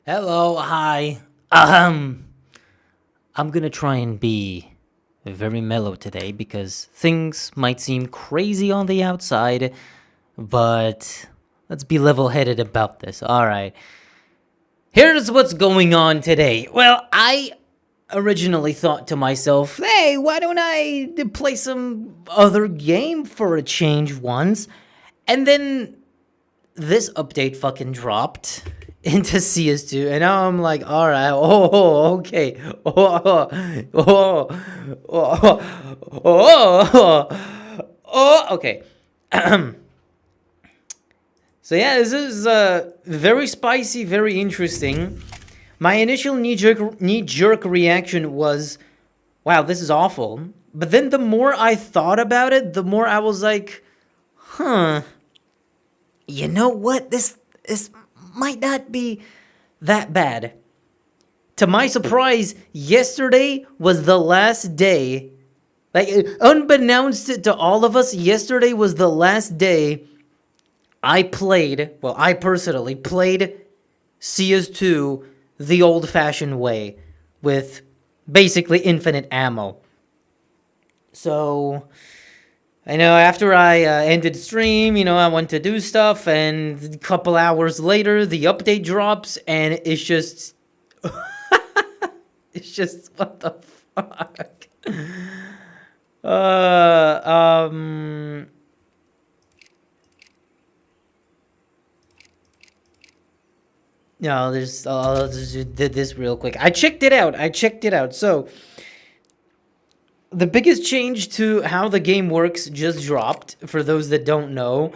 Hello, hi. I'm gonna try and be very mellow today because things might seem crazy on the outside, but let's be level headed about this. Alright. Here's what's going on today. Well, I originally thought to myself, hey, why don't I play some other game for a change once? And then this update fucking dropped into CS2, and now I'm like, all right, okay, okay. So yeah, this is very spicy, very interesting. My initial knee-jerk reaction was, wow, this is awful. But then the more I thought about it, the more I was like, huh, you know what? This might not be that bad. To my surprise, yesterday was the last day. Like, unbeknownst to all of us, yesterday was the last day I personally played CS2 the old-fashioned way with basically infinite ammo. So, I know after I ended stream, I went to do stuff, and a couple hours later, the update drops, and it's just... it's just, what the fuck? No, I'll just did this real quick. I checked it out. So, the biggest change to how the game works just dropped, for those that don't know.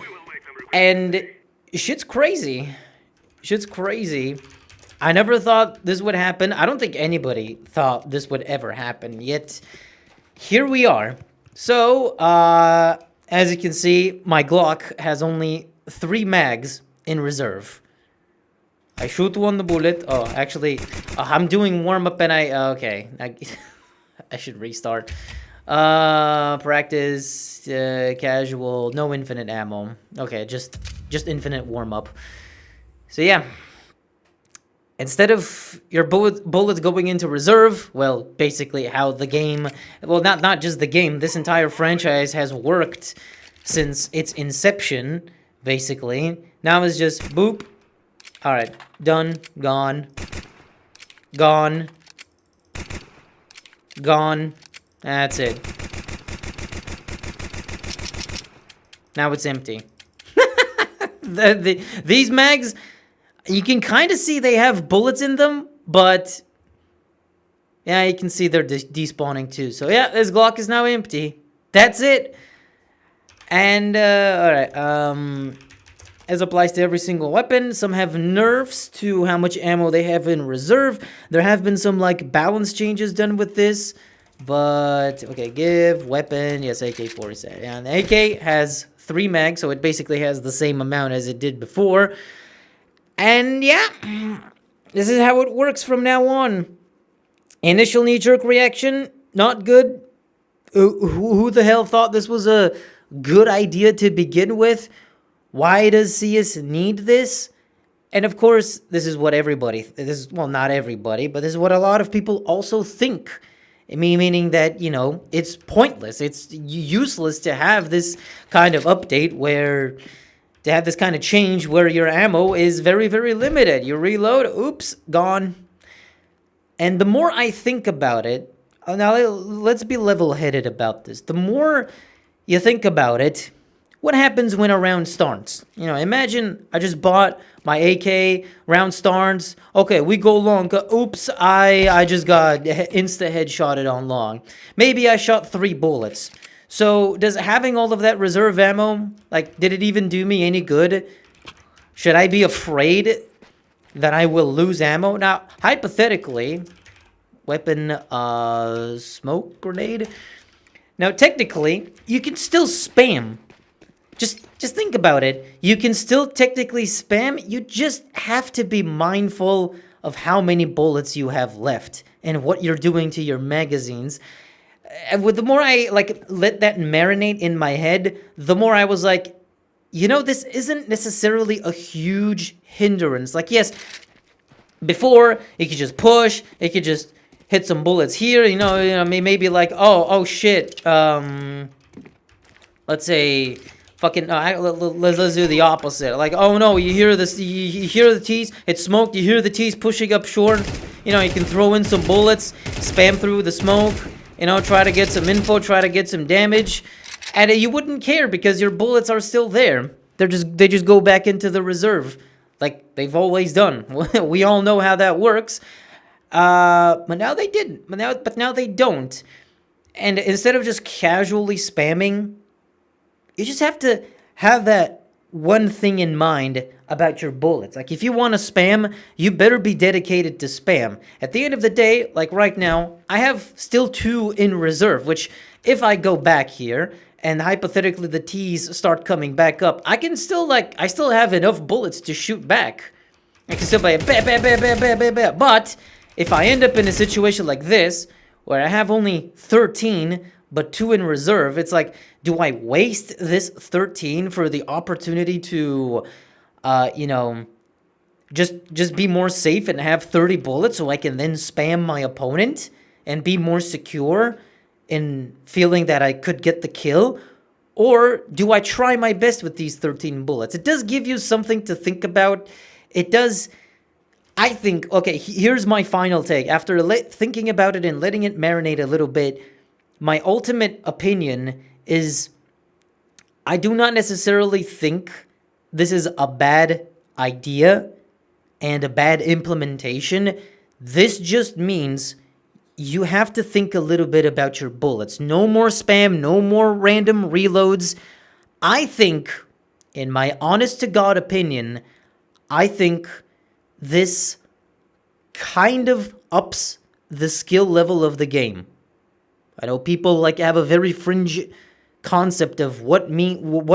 And shit's crazy. Shit's crazy. I never thought this would happen. I don't think anybody thought this would ever happen. Yet, here we are. So, as you can see, my Glock has only 3 mags in reserve. I shoot one bullet. Oh, actually, I'm doing warm-up and okay. I should restart. Practice, casual, no infinite ammo. Okay, just infinite warm-up. So yeah. Instead of your bullets going into reserve, well, basically how the game, well, not just the game, this entire franchise has worked since its inception, basically. Now it's just boop. All right, done, gone, gone, gone. That's it. Now it's empty. These mags, you can kind of see they have bullets in them, but yeah, you can see they're despawning too. So yeah, this Glock is now empty. That's it. And all right, as applies to every single weapon, some have nerfs to how much ammo they have in reserve. There have been some like balance changes done with this, but okay, give weapon, yes, AK-47, and the AK has 3 mags, so it basically has the same amount as it did before. And yeah, this is how it works from now on. Initial knee-jerk reaction, not good. Who the hell thought this was a good idea to begin with? Why does CS need this? And of course, this is what well, not everybody, but this is what a lot of people also think. Meaning that, it's pointless. It's useless to have this kind of update to have this kind of change where your ammo is very, very limited. You reload, oops, gone. And the more I think about it, now let's be level-headed about this. The more you think about it, what happens when a round starts? Imagine I just bought my AK, round starts. Okay, we go long. Oops, I just got insta-headshotted on long. Maybe I shot 3 bullets. So, does having all of that reserve ammo, did it even do me any good? Should I be afraid that I will lose ammo? Now, hypothetically, weapon, smoke grenade. Now, technically, you can still spam. Just think about it. You can still technically spam. You just have to be mindful of how many bullets you have left and what you're doing to your magazines. And the more I let that marinate in my head, the more I was like, this isn't necessarily a huge hindrance. Yes, Before, it could just push, it could just hit some bullets here, maybe like, oh shit, let's say, fucking, let's do the opposite. Like, oh no, you hear this, you hear the T's, it's smoke, you hear the T's pushing up short, you can throw in some bullets, spam through the smoke, try to get some info, try to get some damage, and you wouldn't care because your bullets are still there. They just go back into the reserve, like they've always done. We all know how that works. But now they didn't. But now they don't. And instead of just casually spamming, you just have to have that one thing in mind about your bullets. Like, if you want to spam, you better be dedicated to spam. At the end of the day, like right now, I have still 2 in reserve, which if I go back here and hypothetically the T's start coming back up, I can still, I still have enough bullets to shoot back. I can still play but if I end up in a situation like this, where I have only 13, but 2 in reserve, it's like, do I waste this 13 for the opportunity to, just be more safe and have 30 bullets so I can then spam my opponent and be more secure in feeling that I could get the kill? Or do I try my best with these 13 bullets? It does give you something to think about. It does... I think, okay, here's my final take. After thinking about it and letting it marinate a little bit, my ultimate opinion is I do not necessarily think this is a bad idea and a bad implementation. This just means you have to think a little bit about your bullets. No more spam, no more random reloads. I think, in my honest-to-God opinion, I think this kind of ups the skill level of the game. I know people have a very fringe concept of what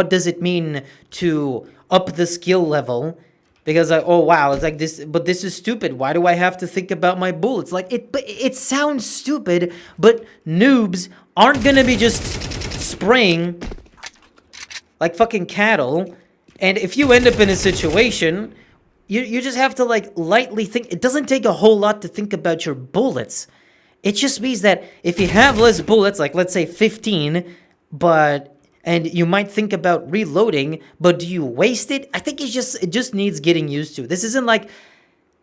does it mean to up the skill level, because oh wow, it's like this, but this is stupid. Why do I have to think about my bullets? It sounds stupid, but noobs aren't gonna be just spraying like fucking cattle, and if you end up in a situation, you just have to lightly think. It doesn't take a whole lot to think about your bullets. It just means that if you have less bullets, like let's say 15, and you might think about reloading, but do you waste it? I think it just needs getting used to. This isn't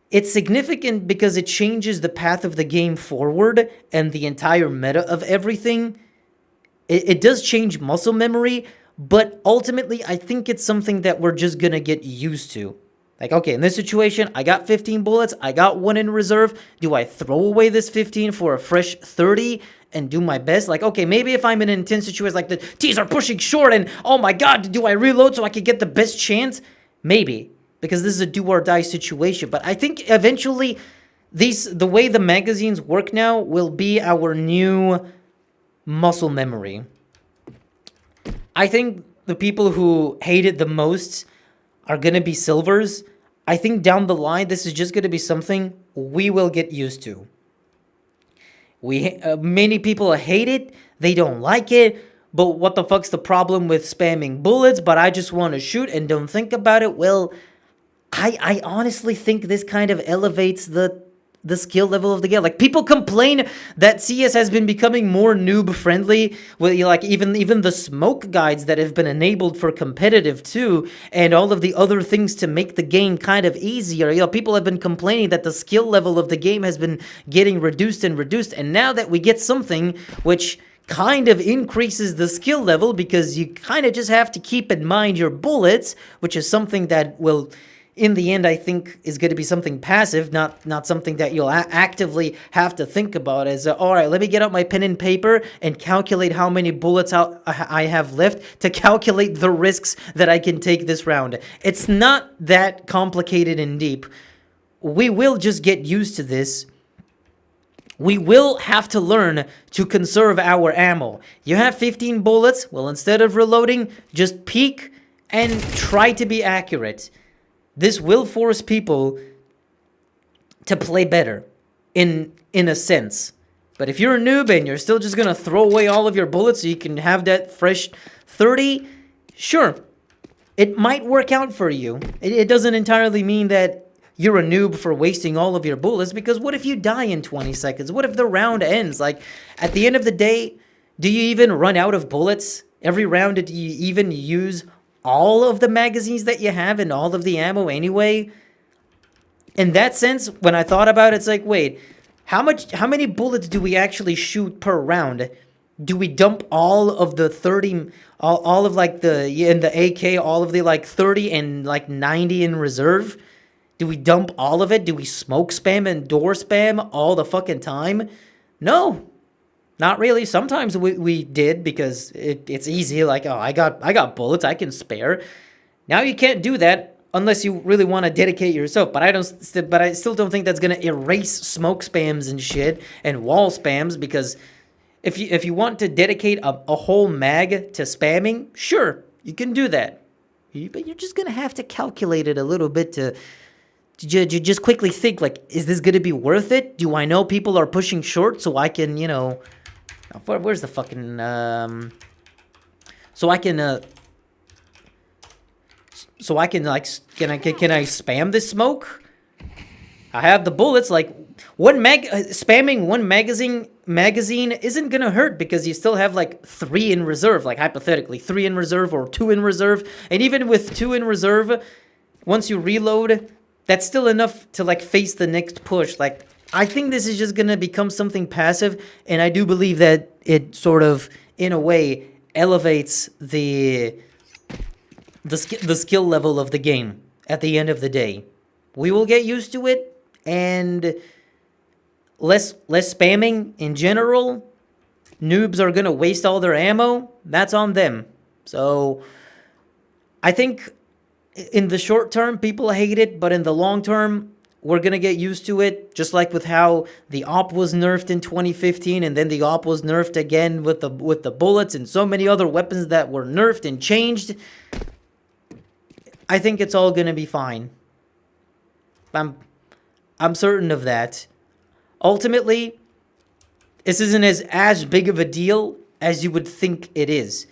it's significant because it changes the path of the game forward and the entire meta of everything. It does change muscle memory, but ultimately I think it's something that we're just gonna get used to. Like, okay, in this situation, I got 15 bullets, I got 1 in reserve. Do I throw away this 15 for a fresh 30 and do my best? Like, okay, maybe if I'm in an intense situation, like the T's are pushing short and, oh my god, do I reload so I can get the best chance? Maybe, because this is a do-or-die situation. But I think eventually, the way the magazines work now will be our new muscle memory. I think the people who hate it the most are going to be silvers. I think down the line, this is just going to be something we will get used to. Many people hate it. They don't like it. But what the fuck's the problem with spamming bullets? But I just want to shoot and don't think about it. Well, I honestly think this kind of elevates the skill level of the game. Like, people complain that CS has been becoming more noob friendly with even the smoke guides that have been enabled for competitive too, and all of the other things to make the game kind of easier. People have been complaining that the skill level of the game has been getting reduced, and now that we get something which kind of increases the skill level, because you kind of just have to keep in mind your bullets, which is something that will, in the end, I think is going to be something passive, not something that you'll actively have to think about. As all right, let me get out my pen and paper and calculate how many bullets I have left to calculate the risks that I can take this round. It's not that complicated and deep. We will just get used to this. We will have to learn to conserve our ammo. You have 15 bullets. Well, instead of reloading, just peek and try to be accurate. This will force people to play better, in a sense. But if you're a noob and you're still just going to throw away all of your bullets so you can have that fresh 30, sure, it might work out for you. It doesn't entirely mean that you're a noob for wasting all of your bullets, because what if you die in 20 seconds? What if the round ends? Like, at the end of the day, do you even run out of bullets every round? Do you even use all of the magazines that you have and all of the ammo anyway? In that sense, when I thought about it, it's like, wait, how many bullets do we actually shoot per round? Do we dump all of the 30, all of like in the AK, all of the like 30 and like 90 in reserve? Do we dump all of it? Do we smoke spam and door spam all the fucking time? No, not really. Sometimes we did, because it's easy. Like, oh, I got bullets I can spare. Now you can't do that unless you really want to dedicate yourself. But I still don't think that's gonna erase smoke spams and shit and wall spams, because if you want to dedicate a whole mag to spamming, sure, you can do that. But you're just gonna have to calculate it a little bit to just quickly think, like, is this gonna be worth it? Do I know people are pushing short, so I can, where's the fucking, so I can like, can I spam this smoke? I have the bullets. Like, spamming one magazine isn't gonna hurt, because you still have like 3 in reserve, like hypothetically 3 in reserve or 2 in reserve. And even with 2 in reserve, once you reload, that's still enough to like face the next push. Like, I think this is just gonna become something passive, and I do believe that it sort of, in a way, elevates the skill level of the game at the end of the day. We will get used to it, and less spamming in general. Noobs are gonna waste all their ammo. That's on them. So I think in the short term, people hate it, but in the long term, we're gonna get used to it. Just like with how the AWP was nerfed in 2015, and then the AWP was nerfed again with the bullets, and so many other weapons that were nerfed and changed. I think it's all gonna be fine. I'm certain of that. Ultimately, this isn't as big of a deal as you would think it is.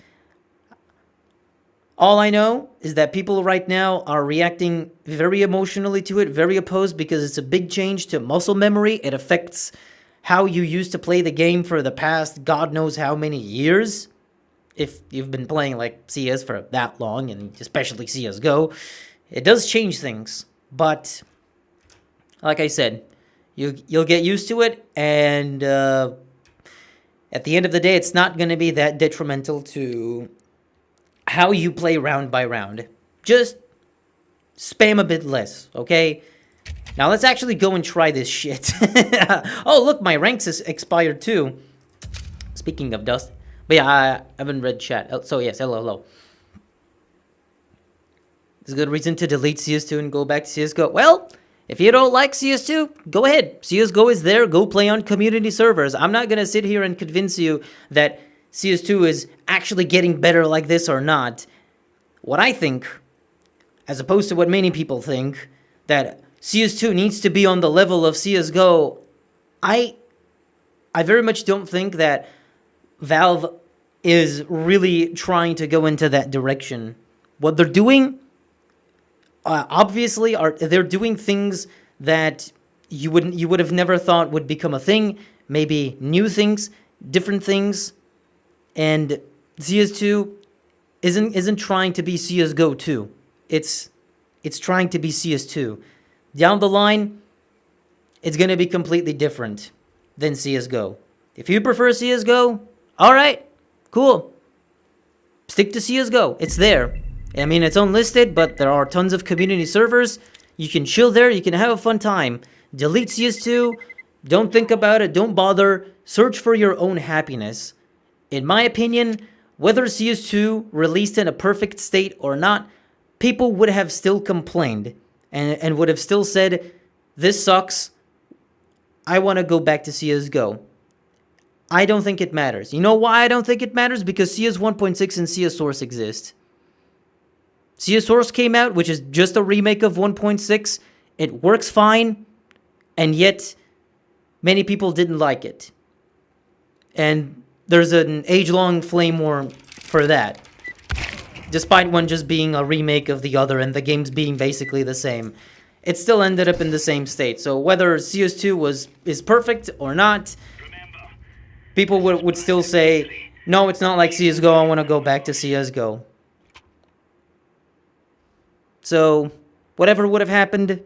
All I know is that people right now are reacting very emotionally to it, very opposed, because it's a big change to muscle memory. It affects how you used to play the game for the past God knows how many years. If you've been playing like CS for that long, and especially CSGO, it does change things. But like I said, you'll get used to it, and at the end of the day, it's not going to be that detrimental to how you play round by round. Just spam a bit less, okay? Now let's actually go and try this shit. Oh, look, my ranks is expired too. Speaking of dust. But yeah, I haven't read chat. So yes, hello. There's a good reason to delete CS2 and go back to CSGO. Well, if you don't like CS2, go ahead. CSGO is there. Go play on community servers. I'm not going to sit here and convince you that CS2 is actually getting better like this or not. What I think, as opposed to what many people think, that CS2 needs to be on the level of CSGO, I very much don't think that Valve is really trying to go into that direction. What they're doing, obviously, they're doing things that you would have never thought would become a thing. Maybe new things, different things. And CS2 isn't trying to be CSGO 2. It's trying to be CS2. Down the line, it's going to be completely different than CSGO. If you prefer CSGO, all right, cool. Stick to CSGO. It's there. I mean, it's unlisted, but there are tons of community servers. You can chill there. You can have a fun time. Delete CS2. Don't think about it. Don't bother. Search for your own happiness. In my opinion, whether CS2 released in a perfect state or not, people would have still complained and would have still said, this sucks. I want to go back to CSGO. I don't think it matters. You know why I don't think it matters? Because CS 1.6 and CS Source exist. CS Source came out, which is just a remake of 1.6. It works fine, and yet many people didn't like it. And there's an age-long flame war for that, despite one just being a remake of the other and the games being basically the same. it still ended up in the same state. So whether CS2 is perfect or not, people would still say, no, it's not like CSGO, I want to go back to CSGO. So whatever would have happened,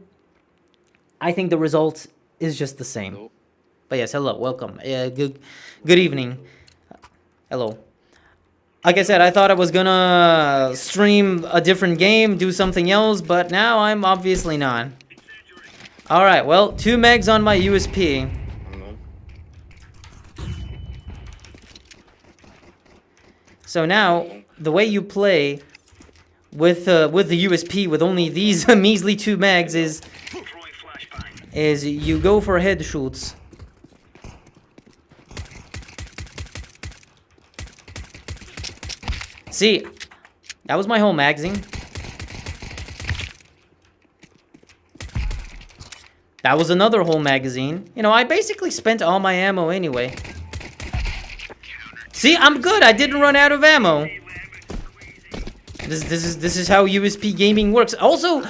I think the result is just the same. Hello. But yes, hello, welcome. Good evening. Hello. Like I said, I thought I was gonna stream a different game, do something else, but now I'm obviously not. Alright, well, 2 megs on my USP. No. So now, the way you play with the USP with only these measly 2 megs is you go for headshots. See, that was my whole magazine. That was another whole magazine. You know, I basically spent all my ammo anyway. See, I'm good. I didn't run out of ammo. This is how USP gaming works. Also,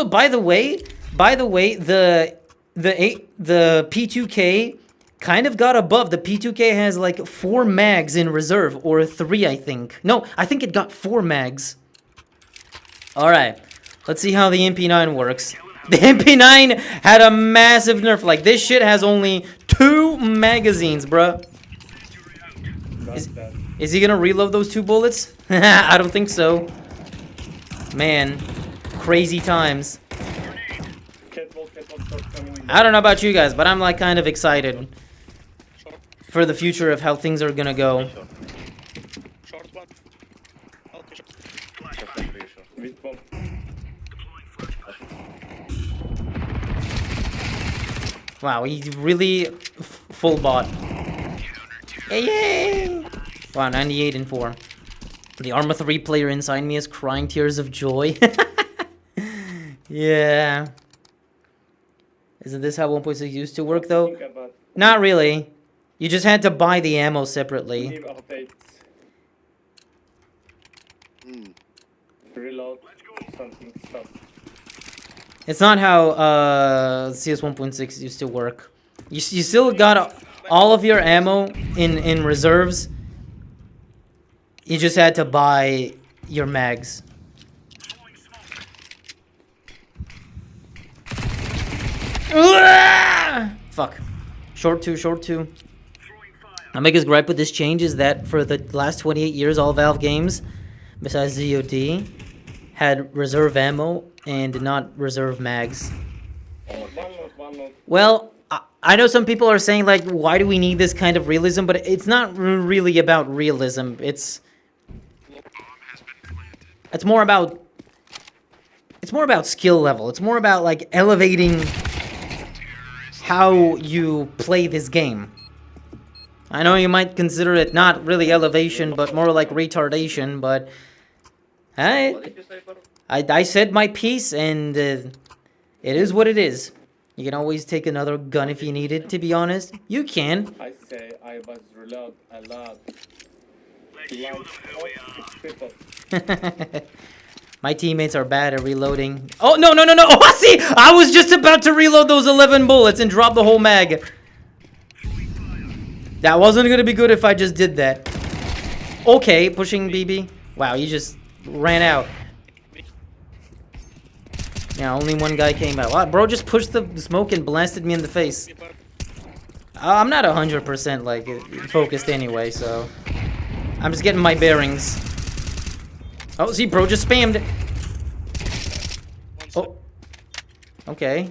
by the way, the P2K kind of got above. The P2K has like 4 mags in reserve, or 3, I think. No, I think it got 4 mags. All right, let's see how the MP9 works. The MP9 had a massive nerf. Like, this shit has only 2 magazines, bruh. Is he gonna reload those 2 bullets? I don't think so. Man, crazy times. I don't know about you guys, but I'm like kind of excited for the future of how things are gonna go. Short one. Wow, he really full bot. Yay! Wow, 98 and 4. The Arma 3 player inside me is crying tears of joy. Yeah. Isn't this how 1.6 used to work though? Not really. You just had to buy the ammo separately. Reload something stuff. It's not how CS 1.6 used to work. You still got all of your ammo in reserves. You just had to buy your mags. Fuck. Short 2, short 2. My biggest gripe with this change is that for the last 28 years, all Valve games, besides ZOD, had reserve ammo and not reserve mags. Well, I know some people are saying, like, why do we need this kind of realism? But it's not really about realism. It's more about skill level. It's more about, like, elevating how you play this game. I know you might consider it not really elevation, but more like retardation, but I said my piece, and it is what it is. You can always take another gun if you need it, to be honest. You can. I say I was reload a lot. My teammates are bad at reloading. Oh, no. Oh, see, I was just about to reload those 11 bullets and drop the whole mag. That wasn't going to be good if I just did that. Okay, pushing BB. Wow, you just ran out. Yeah, only one guy came out. Wow, bro just pushed the smoke and blasted me in the face. I'm not 100% like focused anyway, so I'm just getting my bearings. Oh, see, bro just spammed. Oh, okay.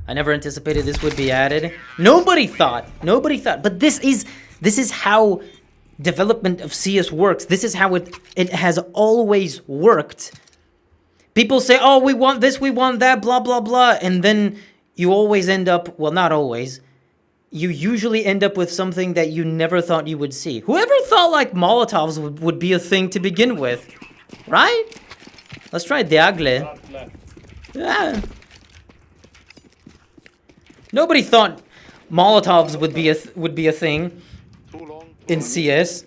I never anticipated this would be added. Nobody thought. But this is how development of CS works. This is how it has always worked. People say, oh, we want this, we want that, blah, blah, blah. And then you always end up, well, not always. You usually end up with something that you never thought you would see. Whoever thought, like, Molotovs would be a thing to begin with? Right? Let's try Diagle. Yeah. Nobody thought Molotovs would be a thing in CS.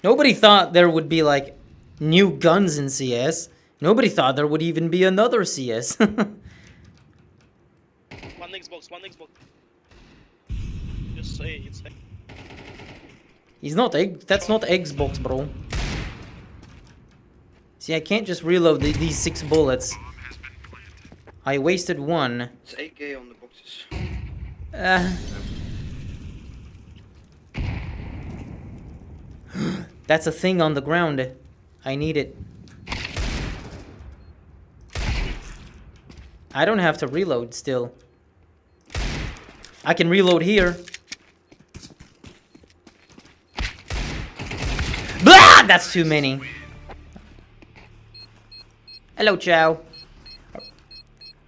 Nobody thought there would be, like, new guns in CS. Nobody thought there would even be another CS. One Xbox, one Xbox. Just say it's. He's not egg. That's not Xbox, bro. See, I can't just reload these 6 bullets. I wasted 1. It's AK on the boxes. That's a thing on the ground. I need it. I don't have to reload still. I can reload here. Blah! That's too many. Hello, Chow.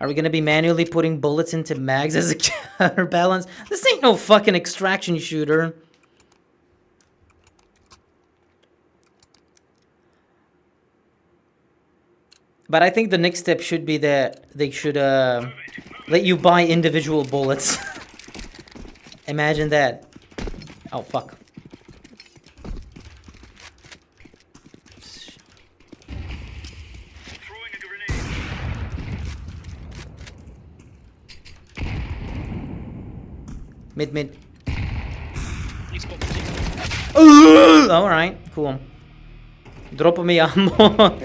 Are we gonna be manually putting bullets into mags as a counterbalance? This ain't no fucking extraction shooter. But I think the next step should be that they should let you buy individual bullets. Imagine that. Oh, fuck. Mid. Alright, cool. Drop me ammo. One short.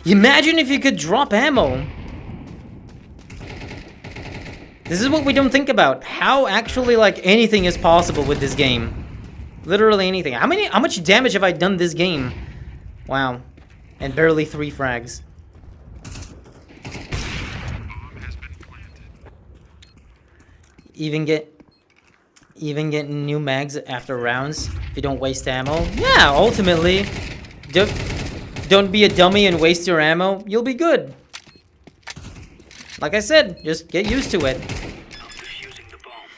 Imagine if you could drop ammo. This is what we don't think about. How actually, like, anything is possible with this game. Literally anything. How much damage have I done this game? Wow. And barely 3 frags. Even get new mags after rounds if you don't waste ammo. Yeah, ultimately. Don't be a dummy and waste your ammo. You'll be good. Like I said, just get used to it.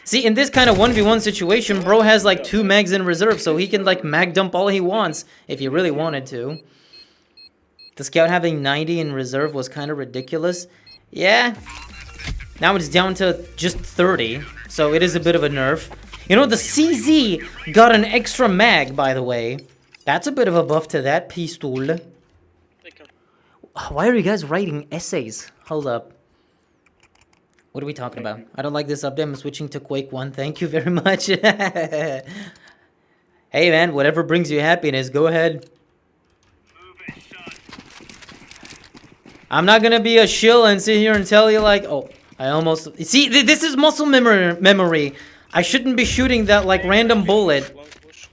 See, in this kind of 1v1 situation, bro has like 2 mags in reserve, so he can like mag dump all he wants if he really wanted to. The scout having 90 in reserve was kind of ridiculous. Yeah. Now it's down to just 30, so it is a bit of a nerf. You know, the CZ got an extra mag, by the way. That's a bit of a buff to that pistol. Why are you guys writing essays? Hold up. What are we talking about? I don't like this update. I'm switching to Quake 1. Thank you very much. Hey, man, whatever brings you happiness, go ahead. I'm not gonna be a shill and sit here and tell you like, oh, I almost... See, this is muscle memory. I shouldn't be shooting that, like, random bullet. One push.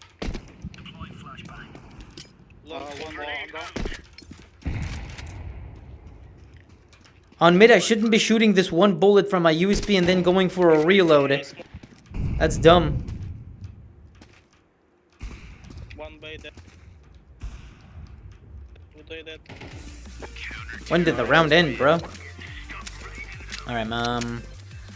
On mid, I shouldn't be shooting this one bullet from my USP and then going for a reload. That's dumb. One by that. Two by that. When did the round end, bro? Alright,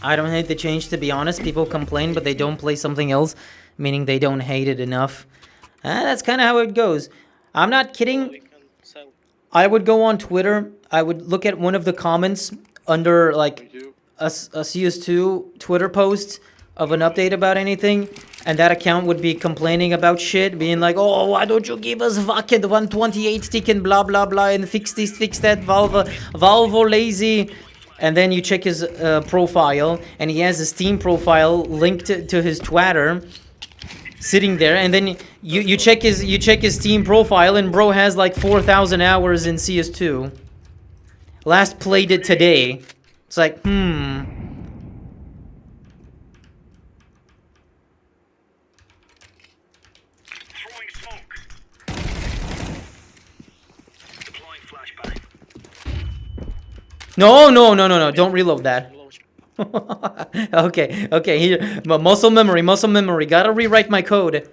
I don't hate the change, to be honest. People complain, but they don't play something else, meaning they don't hate it enough. That's kind of how it goes. I'm not kidding. We can sell. I would go on Twitter. I would look at one of the comments under, like, a CS2 Twitter post of an update about anything, and that account would be complaining about shit, being like, oh, why don't you give us fucking 128 tick and blah, blah, blah, and fix this, fix that, Valve or lazy. And then you check his profile, and he has a Steam profile linked to his Twitter, sitting there. And then you check his Steam profile, and bro has like 4,000 hours in CS2. Last played it today. It's like, Throwing smoke. Deploying flashbang. No, don't reload that. Okay, here, muscle memory, gotta rewrite my code.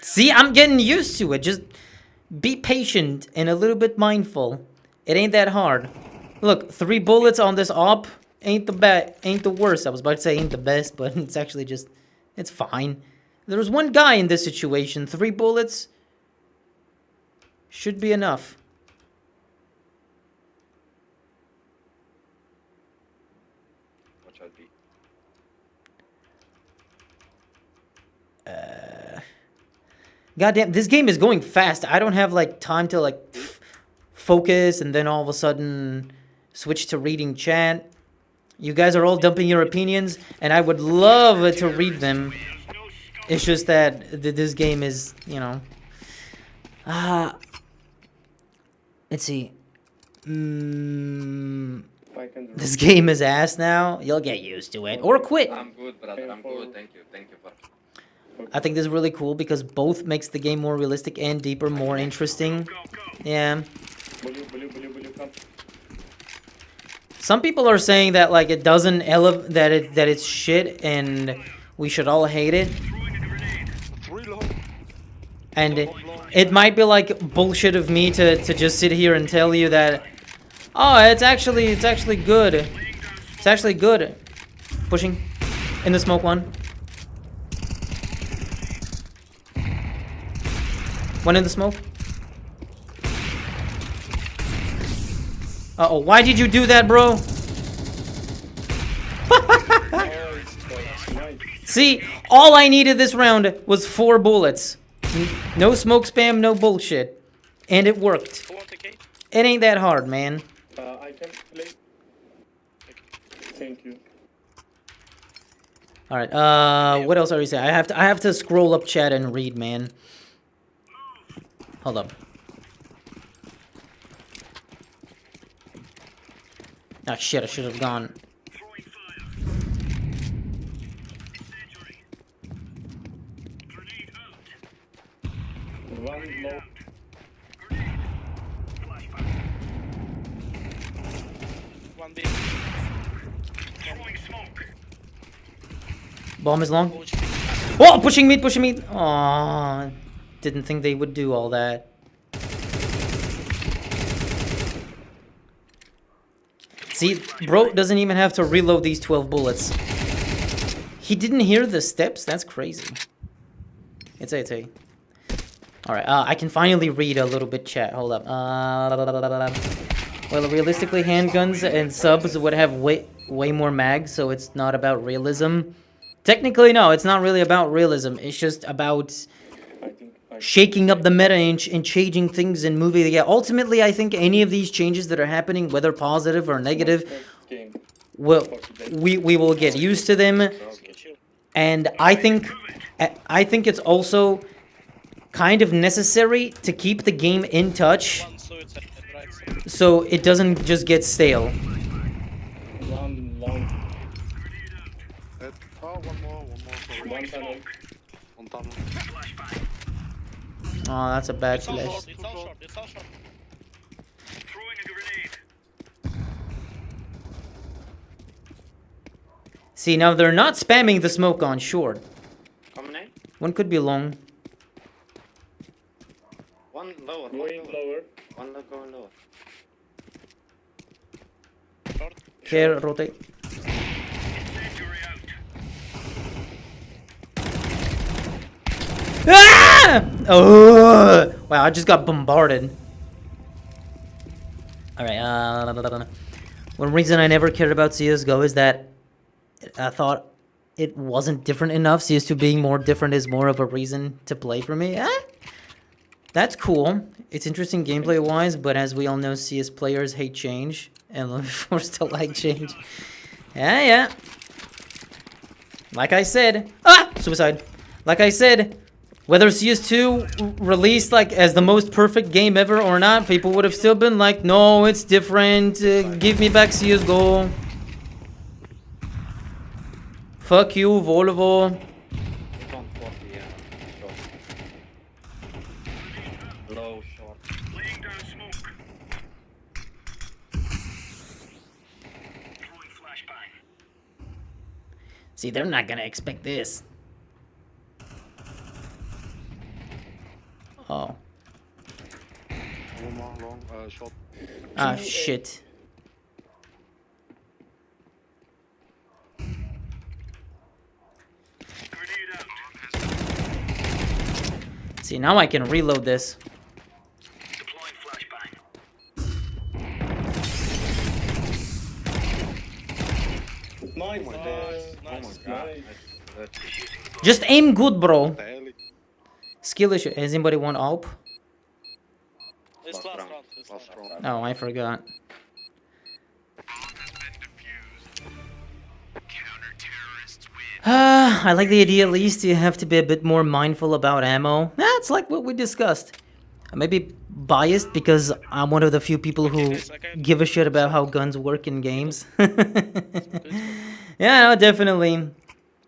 See, I'm getting used to it. Just be patient and a little bit mindful. It ain't that hard. Look, 3 bullets on this op ain't the worst. I was about to say ain't the best, but it's actually just, it's fine. There was one guy in this situation. 3 bullets should be enough. Watch out, B. Goddamn, this game is going fast. I don't have like time to like focus and then all of a sudden switch to reading chat. You guys are all dumping your opinions, and I would love to read them. It's just that this game is, you know. Let's see. This game is ass now. You'll get used to it or quit. I'm good, brother. I'm good. Thank you. Thank you for. I think this is really cool because both makes the game more realistic and deeper, more interesting. Yeah. Come. Some people are saying that like it doesn't that it's shit and we should all hate it. And it might be like bullshit of me to just sit here and tell you that oh, it's actually good. It's actually good. Pushing in the smoke one. One in the smoke. Uh-oh, why did you do that, bro? See, all I needed this round was 4 bullets. No smoke spam, no bullshit. And it worked. It ain't that hard, man. I can play. Thank you. Alright, what else are you saying? I have to scroll up chat and read, man. Hold up. Ah, shit, I should have gone. One low. One B. Bomb is long. Oh, pushing mid, pushing mid. Aw, didn't think they would do all that. See, bro doesn't even have to reload these 12 bullets. He didn't hear the steps? That's crazy. It's A. Alright, I can finally read a little bit chat. Hold up. Well, realistically, handguns and subs would have way more mags, so it's not about realism. Technically, no, it's not really about realism. It's just about shaking up the meta and changing things and moving. Yeah, ultimately, I think any of these changes that are happening, whether positive or negative, we will get used to them. And I think it's also kind of necessary to keep the game in touch so it doesn't just get stale. One long. One more. One tunnel. One tunnel. Oh, that's a bad It's all flash. short. It's all short. It's all short. Throwing a grenade. See, now they're not spamming the smoke on short. Coming in. One could be long. One lower. Going lower. One going lower. Here, rotate. Incendiary out. Ah! Oh! Wow, I just got bombarded. Alright, one reason I never cared about CSGO is that I thought it wasn't different enough. CS2 being more different is more of a reason to play for me. That's cool. It's interesting gameplay-wise, but as we all know, CS players hate change and are forced to like change. Yeah. Like I said... Ah! Suicide. Like I said, whether CS2 released like as the most perfect game ever or not, people would have still been like, no, it's different. Give me back CSGO. Fuck you, Volvo. It's on 40, yeah. Short. Low, short. Laying down smoke. Throwing flashbang. See, they're not gonna expect this. Oh. One more long shot. Ah, shit. Grenade out. See, now I can reload this. Deploying flashbang. Nice. Nice. Nice. Just aim good, bro. Barely. Skill issue. Has anybody want AWP? It's Last last round. round. It's Last last round. Oh, I forgot. I like the idea. At least you have to be a bit more mindful about ammo. That's like what we discussed. I may be biased because I'm one of the few people who Yes, I can- give a shit about how guns work in games. Good. Yeah, no, definitely.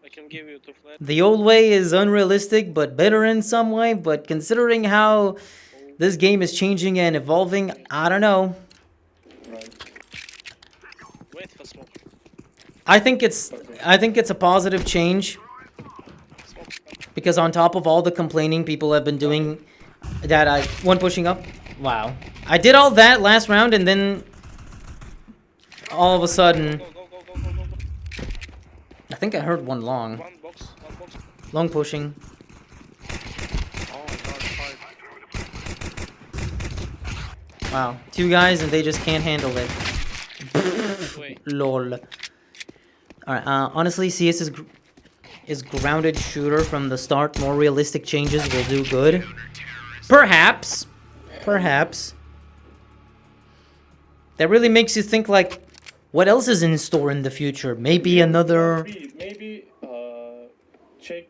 I can give you 2 flat. The old way is unrealistic, but better in some way. But considering how this game is changing and evolving, I don't know. Right. Wait for smoke. I think it's a positive change Smoke. because on top of all the complaining people have been doing, that one pushing up. Wow, I did all that last round and then all of a sudden, Go, go, go, go, go, go, go. I think I heard one long, One box. long pushing. Oh, dark side. Wow, 2 guys and they just can't handle it. Wait. Lol. Alright, honestly, CS is grounded shooter from the start. More realistic changes will do good. Perhaps. Perhaps. That really makes you think, like, what else is in store in the future? Maybe another... Maybe check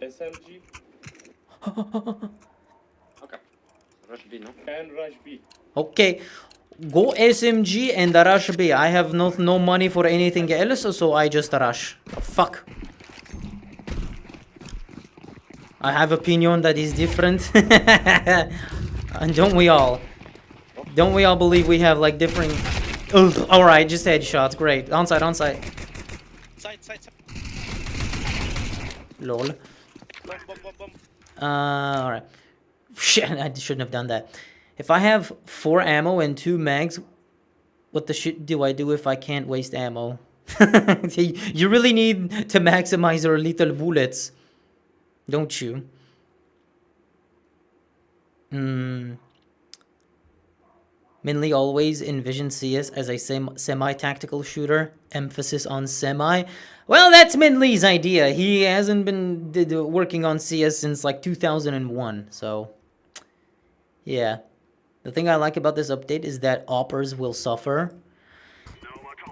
SMG Okay. Rush B, no? and rush B. Okay. Go SMG and rush B. I have no money for anything else, so I just rush. Fuck. I have opinion that is different. And don't we all? Don't we all believe we have like different... Ugh, alright, just headshots. Great. Onside, onside. Side, side, side. Lol. Bomb, bomb, bomb, bomb. Alright. Shit, I shouldn't have done that. If I have 4 ammo and 2 mags, what the shit do I do if I can't waste ammo? You really need to maximize your lethal bullets, don't you? Mainly always envision CS as a semi-tactical shooter, emphasis on semi. Well, that's Minley's idea. He hasn't been working on CS since like 2001, so yeah. The thing I like about this update is that oppers will suffer.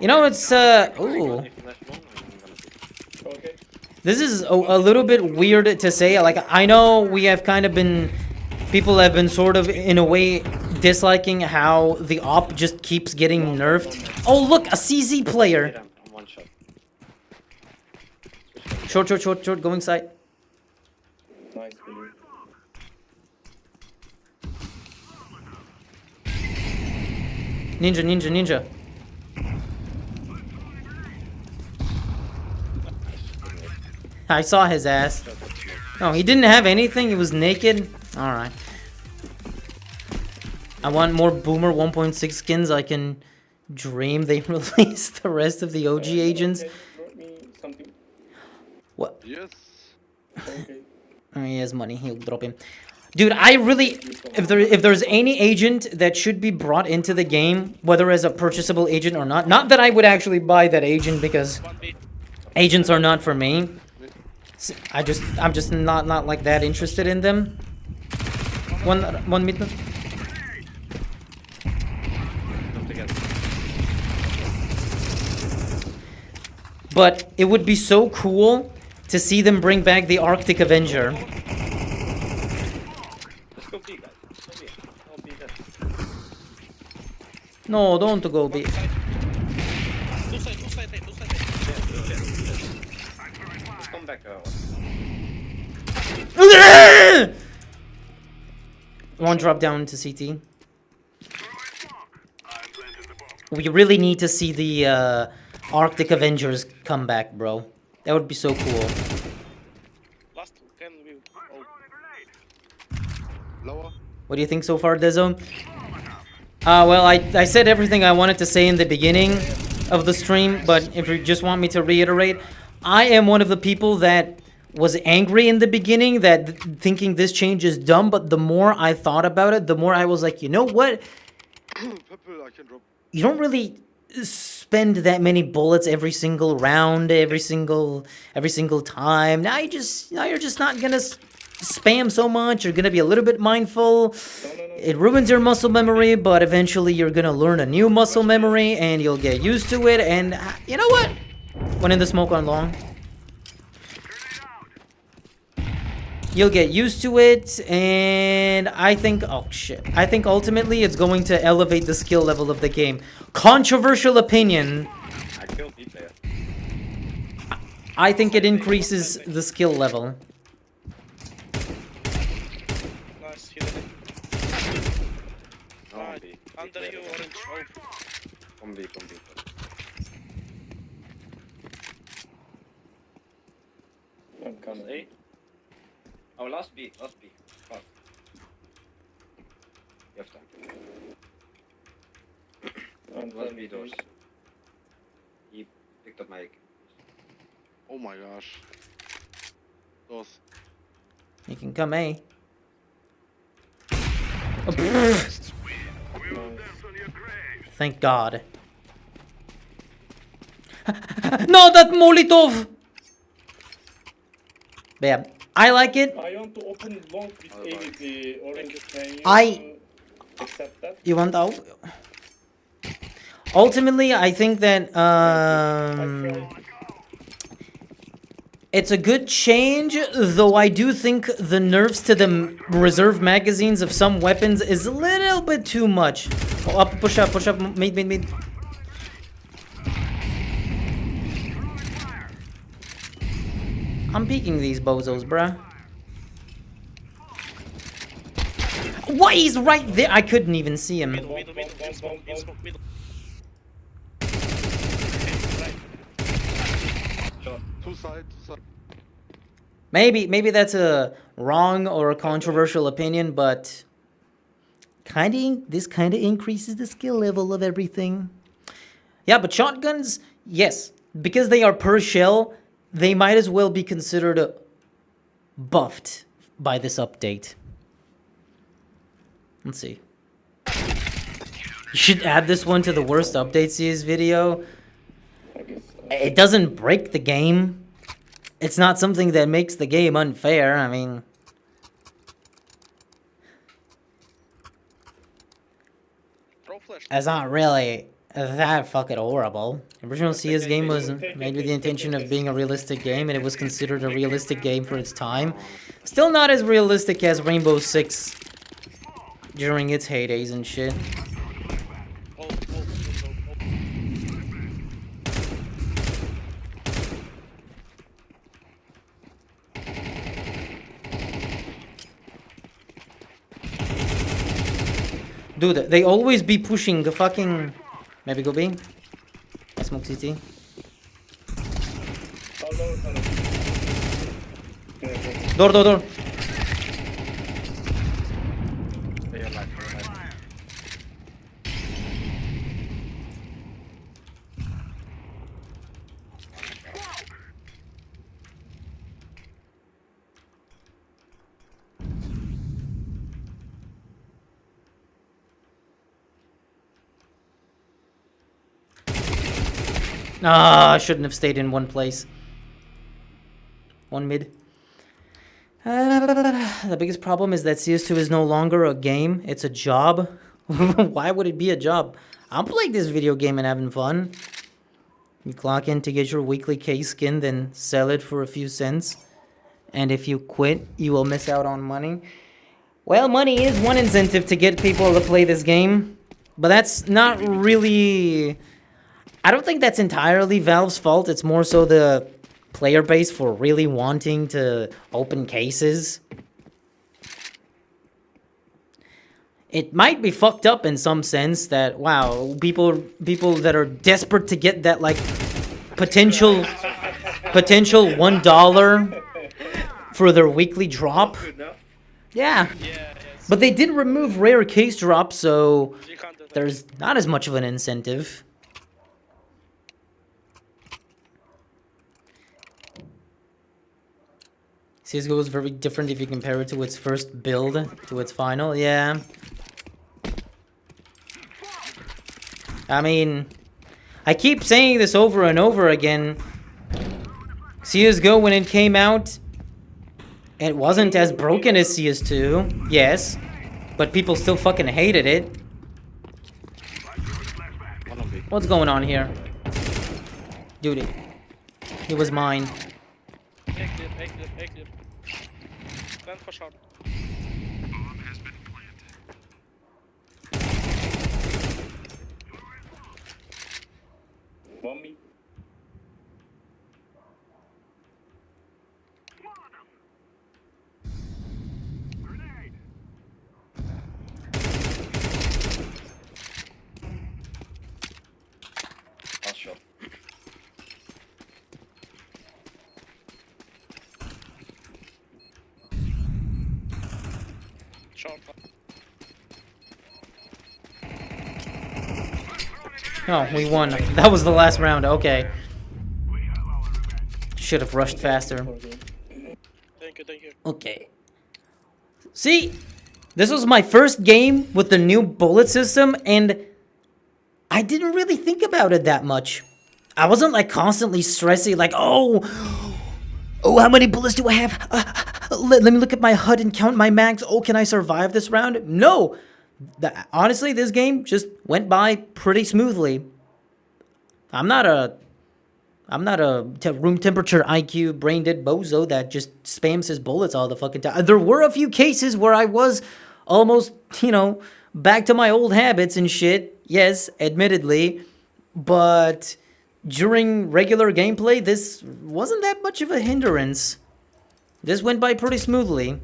You know, it's ooh. If you flash long, I'm gonna see. Okay. This is a little bit weird to say. Like, I know we have kind of been... People have been sort of, in a way, disliking how the op just keeps getting nerfed. Oh, look! A CZ player! Hit him on 1 shot. Short, short, short, short, going side. Nice, Billy. Ninja, ninja, ninja. I saw his ass. No, he didn't have anything. He was naked. Alright. I want more Boomer 1.6 skins. I can dream they release the rest of the OG agents. Okay, brought me something. What? Yes. Okay. Oh, he has money. He'll drop him. Dude, I really... If there's any agent that should be brought into the game, whether as a purchasable agent or not that I would actually buy that agent because One B. agents are not for me. I'm just not like that interested in them. One mid. Come together. But it would be so cool to see them bring back the Arctic Avenger. Let's go B, guys. Let's go B. I'll be there. No, don't go B. Two side, two side, two side. Let's come back. One drop down to CT. We really need to see the Arctic Avengers come back, bro. That would be so cool. Last can we? Oh, Lower. What do you think so far, Dezo? Well, I said everything I wanted to say in the beginning of the stream, but if you just want me to reiterate, I am one of the people that was angry in the beginning, that thinking this change is dumb, but the more I thought about it, the more I was like, you know what? Purple, I can drop. You don't really spend that many bullets every single round, every single time. Now you're just not gonna spam so much. You're gonna be a little bit mindful. No. It ruins your muscle memory, but eventually you're gonna learn a new muscle memory, and you'll get used to it. And you know what? When in the smoke on long, you'll get used to it, and I think, oh shit, I think ultimately it's going to elevate the skill level of the game. Controversial opinion. I killed B player. I think it increases the skill level. Nice, he did it. No, Nice. B. B Under player. you, orange. Oh. From B. I'm coming. A. Oh, last B. Fuck. You have time. I'm Last B coming. doors. He picked up my egg. Oh my gosh. Those. You can come A. Oh, Nice. thank God. No, that Molotov! But yeah, I like it. I want to open long with AVP. Orange, can you I- accept that? You want out? Ultimately, I think that it's a good change, though I do think the nerfs to the reserve magazines of some weapons is a little bit too much. Oh, up, push up, mid. I'm peeking these bozos, bruh. Why he's right there? I couldn't even see him. Middle, in smoke. Two side. Maybe that's a wrong or a controversial opinion, but this kind of increases the skill level of everything. Yeah, but shotguns, yes, because they are per shell, they might as well be considered buffed by this update. Let's see. You should add this one to the worst updates series video. I guess. It doesn't break the game. It's not something that makes the game unfair. I mean, Throw flash. it's not really that fucking horrible. The original CS game was made with the intention of being a realistic game, and it was considered a realistic game for its time. Still not as realistic as Rainbow Six during its heydays and shit. Dude, they always be pushing the fucking... Maybe go B? I smoke CT. Door. They are live. Ah, I shouldn't have stayed in one place. One mid. The biggest problem is that CS2 is no longer a game, it's a job. Why would it be a job? I'm playing this video game and having fun. You clock in to get your weekly K skin, then sell it for a few cents. And if you quit, you will miss out on money. Well, money is one incentive to get people to play this game. But that's not really... I don't think that's entirely Valve's fault. It's more so the player base for really wanting to open cases. It might be fucked up in some sense that, wow, people that are desperate to get that, like, potential $1 for their weekly drop. Good enough. Yeah. Yeah, yes. But they did remove rare case drops, so You can't do that. there's not as much of an incentive. CSGO is very different if you compare it to its first build, to its final, yeah. I mean, I keep saying this over and over again. CSGO, when it came out, It wasn't as broken as CS2, yes, but people still fucking hated it. One on B. What's going on here? Dude, it was mine. A clear, A clear, A clear. Plant for short. One me. Last shot. Short. Oh, we won. That was the last round. Okay. Should have rushed faster. Thank you, thank you. Okay. See, this was my first game with the new bullet system, and I didn't really think about it that much. I wasn't like constantly stressing, like, oh, how many bullets do I have? Let me look at my HUD and count my mags. Oh, can I survive this round? No. Honestly, this game just went by pretty smoothly. I'm not a room temperature IQ brain dead bozo that just spams his bullets all the fucking time. There were a few cases where I was almost, back to my old habits and shit. Yes, admittedly. But during regular gameplay, this wasn't that much of a hindrance. This went by pretty smoothly.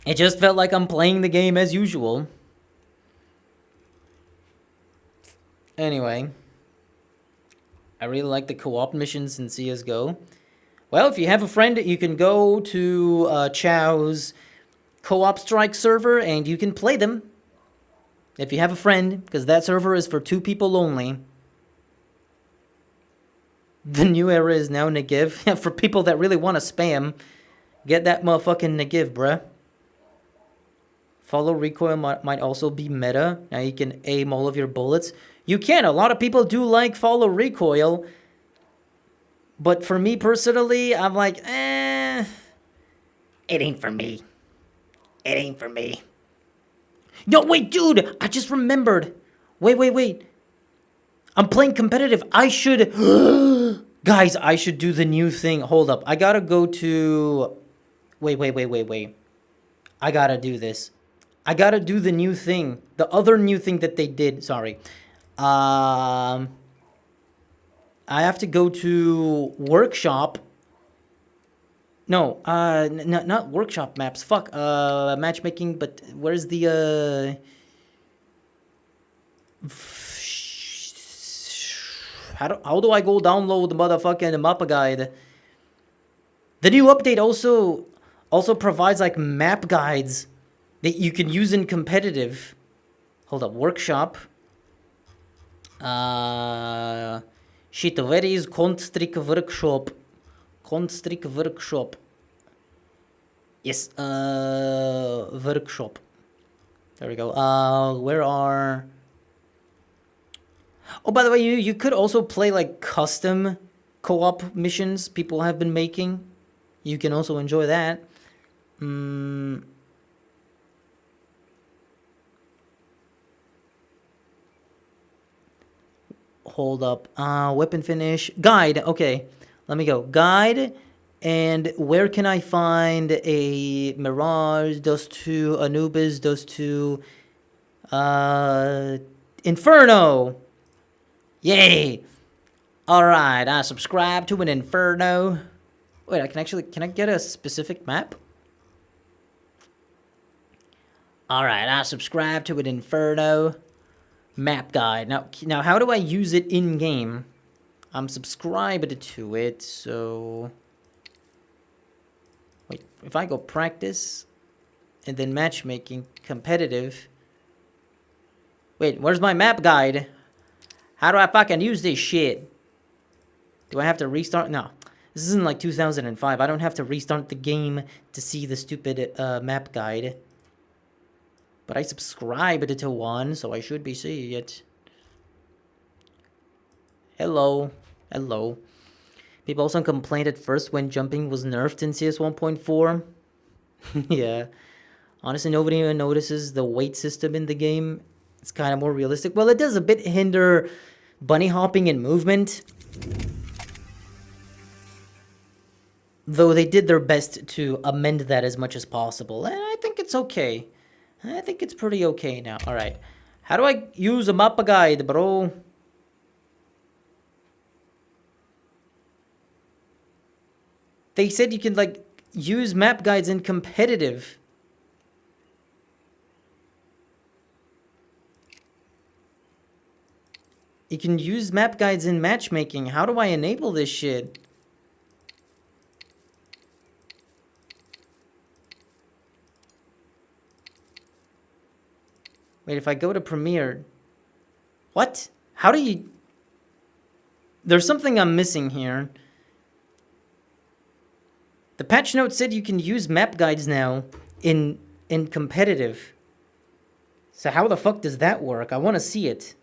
It just felt like I'm playing the game as usual. Anyway, I really like the co-op missions in CSGO. Well, if you have a friend, you can go to Chow's co-op strike server and you can play them. If you have a friend, because that server is for 2 people only. The new era is now Negev. For people that really want to spam, get that motherfucking Negev, bruh. Follow recoil might also be meta. Now you can aim all of your bullets. You can. A lot of people do like follow recoil. But for me personally, I'm like, it ain't for me. It ain't for me. No, wait, dude. I just remembered. Wait. I'm playing competitive. I should... Guys, I should do the new thing. Hold up. I gotta go to... Wait. I gotta do this. I gotta do the new thing. The other new thing that they did. Sorry. I have to go to workshop. No, not workshop maps. Fuck. Matchmaking, but where's the how do I go download the motherfucking map guide? The new update also provides like map guides that you can use in competitive. Hold up, workshop. Shit, where is Constrict workshop? Constrict workshop. Yes, workshop. There we go. Where are... Oh, by the way, you could also play like custom co-op missions people have been making. You can also enjoy that. Hold up. Weapon finish. Guide. Okay. Let me go. Guide. And where can I find a Mirage, Dust 2, Anubis, Dust 2, Inferno. Yay. Alright, I subscribe to an Inferno. Wait, can I get a specific map? Alright, I subscribe to an Inferno map guide. Now, how do I use it in-game? I'm subscribed to it, so... Wait, if I go practice, and then matchmaking, competitive... Wait, where's my map guide? How do I fucking use this shit? Do I have to restart? No. This isn't like 2005. I don't have to restart the game to see the stupid map guide. But I subscribed to one, so I should be seeing it. Hello. Hello. People also complained at first when jumping was nerfed in CS 1.4. Yeah. Honestly, nobody even notices the weight system in the game. It's kind of more realistic. Well, it does a bit hinder bunny hopping and movement. Though they did their best to amend that as much as possible. And I think it's okay. I think it's pretty okay now. Alright. How do I use a map guide, bro? They said you can, like, use map guides in competitive. You can use map guides in matchmaking. How do I enable this shit? Wait, if I go to Premiere... What? How do you... There's something I'm missing here. The patch note said you can use map guides now in competitive. So how the fuck does that work? I want to see it.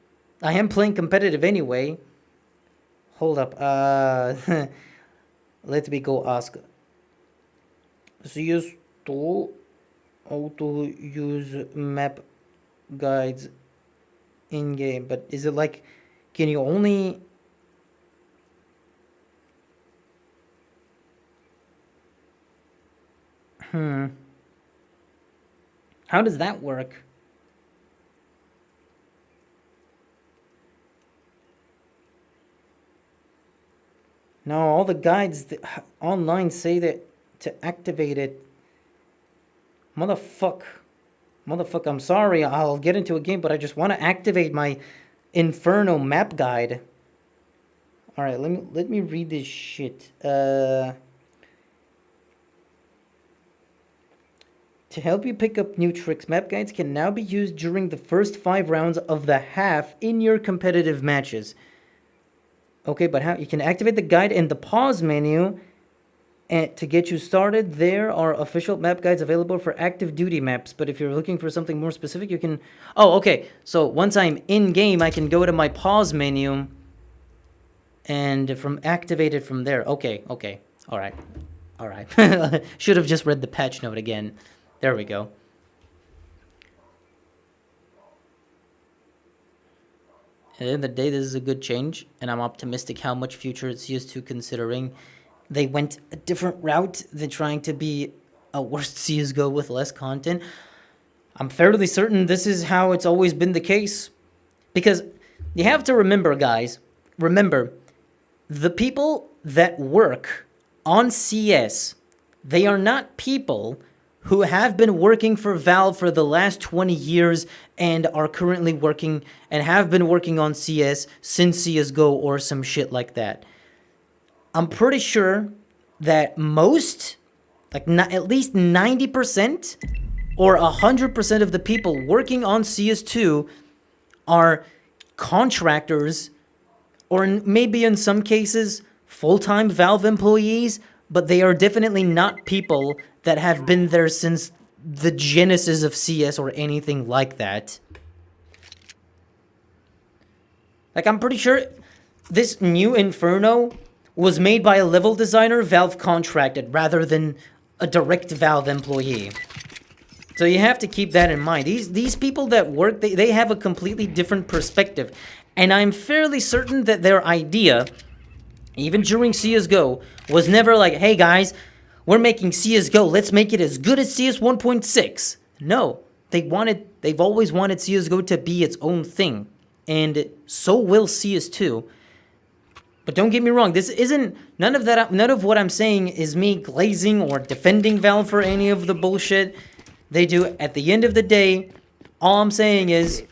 I am playing competitive anyway. Hold up. Let me go ask. CS to how to use map guides in game, but is it like, can you only... How does that work? No, all the guides online say that to activate it. Motherfuck, I'm sorry, I'll get into a game, but I just want to activate my Inferno map guide. Alright, let me read this shit. To help you pick up new tricks, map guides can now be used during the first 5 rounds of the half in your competitive matches. Okay, but how? You can activate the guide in the pause menu. And to get you started, there are official map guides available for active duty maps. But if you're looking for something more specific, you can... Oh, okay. So once I'm in-game, I can go to my pause menu and activate it from there. Okay. All right. Should have just read the patch note again. There we go. At the end of the day, this is a good change, and I'm optimistic how much future it's used to, considering they went a different route than trying to be a worst CSGO with less content. I'm fairly certain this is how it's always been the case. Because you have to remember, guys, the people that work on CS, they are not people who have been working for Valve for the last 20 years and are currently working and have been working on CS since CSGO or some shit like that. I'm pretty sure that most, like at least 90% or 100% of the people working on CS2 are contractors, or maybe in some cases full-time Valve employees, but they are definitely not people that have been there since the genesis of CS or anything like that. Like, I'm pretty sure this new Inferno was made by a level designer Valve contracted rather than a direct Valve employee. So you have to keep that in mind. These people that work, they have a completely different perspective. And I'm fairly certain that their idea, even during CSGO, was never like, hey guys, we're making CSGO, let's make it as good as CS 1.6. No, they've always wanted CSGO to be its own thing. And so will CS2. But don't get me wrong, this isn't, none of what I'm saying is me glazing or defending Valve for any of the bullshit they do. At the end of the day, all I'm saying is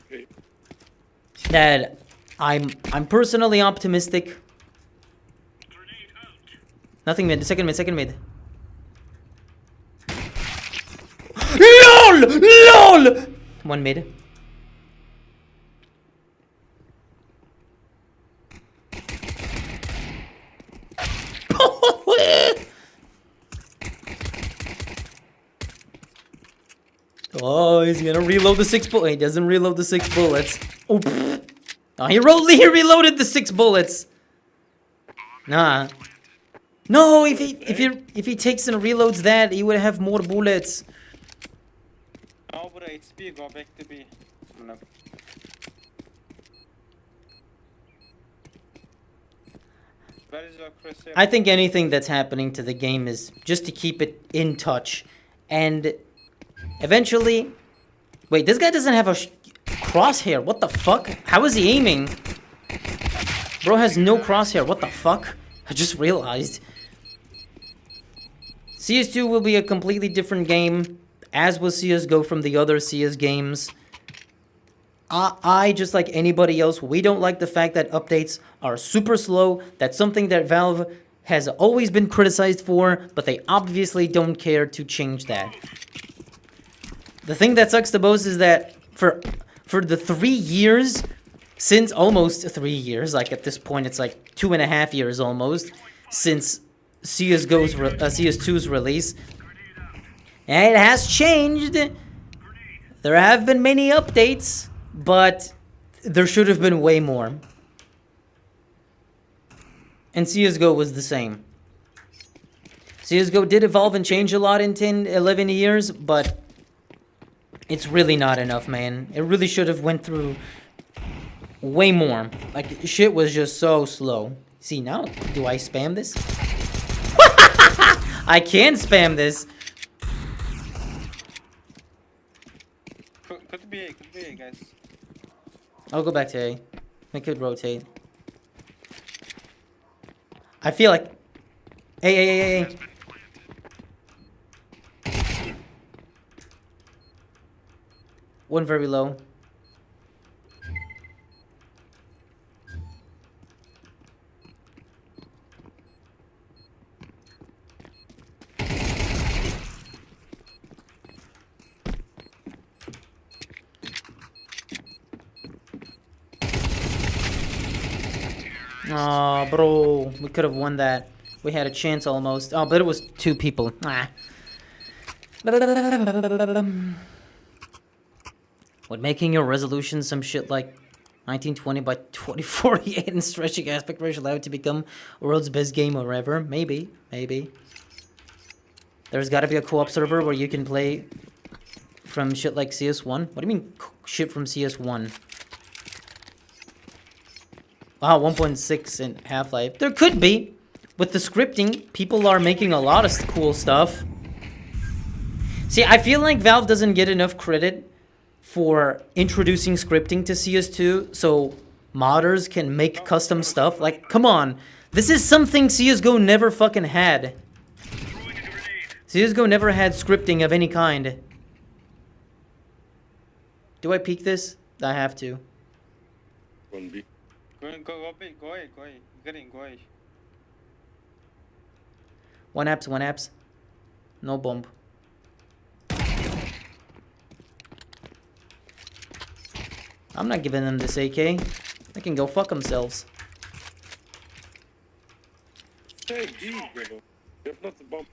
that I'm personally optimistic. Nothing mid, second mid. LOL! One mid. Oh, he's gonna reload the 6 bullets. He doesn't reload the 6 bullets. Oh, he reloaded the 6 bullets. Nah. No, if he takes and reloads that, he would have more bullets. Ja, bro, it's B, go back to B. No. Where is your crusader? I think anything that's happening to the game is just to keep it in touch. And eventually... Wait, this guy doesn't have a crosshair. What the fuck? How is he aiming? Bro has no crosshair. What the fuck? I just realized. CS2 will be a completely different game, as will CSGO from the other CS games. I, just like anybody else, we don't like the fact that updates are super slow. That's something that Valve has always been criticized for, but they obviously don't care to change that. The thing that sucks the most is that for the 3 years, since almost 3 years, like at this point it's like 2.5 years almost, since CS2's release, it has changed. There have been many updates, but there should have been way more. And CSGO was the same. CSGO did evolve and change a lot in 10, 11 years, but it's really not enough, man. It really should have went through way more. Like, shit was just so slow. See, now, do I spam this? I can spam this. Could be, guys. I'll go back to A. I could rotate. I feel like... A. One very low. Oh, bro, we could have won that. We had a chance almost. Oh, but it was 2 people. Ah. When making your resolution some shit like 1920 by 2048 and stretching aspect ratio allowed to become world's best game or ever? Maybe. There's gotta be a co-op server where you can play from shit like CS1. What do you mean shit from CS1? Wow, 1.6 in Half-Life. There could be. With the scripting, people are making a lot of cool stuff. See, I feel like Valve doesn't get enough credit for introducing scripting to CS2, so modders can make custom stuff. Like, come on. This is something CSGO never fucking had. CSGO never had scripting of any kind. Do I peek this? I have to. One B. Go away. Getting, go away. One apps. No bomb. I'm not giving them this AK. They can go fuck themselves. Hey, B, bro. You have not the bomb.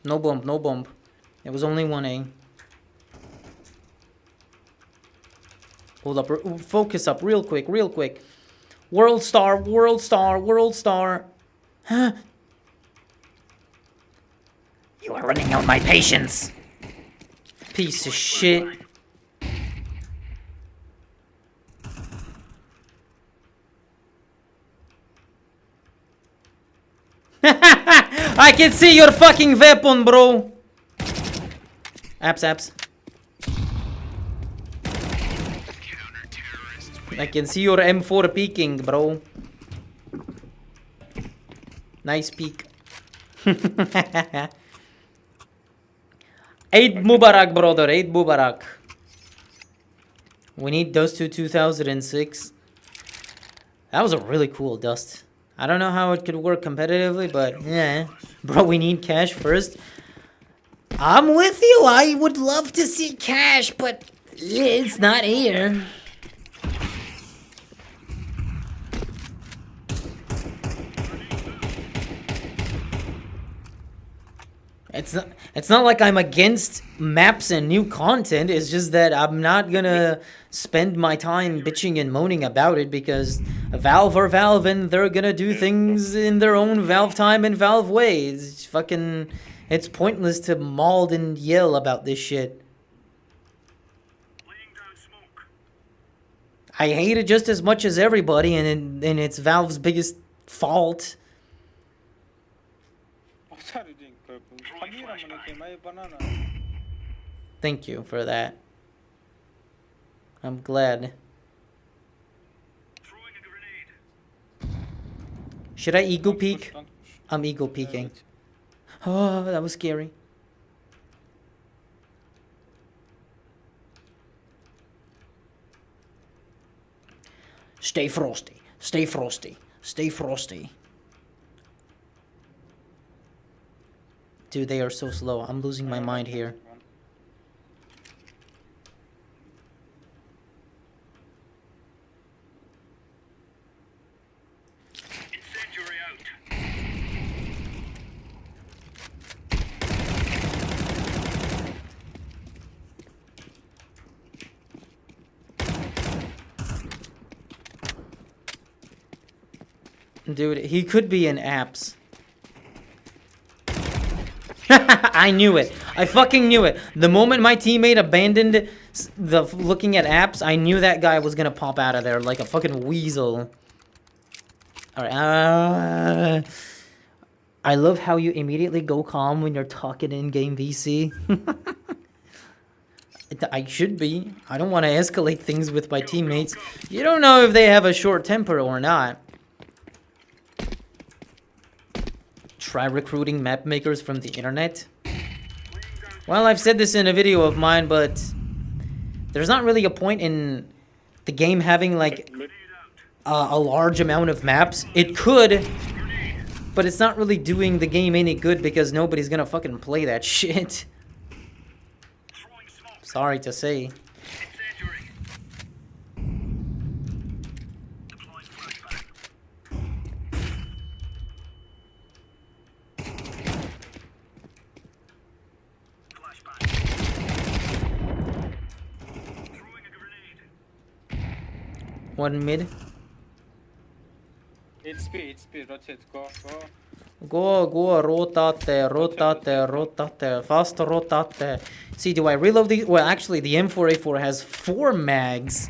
No bomb. It was only 1A. Hold up, focus up real quick. World star. Huh? You are running out my patience. Piece of shit. I can see your fucking weapon, bro. Apps. I can see your M4 peeking, bro. Nice peek. Eid Mubarak, brother. Eid Mubarak. We need Dust to 2006. That was a really cool Dust. I don't know how it could work competitively, but yeah. Bro, we need cash first. I'm with you. I would love to see cash, but it's not here. It's not like I'm against maps and new content. It's just that I'm not gonna spend my time bitching and moaning about it because Valve are Valve and they're gonna do things in their own Valve time and Valve way. It's pointless to maul and yell about this shit. Laying down smoke. I hate it just as much as everybody, and it's Valve's biggest fault. What are you doing, purple? Come here, I'm gonna my banana. Thank you for that. I'm glad. Throwing a grenade. Should I eagle Don't peek? push, don't push. I'm eagle peeking. Evet. Oh, that was scary. Stay frosty. Stay frosty. Stay frosty. Dude, they are so slow. I'm losing my mind here. Incendiary out. Dude, he could be in apps. I knew it. I fucking knew it. The moment my teammate abandoned the looking at apps, I knew that guy was gonna pop out of there like a fucking weasel. Alright, I love how you immediately go calm when you're talking in game VC. I should be. I don't want to escalate things with my teammates. You don't know if they have a short temper or not. Try recruiting map makers from the internet. Well, I've said this in a video of mine, but there's not really a point in the game having like a large amount of maps. It could, but it's not really doing the game any good because nobody's gonna fucking play that shit. Throwing smoke. Sorry to say. Incendiary. Deploying flashbang. Flashbang. Throwing a grenade. One mid. It's speed, rotate, go. Go, rotate, fast rotate. See, do I reload the... Well, actually, the M4A4 has 4 mags.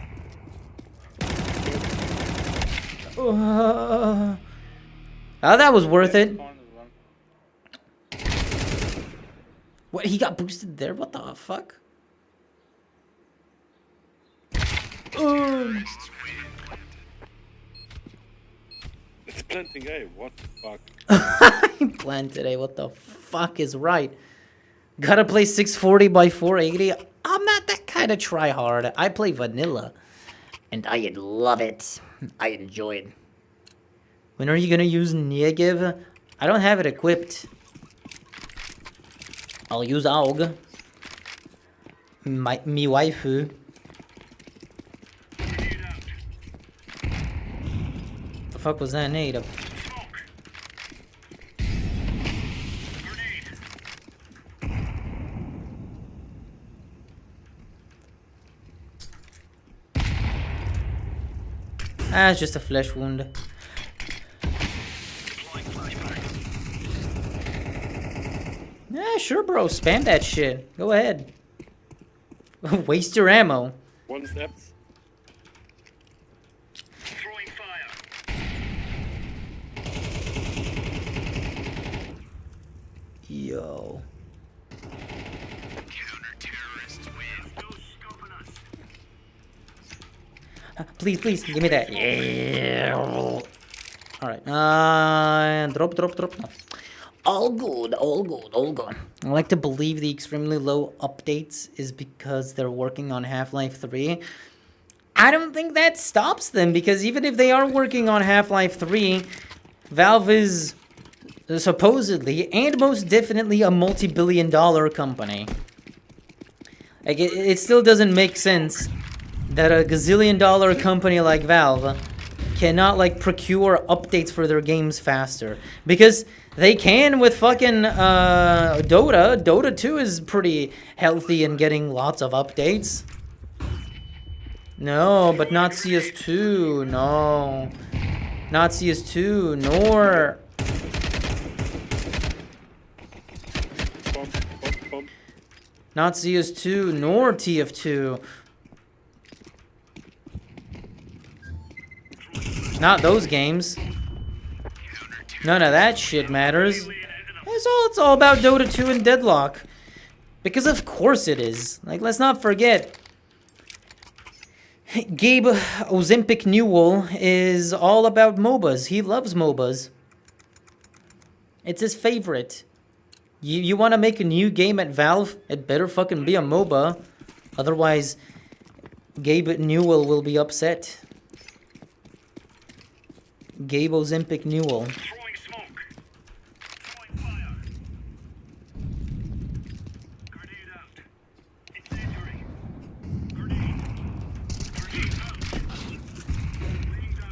Oh, that was worth it. Corner one. What, he got boosted there? What the fuck? It's planting A. What the fuck? I planned today. What the fuck is right? Gotta play 640 by 480. I'm not that kind of tryhard. I play vanilla. And I love it. I enjoy it. When are you gonna use Negev? I don't have it equipped. I'll use AUG. Me waifu. Grenade out. The fuck was that nade? Smoke. Grenade. Ah, it's just a flesh wound. Deploying flashbang. Yeah, sure, bro. Spam that shit. Go ahead. Waste your ammo. One step. Throwing fire. Yo. Counter-terrorists win. No scoping us. Please, give me that. Yeah. Alright. Drop. No. All good. I like to believe the extremely low updates is because they're working on Half-Life 3. I don't think that stops them, because even if they are working on Half-Life 3, Valve is supposedly and most definitely a multi-billion-dollar company. Like, it still doesn't make sense that a gazillion-dollar company like Valve cannot like procure updates for their games faster, because they can with fucking Dota. Dota 2 is pretty healthy and getting lots of updates. No, but not CS2. No, not CS2. Nor Bomb, bomb, bomb. not CS2 nor TF2. Not those games. None of that shit matters. It's all about Dota 2 and Deadlock. Because of course it is. Like, let's not forget. Gabe Ozempic Newell is all about MOBAs. He loves MOBAs. It's his favorite. You want to make a new game at Valve? It better fucking be a MOBA. Otherwise, Gabe Newell will be upset. Gabe Ozempic Newell. Throwing smoke. Throwing fire. Grenade out. Incendiary. Grenade. Grenade out.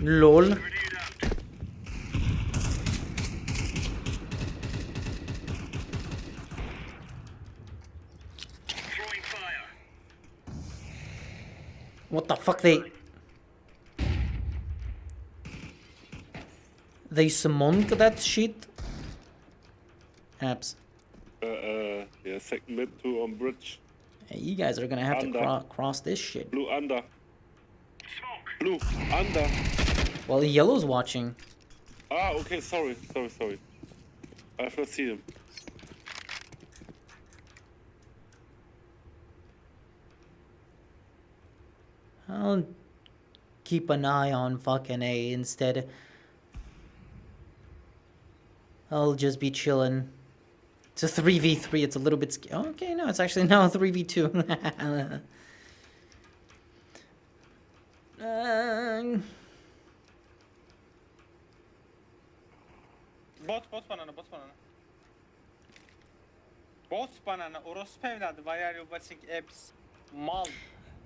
LOL. Grenade out. Throwing fire. What the fuck They summoned that shit? Apps. Yeah, second mid, 2 on bridge. Hey, you guys are gonna have Under. to cross this shit. Blue under. Smoke. Blue under. Well, yellow's watching. Ah, okay, sorry. I have not seen him. I'll keep an eye on fucking A instead. I'll just be chilling. It's a 3v3. It's a little bit okay, no, it's actually now a 3v2. Bot banana. Bot banana. Orospu evladı. Why are you watching apps? Mal.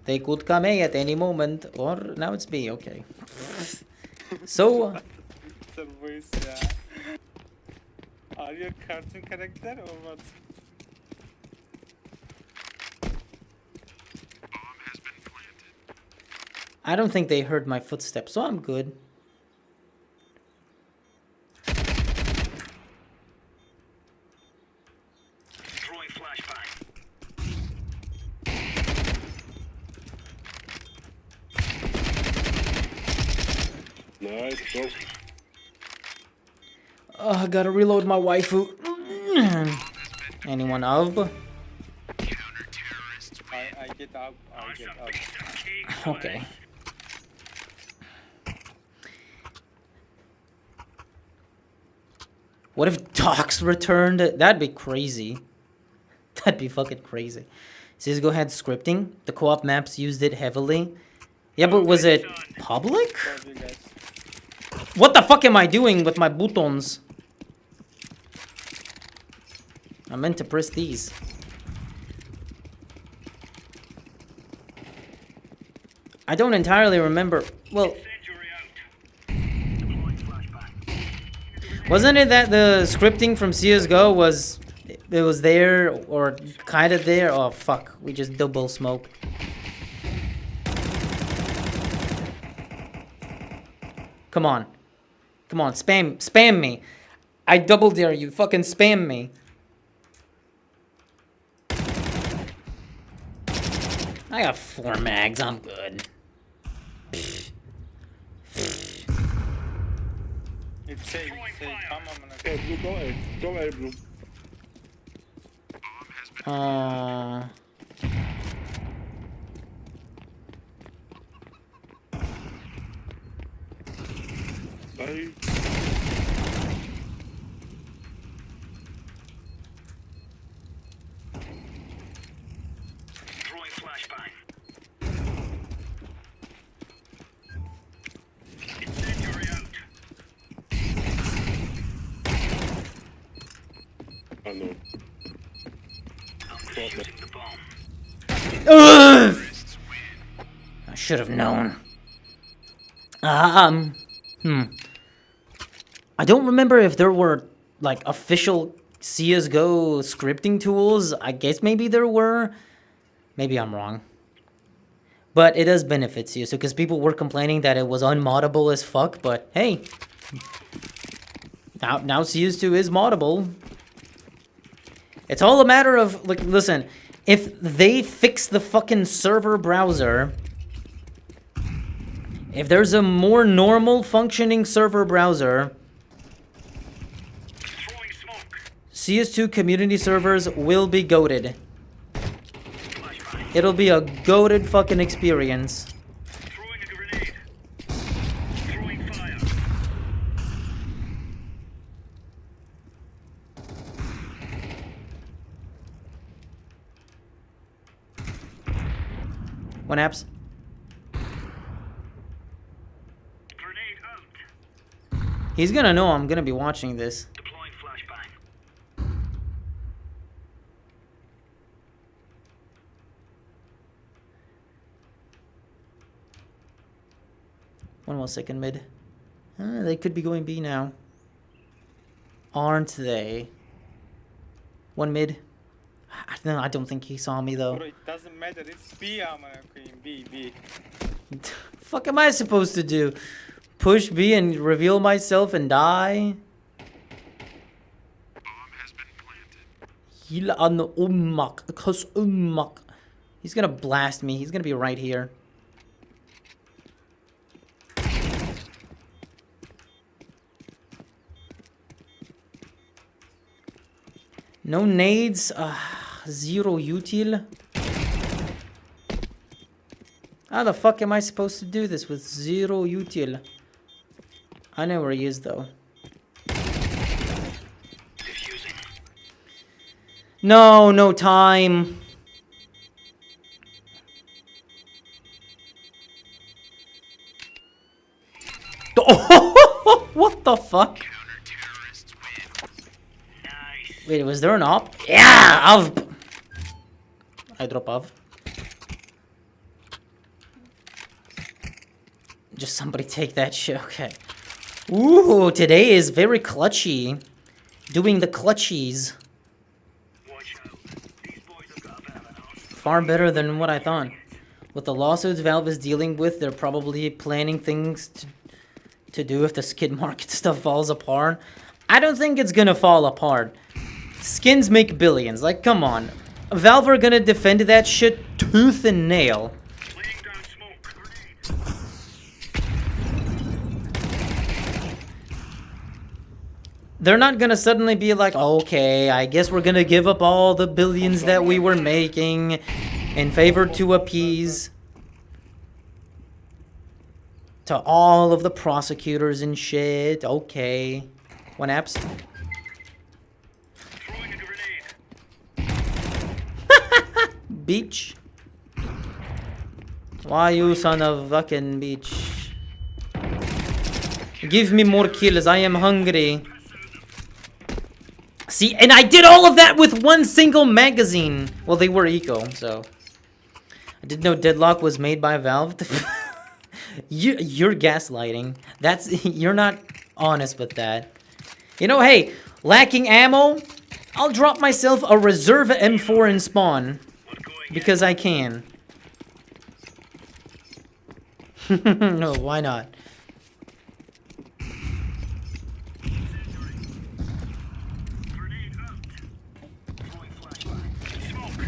They could come A at any moment, or now it's B, okay. So, Sir voice ya. Are you a cartoon character or what? I don't think they heard my footsteps, so I'm good. Throwing flashbang. Nice, bro. Oh, I gotta reload my waifu. Anyone of? I get out. Okay. What if Docs returned? That'd be crazy. That'd be fucking crazy. CSGO had scripting. The co-op maps used it heavily. Yeah, but was it public? Love you guys. What the fuck am I doing with my buttons? I meant to press these. I don't entirely remember. Well, Incendiary out. Deploying flashbang. wasn't it that the scripting from CSGO was... It was there, or kind of there? Oh, fuck. We just double smoke. Come on. Come on, spam me. I double dare you. Fucking spam me. I got 4 mags. I'm good. It's say, come on. Yeah, blue, go A. Go A, blue. Bye. Throwing flashbang. Incendiary out. Oh no. I'm defusing the bomb. Ugh! I should have known. I don't remember if there were like official CS:GO scripting tools. I guess maybe there were. Maybe I'm wrong. But it does benefit CS:GO because people were complaining that it was unmoddable as fuck. But hey, now CS2 is moddable. It's all a matter of like, listen, if they fix the fucking server browser. If there's a more normal functioning server browser, Throwing smoke. CS2 community servers will be goated. Flashbang. It'll be a goated fucking experience. Throwing a grenade. Throwing fire. One apps. Grenade out. He's gonna know I'm gonna be watching this. Deploying flashbang. One more second mid. They could be going B now. Aren't they? One mid. I don't think he saw me though. Bro, it doesn't matter. It's B, amına koyayım. B. Fuck am I supposed to do? Push B and reveal myself and die? Hila an ummak, cause ummak. He's gonna blast me. He's gonna be right here. No nades. Zero util. How the fuck am I supposed to do this with zero util? I know where he is though. Diffusing. No time. Oh, what the fuck? Nice. Wait, was there an op? Yeah, Av. I drop Av. Just somebody take that shit. Okay. Ooh, today is very clutchy. Doing the clutchies. Watch out. These boys have got a bit of an arse. Far better than what I thought. With the lawsuits Valve is dealing with, they're probably planning things to do if the skin market stuff falls apart. I don't think it's gonna fall apart. Skins make billions. Like, come on. Valve are gonna defend that shit tooth and nail. Laying down smoke. Grenade. They're not gonna suddenly be like, okay, I guess we're gonna give up all the billions that we were making in favor to appease to all of the prosecutors and shit. Okay. One apps. Throwing a grenade. Beach. Why you son of fucking beach? Give me more kills, I am hungry. See, and I did all of that with one single magazine. Well, they were eco, so. I didn't know Deadlock was made by Valve. You're gaslighting. You're not honest with that. You know, hey, lacking ammo, I'll drop myself a reserve M4 in spawn. Because I can. No, why not? Grenade out. Throwing flashbang. Smoke.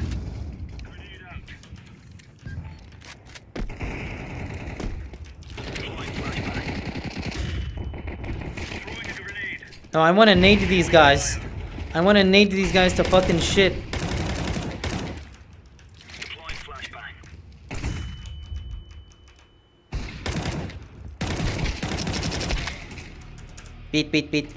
Grenade out. Deploying flashbang. Throwing a grenade. No, I want to nade these guys. I want to nade these guys to fucking shit. Deploying flashbang. Beat.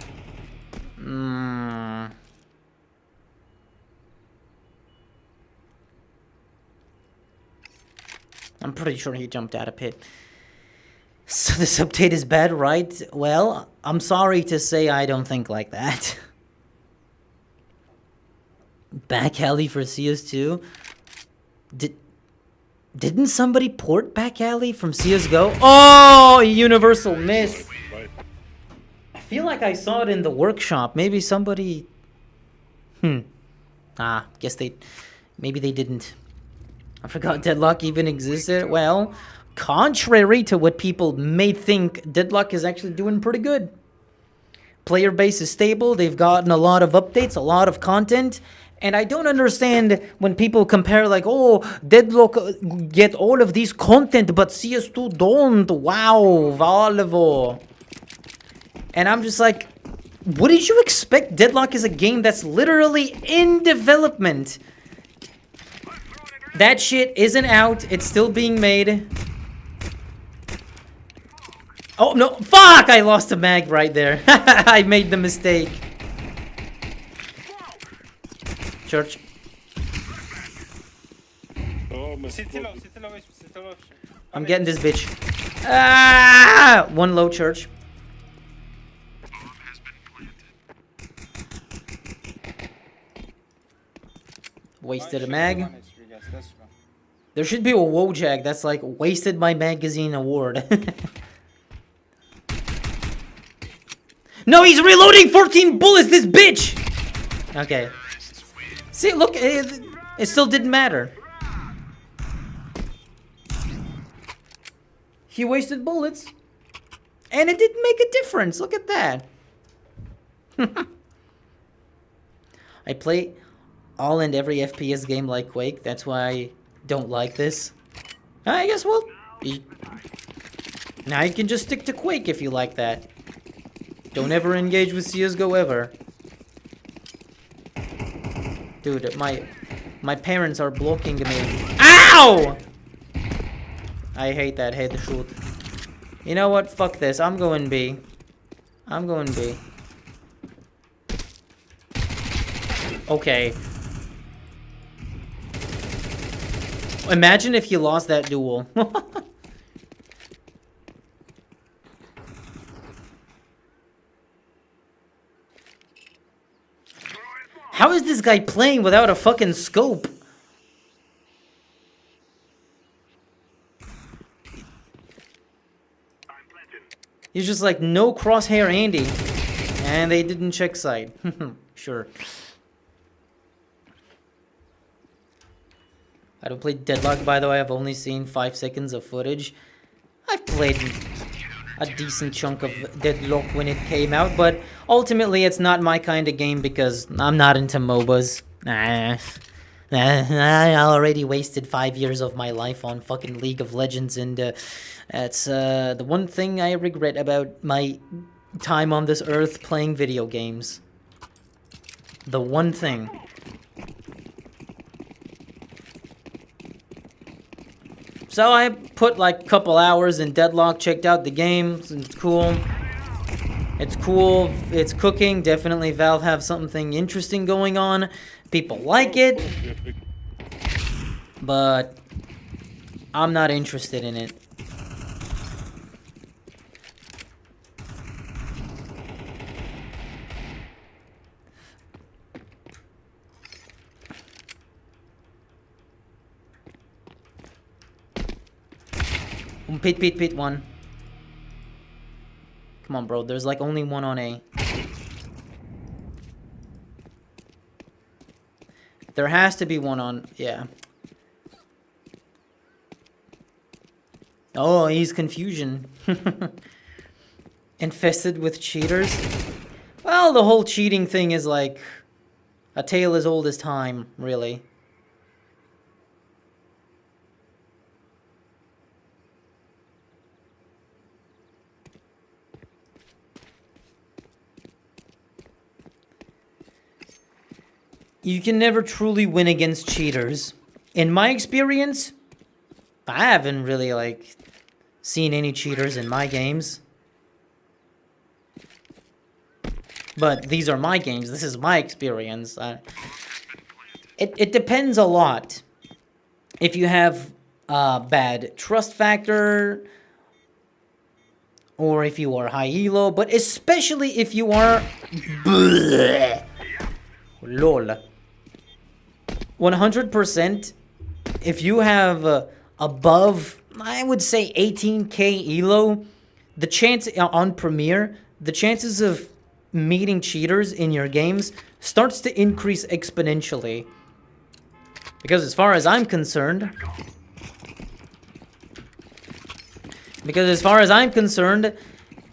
I'm pretty sure he jumped out of pit. So this update is bad, right? Well, I'm sorry to say I don't think like that. Back alley for CS2? Didn't somebody port back alley from CSGO? Oh, universal miss. Right. feel like I saw it in the workshop. Maybe somebody... guess they... Maybe they didn't. I forgot Deadlock even existed. Well, contrary to what people may think, Deadlock is actually doing pretty good. Player base is stable. They've gotten a lot of updates, a lot of content. And I don't understand when people compare like, oh, Deadlock get all of these content, but CS2 don't. Wow, Valvo. And I'm just like, what did you expect? Deadlock is a game that's literally in development. That shit isn't out. It's still being made. Oh, no. Fuck! I lost a mag right there. I made the mistake. Church. Oh, my City low, city low, city low. I'm getting this bitch. Ah! One low, church. Wasted a mag. There should be a Wojak that's like, wasted my magazine award. No, he's reloading 14 bullets, this bitch! Okay. See, look, it still didn't matter. He wasted bullets. And it didn't make a difference. Look at that. I play all and every FPS game like Quake. That's why I don't like this. I guess, well, now you can just stick to Quake if you like that. Don't ever engage with CSGO ever. Dude, my parents are blocking me. Ow! I hate that headshot. You know what? Fuck this. I'm going B. I'm going B. Okay. Imagine if you lost that duel. How is this guy playing without a fucking scope? He's just like, no crosshair Andy. And they didn't check side. Sure. I don't play Deadlock, by the way. I've only seen 5 seconds of footage. I've played a decent chunk of Deadlock when it came out, but ultimately it's not my kind of game because I'm not into MOBAs. I already wasted 5 years of my life on fucking League of Legends, and that's the one thing I regret about my time on this earth playing video games. The one thing. So I put like a couple hours in Deadlock, checked out the game, it's cool. It's cool, it's cooking, definitely Valve have something interesting going on. People like it, but I'm not interested in it. Pit, one. Come on, bro. There's like only one on A. There has to be one on... Yeah. Oh, he's confusion. Infested with cheaters? Well, the whole cheating thing is like a tale as old as time, really. You can never truly win against cheaters. In my experience, I haven't really, like, seen any cheaters in my games. But these are my games. This is my experience. It depends a lot. If you have a bad trust factor, or if you are high elo, but especially if you are... LOL. 100%, if you have above, I would say 18k elo, the chance on Premiere the chances of meeting cheaters in your games starts to increase exponentially. Because as far as I'm concerned,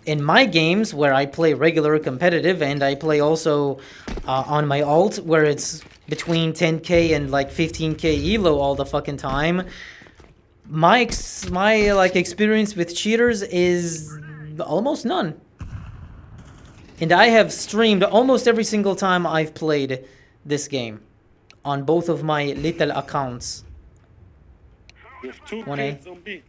in my games where I play regular competitive and I play also on my alt where it's between 10k and like 15k elo all the fucking time, my like experience with cheaters is almost none. And I have streamed almost every single time I've played this game on both of my little accounts. You have 2 1A. kids on B.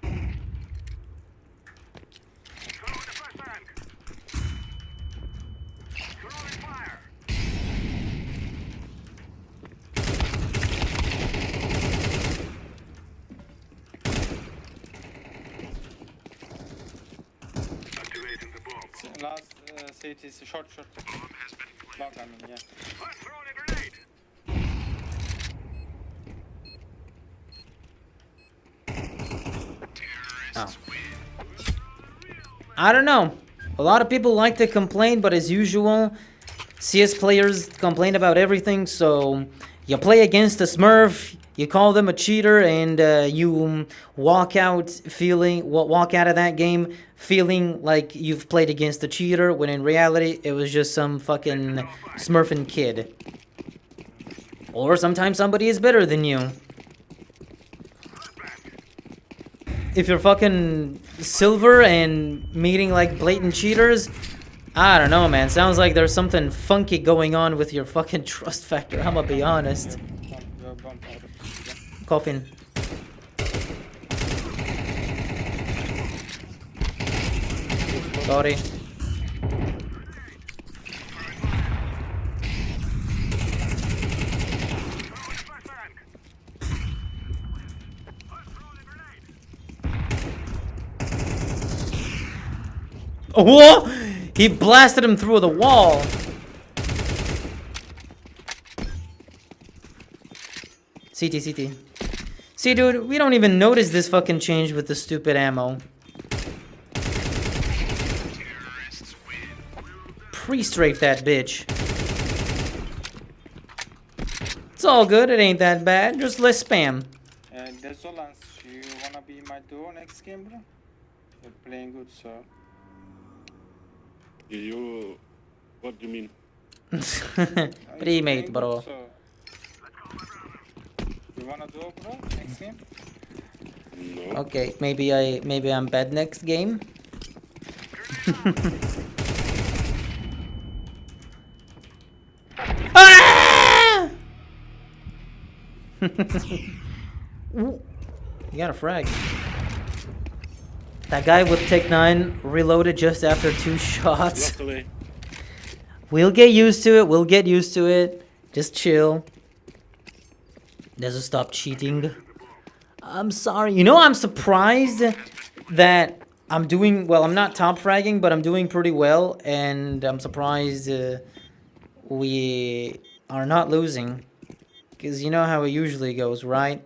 Last CT is short. Long, I mean, yeah. Oh. I don't know. A lot of people like to complain, but as usual, CS players complain about everything, so you play against a Smurf, you call them a cheater, and you walk out of that game feeling like you've played against a cheater, when in reality, it was just some fucking Smurfing kid. Or sometimes somebody is better than you. If you're fucking silver and meeting like blatant cheaters, I don't know, man. Sounds like there's something funky going on with your fucking trust factor. I'ma be honest. Coughing. Sorry. Whoa! He blasted him through the wall. CT. See, dude, we don't even notice this fucking change with the stupid ammo. Pre-strafe that bitch. It's all good, it ain't that bad. Just less spam. Desolance, you wanna be my duo next game, bro? You're playing good, so... You... What do you mean? Remate, bro. You wanna duo, bro, next game? No. Okay, maybe I'm bad next game. Ah! You got a frag. That guy with Tech 9 reloaded just after 2 shots. Luckily. We'll get used to it. Just chill. Doesn't stop cheating. I'm sorry. You know, I'm surprised that I'm doing... Well, I'm not top fragging, but I'm doing pretty well. And I'm surprised we are not losing. Because you know how it usually goes, right?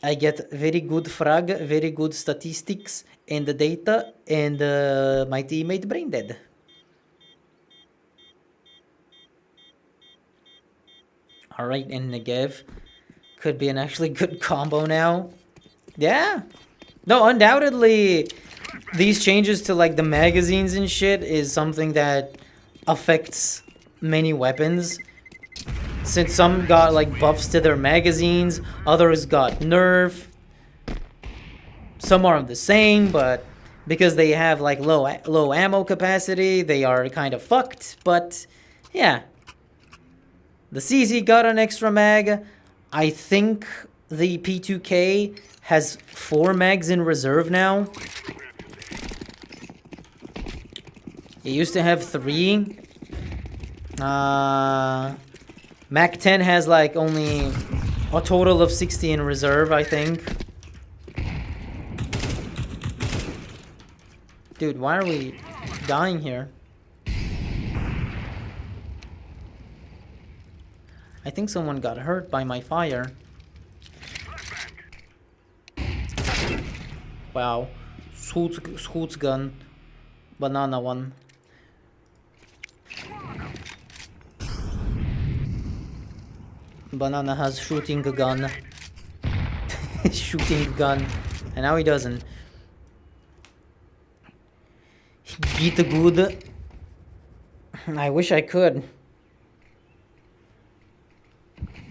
I get very good frag, very good statistics and the data, and my teammate brain dead. Alright, and Negev could be an actually good combo now. Yeah. No, undoubtedly, these changes to like the magazines and shit is something that affects many weapons. Since some got like buffs to their magazines, others got nerf. Some are the same, but because they have like low ammo capacity, they are kind of fucked. But yeah, the CZ got an extra mag. I think the P2K has 4 mags in reserve now. It used to have 3. Mac 10 has like only a total of 60 in reserve, I think. Dude, why are we dying here? I think someone got hurt by my fire. Wow. Scoot's gun. Banana one. Banana has shooting a gun. Shooting a gun. And now he doesn't. Get good. I wish I could.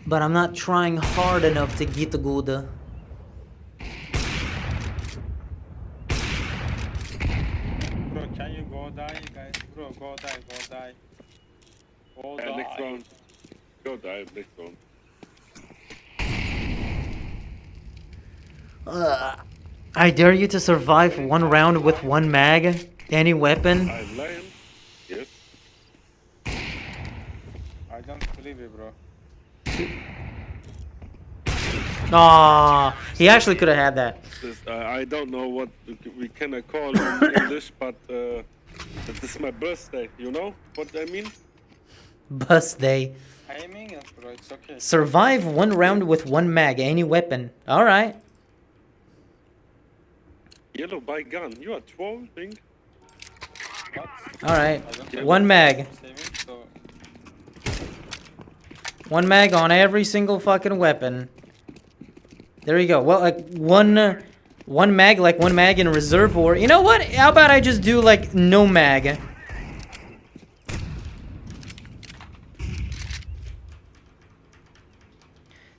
But I'm not trying hard enough to get good. Bro, can you go die, guys? Bro, go die, go die. Go Next die. round. Go die, next round. I dare you to survive one round with one mag, any weapon. I'm lying. Yes. I don't believe you, bro. Aw, he actually could have had that. I don't know what we can call in English, but this is my birthday. You know what I mean? Birthday. Aiming it, bro, it's okay. Survive one round with one mag, any weapon. All right. Yellow by gun. You are trolling. What? All right. I don't have One mag. saving, so One mag on every single fucking weapon. There you go. Well, like one mag, like one mag in reserve, or you know what? How about I just do like no mag?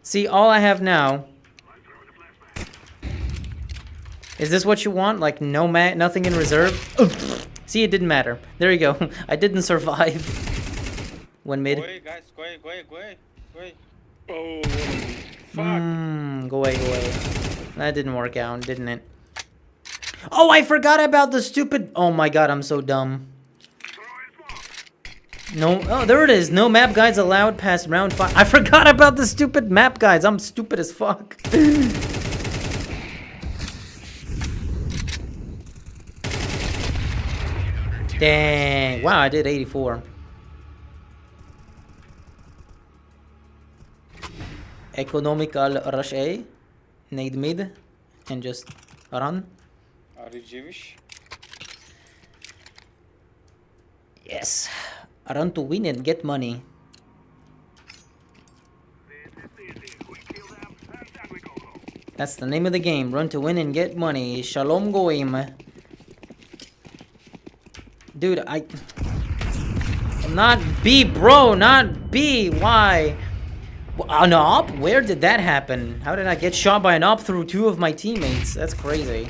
See, all I have now. Is this what you want? Like no mag, nothing in reserve? See, it didn't matter. There you go. I didn't survive. One mid. go away, guys, go away, go away, go away, go away. Oh, fuck. Go away, go away. That didn't work out, didn't it? Oh, I forgot about the stupid... Oh my god, I'm so dumb. No, oh, there it is. No map guides allowed past round 5. I forgot about the stupid map guides. I'm stupid as fuck. Dang. Wow, I did 84. Economical rush A. Nade mid. And just run. Are you Jewish? Yes. Run to win and get money. That's the name of the game. Run to win and get money. Shalom goim. Dude, not B, bro. Not B. Why? An op? Where did that happen? How did I get shot by an op through 2 of my teammates? That's crazy.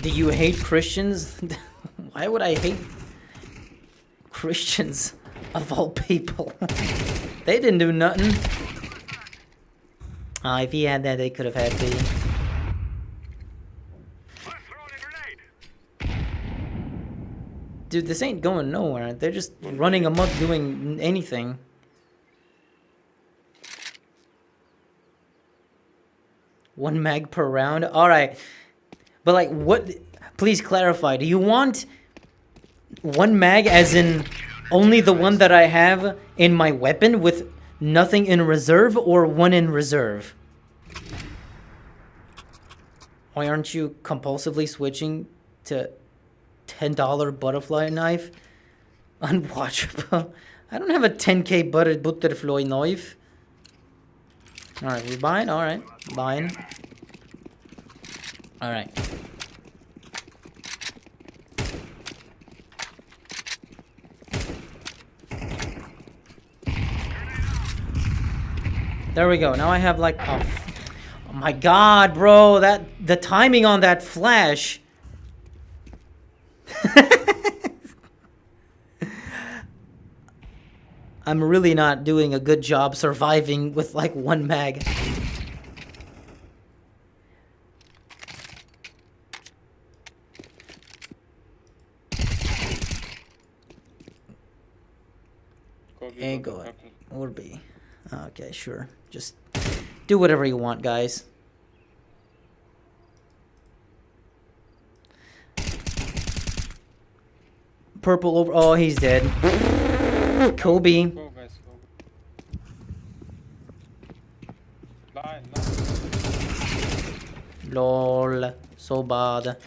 Do you hate Christians? Why would I hate Christians of all people? They didn't do nothing. If he had that, they could have had B. Dude, this ain't going nowhere. They're just running amok doing anything. One mag per round? Alright. But like, what? Please clarify. Do you want one mag as in only the one that I have in my weapon with nothing in reserve, or one in reserve? Why aren't you compulsively switching to $10 butterfly knife? Unwatchable. I don't have a 10k butterfly knife. Alright, we buying? Alright, buying. Alright. There we go. Now I have like oh my god, bro, the timing on that flash. I'm really not doing a good job surviving with like one mag. A go it. Or B. Okay, sure. Just do whatever you want, guys. purple over. Oh, he's dead. Kobe. Go guys, go. Line. Lol. So bad.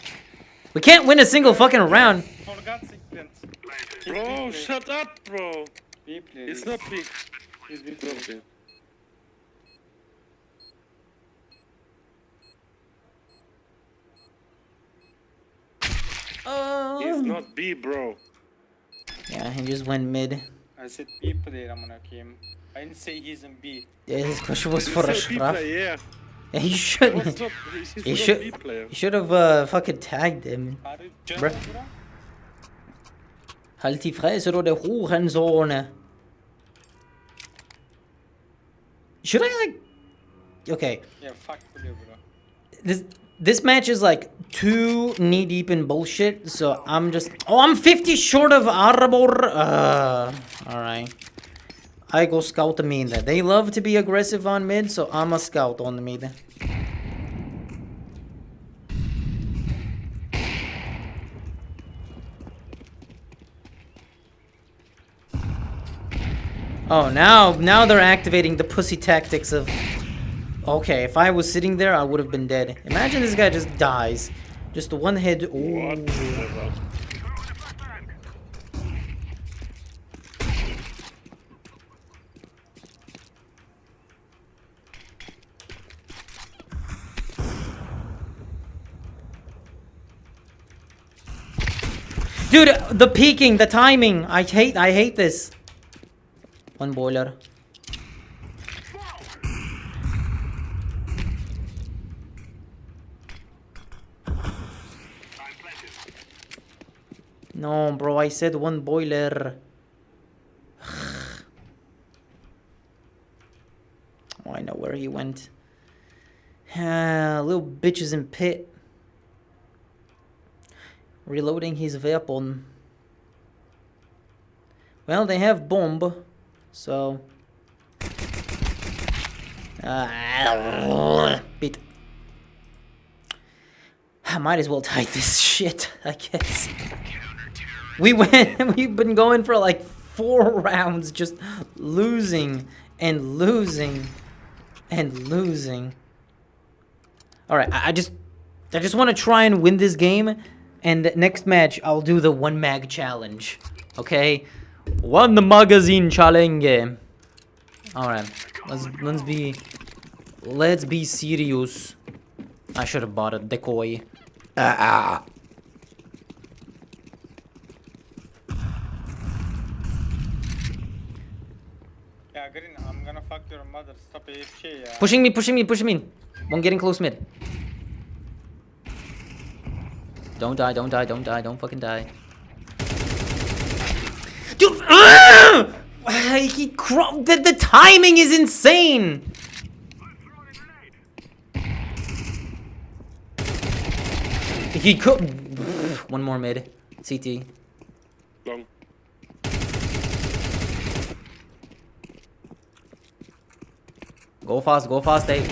We can't win a single fucking round. Forgot sequence. Bro, shut up, bro. B play. It's not big. He's B It's play. not big. He's not B, bro. Yeah, he just went mid. I said B player amına koyayım. I didn't say he's in B. Yeah, his question was You for a said B straf. player, yeah. Yeah, he What's shouldn't. not, he's He not should. B player. You should have fucking tagged him. Are you Bruh. German, bro? Halt die Fresse, du der Hurensohn. Should I like? Okay, Yeah, fuck blue, bro. this match is like too knee deep in bullshit. So I'm just. Oh, I'm 50 short of Arbor. All right. I go scout the mid. They love to be aggressive on mid, so I'm a scout on the mid. Oh, now they're activating the pussy tactics of. Okay, if I was sitting there, I would have been dead. Imagine this guy just dies. Just one hit. Ooh. Whatever. Dude, the peeking, the timing. I hate this. One boiler. No, bro, I said one boiler. Oh, I know where he went. Little bitches in pit. Reloading his weapon. Well, they have bomb, so. Beat. I might as well tie this shit, I guess. We've been going for like 4 rounds, just losing and losing and losing. All right, I just want to try and win this game, and next match I'll do the 1 mag challenge. Okay, 1 magazine challenge. All right, let's be serious. I should have bought a decoy. Yeah, Green, I'm gonna fuck your mother. Stop AFK, yeah. Pushing me. One getting close mid. Don't die, don't fucking die. Dude, the timing is insane. He could. One more mid. CT. Long. Go fast, Dave.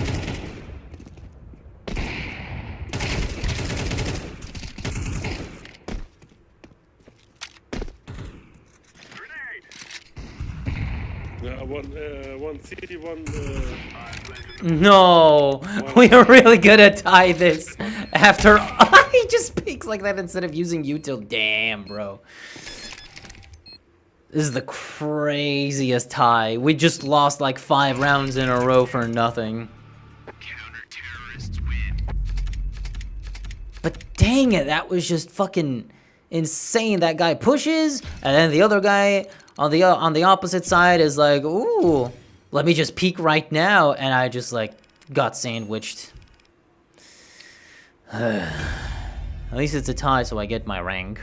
Yeah, one city, one. No, we are really gonna tie this after. He just peeks like that instead of using util. Damn, bro. This is the craziest tie. We just lost like 5 rounds in a row for nothing. Counter-terrorists win. But dang it, that was just fucking insane. That guy pushes, and then the other guy on the opposite side is like, ooh, let me just peek right now, and I just like got sandwiched. At least it's a tie, so I get my rank.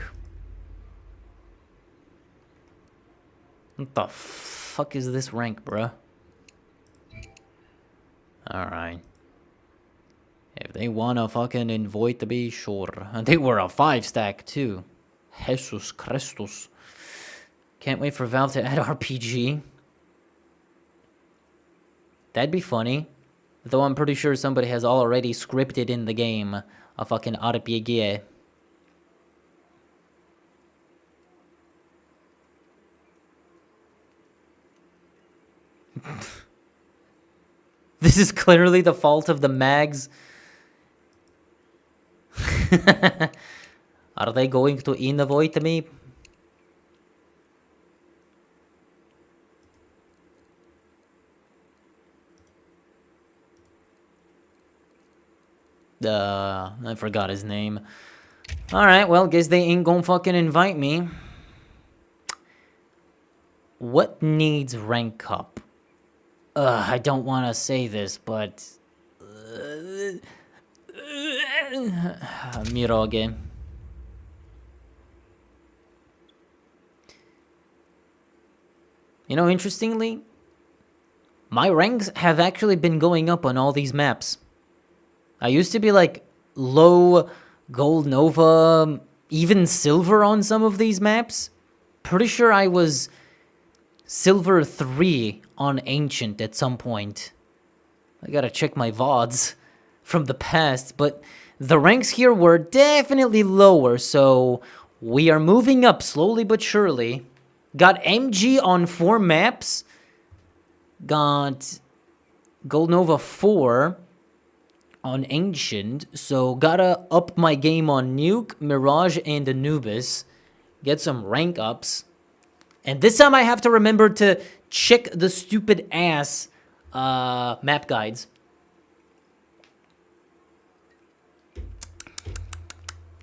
What the fuck is this rank, bruh? Alright. If they wanna fucking invite me, sure. And they were a 5-stack too. Jesus Christus. Can't wait for Valve to add RPG. That'd be funny. Though I'm pretty sure somebody has already scripted in the game a fucking RPG. This is clearly the fault of the mags. Are they going to innovate me? I forgot his name. Alright, well, guess they ain't gonna fucking invite me. What needs rank up? I don't want to say this, but... Miroge. You know, interestingly, my ranks have actually been going up on all these maps. I used to be like low gold nova, even silver on some of these maps. Pretty sure I was silver 3 on ancient at some point. I gotta check my VODs from the past, but the ranks here were definitely lower, so we are moving up slowly but surely. Got MG on 4 maps. Got Gold Nova 4 on Ancient, so gotta up my game on Nuke, Mirage, and Anubis. Get some rank ups. And this time I have to remember to check the stupid ass map guides.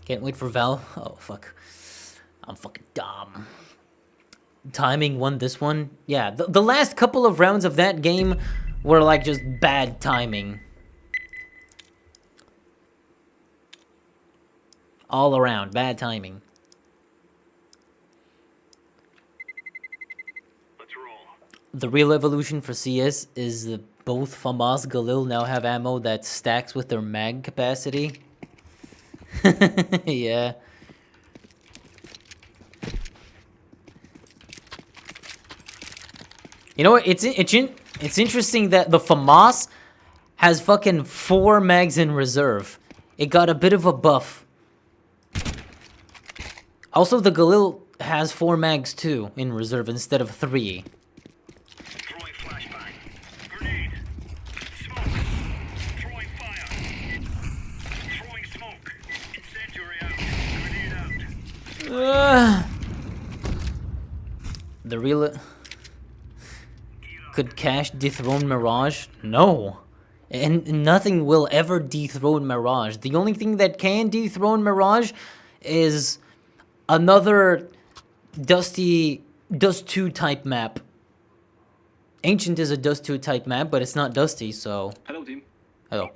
Can't wait for Val. Oh, fuck. I'm fucking dumb. Timing won this one. Yeah, the last couple of rounds of that game were like just bad timing. All around, bad timing. Let's roll. The real evolution for CS is that both FAMAS Galil now have ammo that stacks with their mag capacity. Yeah. You know what? It's interesting that the FAMAS has fucking 4 mags in reserve. It got a bit of a buff. Also, the Galil has 4 mags too in reserve instead of 3. Throwing flashbang. Grenade. Smoke. Throwing fire. Throwing smoke. Incendiary out. Grenade out. The real... Could Cash dethrone Mirage? No. And nothing will ever dethrone Mirage. The only thing that can dethrone Mirage is another Dust 2 type map. Ancient is a Dust 2 type map, but it's not Dusty, so... Hello, team. Hello.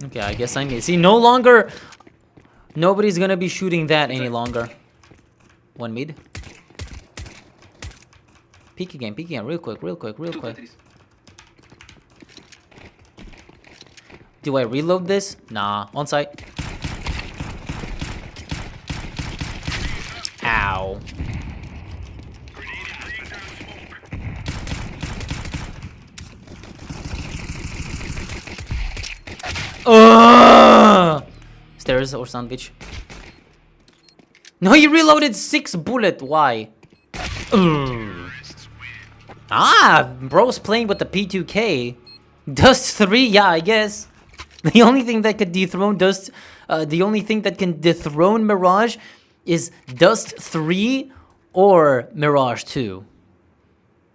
Okay, I guess I need... See, no longer... Nobody's gonna be shooting that any longer. One mid. Peek again, real quick. Do I reload this? Nah, on site. Ow. Stairs or sandwich. No, he reloaded 6 bullet. Why? Bro's playing with the P2K. Dust 3, yeah, I guess. The only thing that could dethrone the only thing that can dethrone Mirage is Dust 3 or Mirage 2.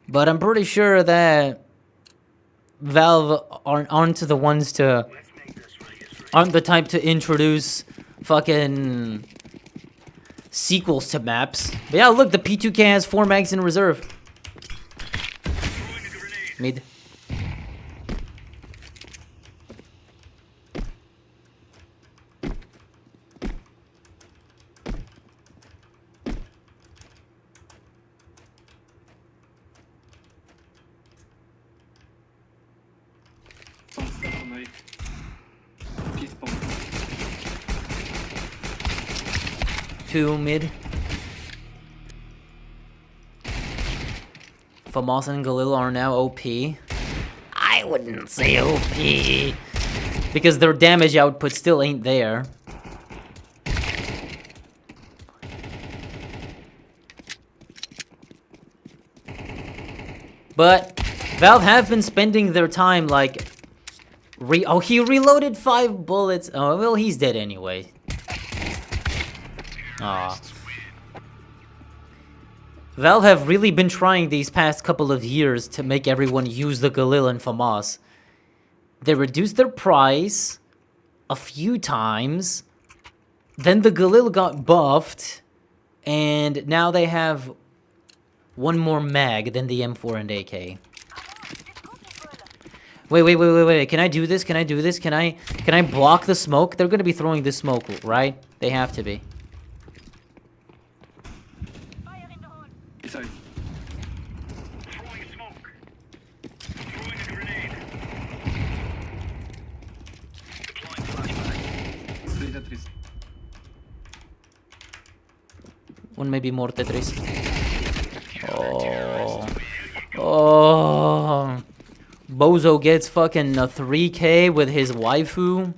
But I'm pretty sure that Valve aren't the ones to... aren't the type to introduce fucking sequels to maps. But yeah, look, the P2K has 4 mags in reserve. Mid. Some stuff on my peace bomb. 2 mid. FAMAS and Galil are now OP. I wouldn't say OP. Because their damage output still ain't there. But Valve have been spending their time like he reloaded 5 bullets. Oh, well, he's dead anyway. Aw. Valve have really been trying these past couple of years to make everyone use the Galil and FAMAS. They reduced their price a few times. Then the Galil got buffed. And now they have one more mag than the M4 and AK. Wait. Can I do this? Can I do this? Can I block the smoke? They're going to be throwing the smoke, right? They have to be. Inside. Throwing smoke. Throwing a grenade. Deploying flashbang. Tetris. One maybe more Tetris. Oh. Bozo gets fucking a 3K with his waifu.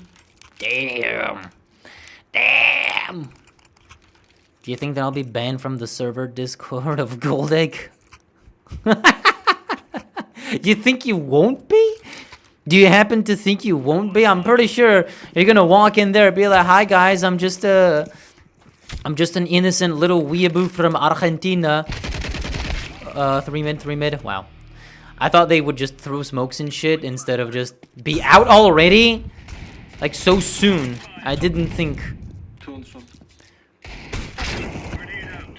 Damn. Do you think that I'll be banned from the server Discord of Gold Egg? You think you won't be? Do you happen to think you won't be? I'm pretty sure you're gonna walk in there and be like, "Hi guys, I'm just an innocent little weeaboo from Argentina." 3 mid. Wow. I thought they would just throw smokes and shit instead of just be out already. Like so soon. I didn't think. 2 on shot. Grenade out.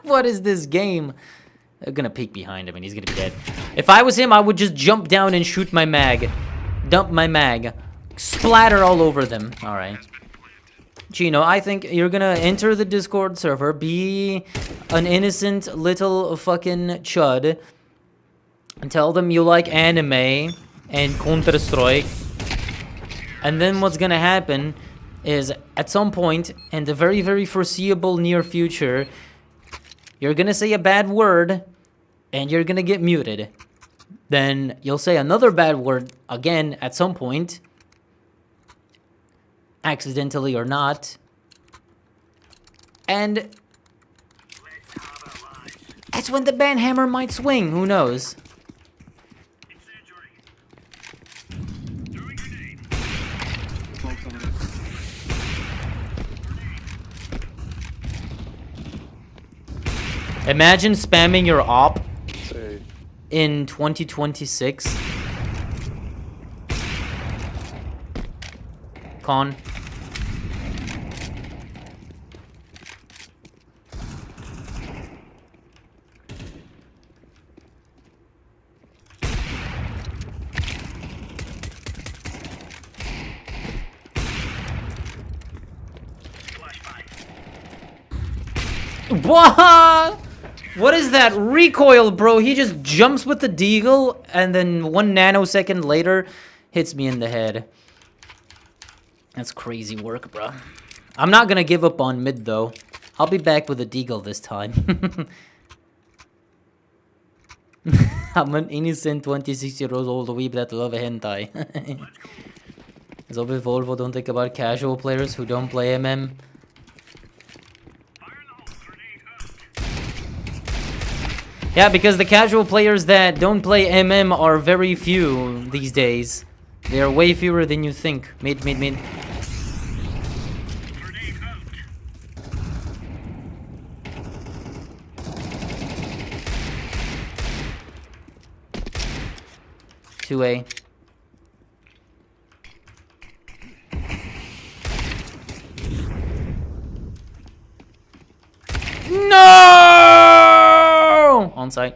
What is this game? They're gonna peek behind him and he's gonna be dead. If I was him, I would just jump down and shoot my mag. Dump my mag. Splatter all over them. Alright. Chino, I think you're gonna enter the Discord server, be an innocent little fucking chud, and tell them you like anime and Counter-Strike. And then what's gonna happen is, at some point in the very, very foreseeable near future, you're gonna say a bad word, and you're gonna get muted. Then you'll say another bad word again at some point, accidentally or not, and that's when the ban hammer might swing. Who knows? Imagine spamming your op in 2026. Con. What? What is that recoil, bro? He just jumps with the deagle and then 1 nanosecond later hits me in the head. That's crazy work, bro. I'm not gonna give up on mid, though. I'll be back with a deagle this time. I'm an innocent 26-year-old weeb that love hentai. So with Volvo, don't think about casual players who don't play MM. Yeah, because the casual players that don't play MM are very few these days. They are way fewer than you think. Mid. Grenade out. 2A. No! On site.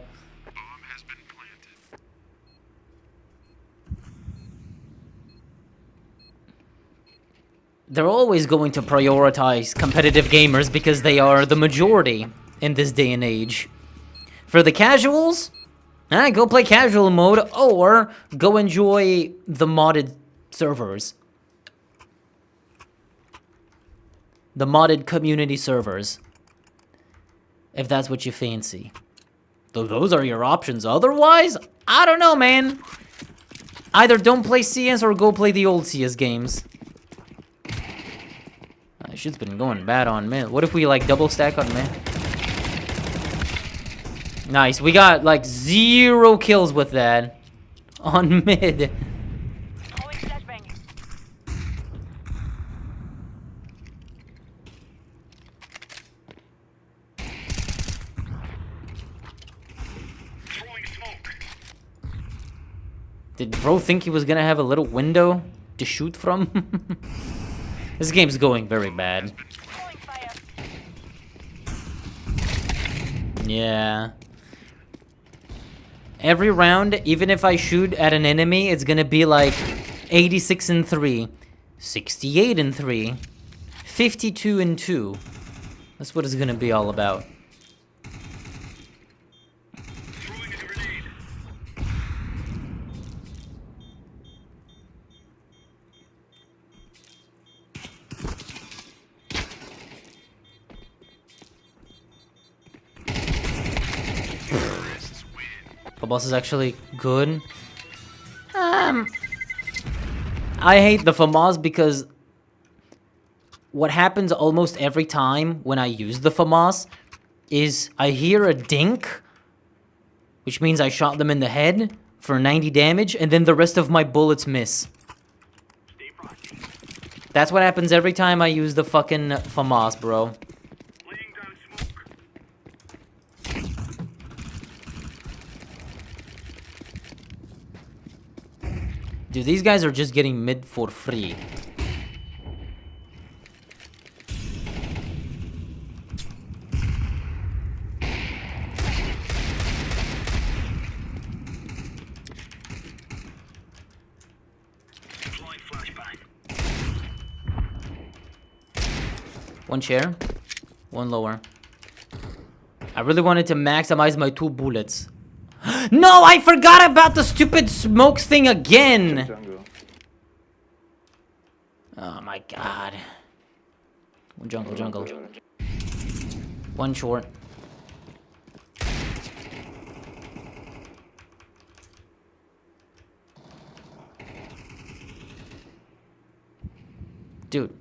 They're always going to prioritize competitive gamers because they are the majority in this day and age. For the casuals, go play casual mode or go enjoy the modded servers. The modded community servers. If that's what you fancy. Those are your options. Otherwise, I don't know, man. Either don't play CS or go play the old CS games. Shit's been going bad on mid. What if we like double stack on mid? Nice. We got like 0 kills with that on mid. Throwing flashbang. Throwing smoke. Did bro think he was gonna have a little window to shoot from? This game's going very bad. Throwing fire. Yeah. Every round, even if I shoot at an enemy, it's gonna be like 86-3, 68-3, 52-2. That's what it's gonna be all about. Throwing a grenade. The boss is actually good. I hate the FAMAS because what happens almost every time when I use the FAMAS is I hear a dink, which means I shot them in the head for 90 damage, and then the rest of my bullets miss. That's what happens every time I use the fucking FAMAS, bro. Laying down smoke. Dude, these guys are just getting mid for free. Deploying flashbang. One chair, one lower. I really wanted to maximize my 2 bullets. No, I forgot about the stupid smoke thing again. Oh my god. Jungle. One short. Dude,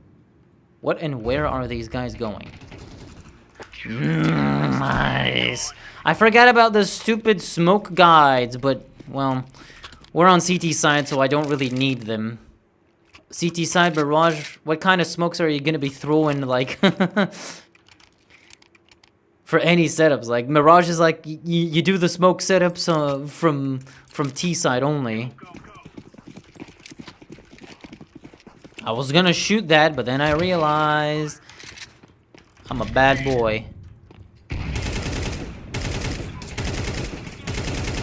what and where are these guys going? Nice. I forgot about the stupid smoke guides, but, well, we're on CT side, so I don't really need them. CT side, Mirage, what kind of smokes are you gonna be throwing, like, for any setups? Like, Mirage is like, you do the smoke setups from T side only. I was gonna shoot that, but then I realized I'm a bad boy.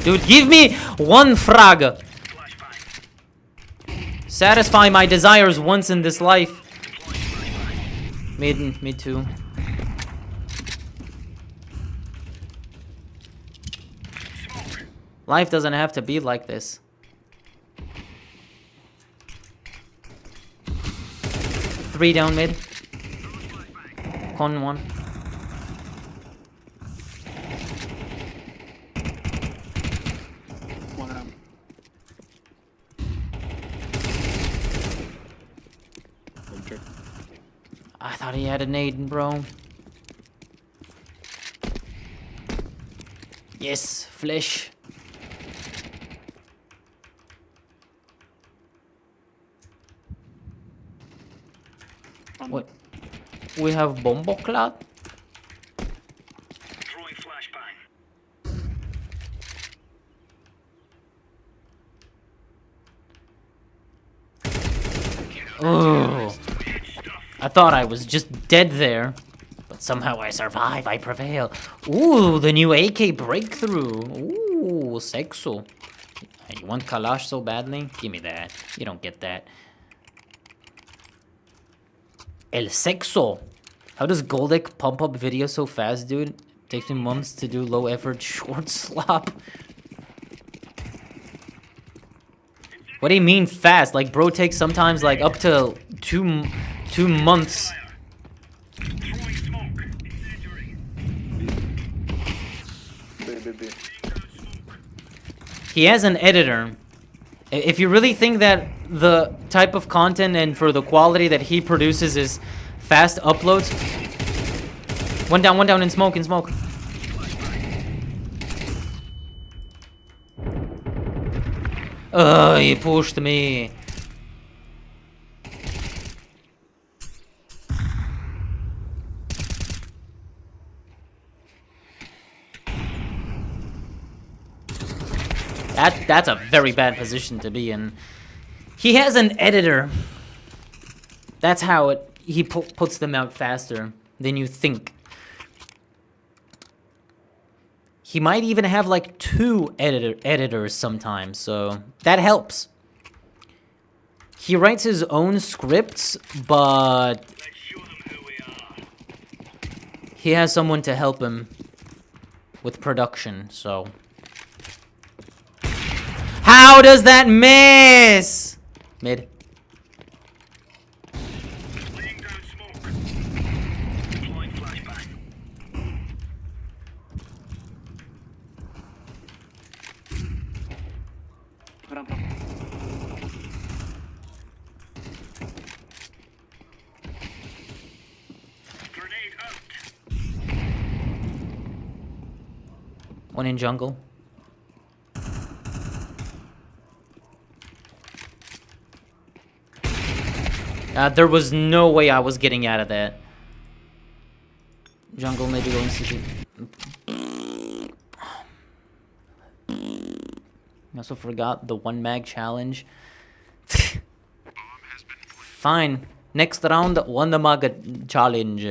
Dude, give me 1 frag. Satisfy my desires once in this life. Mid 2. Life doesn't have to be like this. Three down mid. Con 1. One ramp. I thought he had a nade, bro. Yes, flesh. What? We have bomboclat? Throwing flashbang. Oh, I thought I was just dead there, but somehow I survive. I prevail. Ooh, the new AK breakthrough. Ooh, sexo. You want Kalash so badly? Give me that. You don't get that. El sexo. How does Goldick pump up videos so fast, dude? Takes me months to do low effort short slop. What do you mean fast? Like, bro takes sometimes like up to two months. Throwing smoke. Incendiary. He has an editor. If you really think that the type of content and for the quality that he produces is Fast uploads. One down in smoke, Oh, he pushed me. That's a very bad position to be in. He has an editor. That's how he puts them out faster than you think. He might even have like 2 editors sometimes, so that helps. He writes his own scripts, but he has someone to help him with production, so. How does that miss? Mid. Laying down smoke. Deploying flashbang. Rampa. Grenade out. One in jungle. There was no way I was getting out of that. Jungle, maybe going CT. I also forgot the 1 mag challenge. Fine. Next round, 1 mag challenge.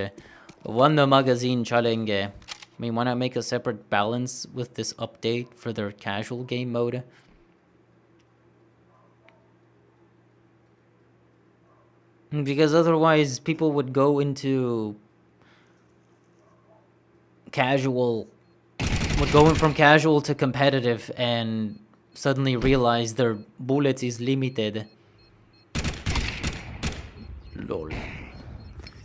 1 magazine challenge. I mean, why not make a separate balance with this update for their casual game mode? Because otherwise, people would go into casual, would go in from casual to competitive and suddenly realize their bullets is limited. Lol.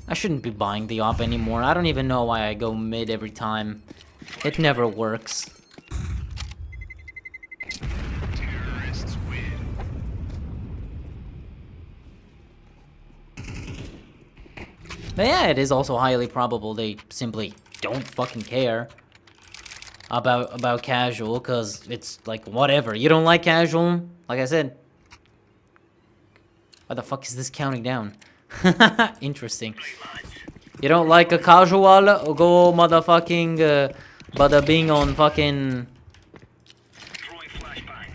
I shouldn't be buying the op anymore. I don't even know why I go mid every time. It never works. Terrorists win. But yeah, it is also highly probable they simply don't fucking care about casual, because it's like, whatever. You don't like casual? Like I said. Why the fuck is this counting down? Interesting. You don't like a casual? Go motherfucking bada bing on fucking... Throwing flashbang.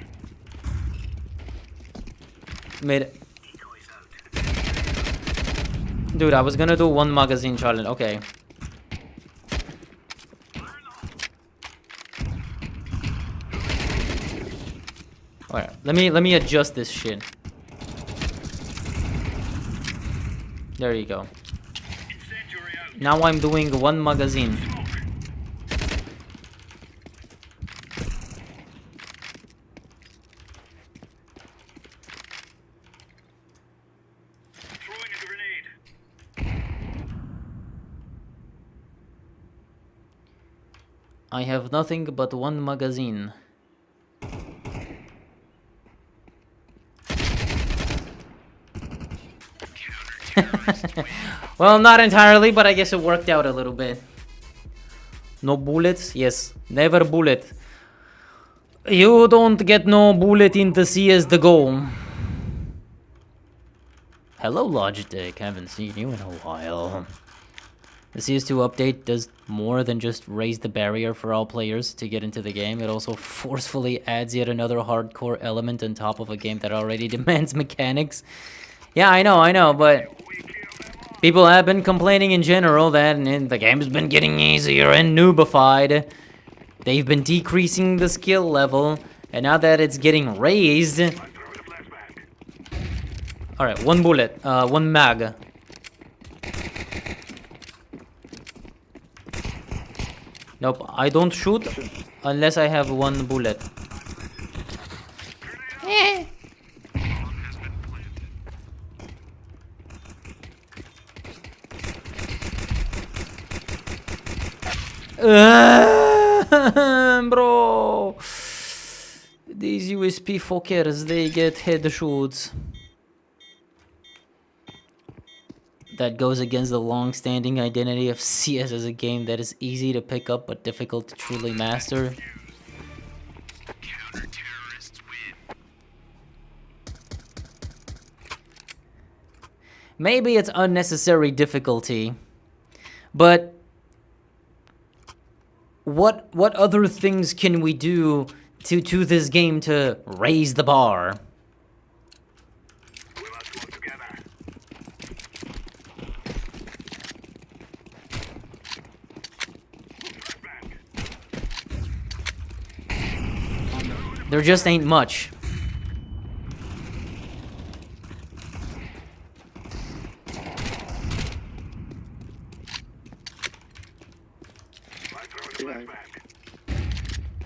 mid. Decoys out. Dude, I was gonna do 1 magazine challenge. Okay. Alright, let me adjust this shit. There you go. Incendiary out. Now I'm doing 1 magazine. Throwing a grenade. I have nothing but 1 magazine. Well, not entirely, but I guess it worked out a little bit. No bullets? Yes, never bullet. You don't get no bullet into CS:GO. Hello, Logitech. Haven't seen you in a while. The CS2 update does more than just raise the barrier for all players to get into the game. It also forcefully adds yet another hardcore element on top of a game that already demands mechanics. Yeah, I know, but people have been complaining in general that the game's been getting easier and noobified. They've been decreasing the skill level, and now that it's getting raised... Alright, 1 bullet, 1 mag. Nope, I don't shoot unless I have 1 bullet. Bro, these USP fuckers, they get headshots. that goes against the long-standing identity of CS as a game that is easy to pick up but difficult to truly master. Maybe it's unnecessary difficulty, but what other things can we do to this game to raise the bar? We must work together. There just ain't much.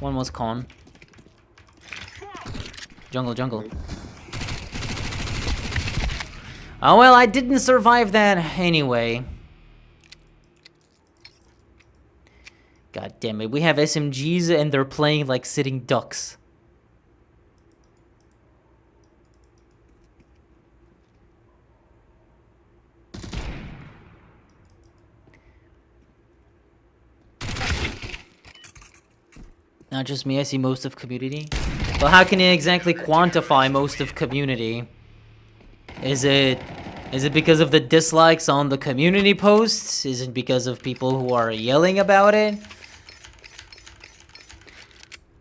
One was con. Jungle, jungle. Oh well, I didn't survive that anyway. God damn it, we have SMGs and they're playing like sitting ducks. Not just me, I see most of community. Well, how can you exactly quantify most of community? Is it because of the dislikes on the community posts? Is it because of people who are yelling about it?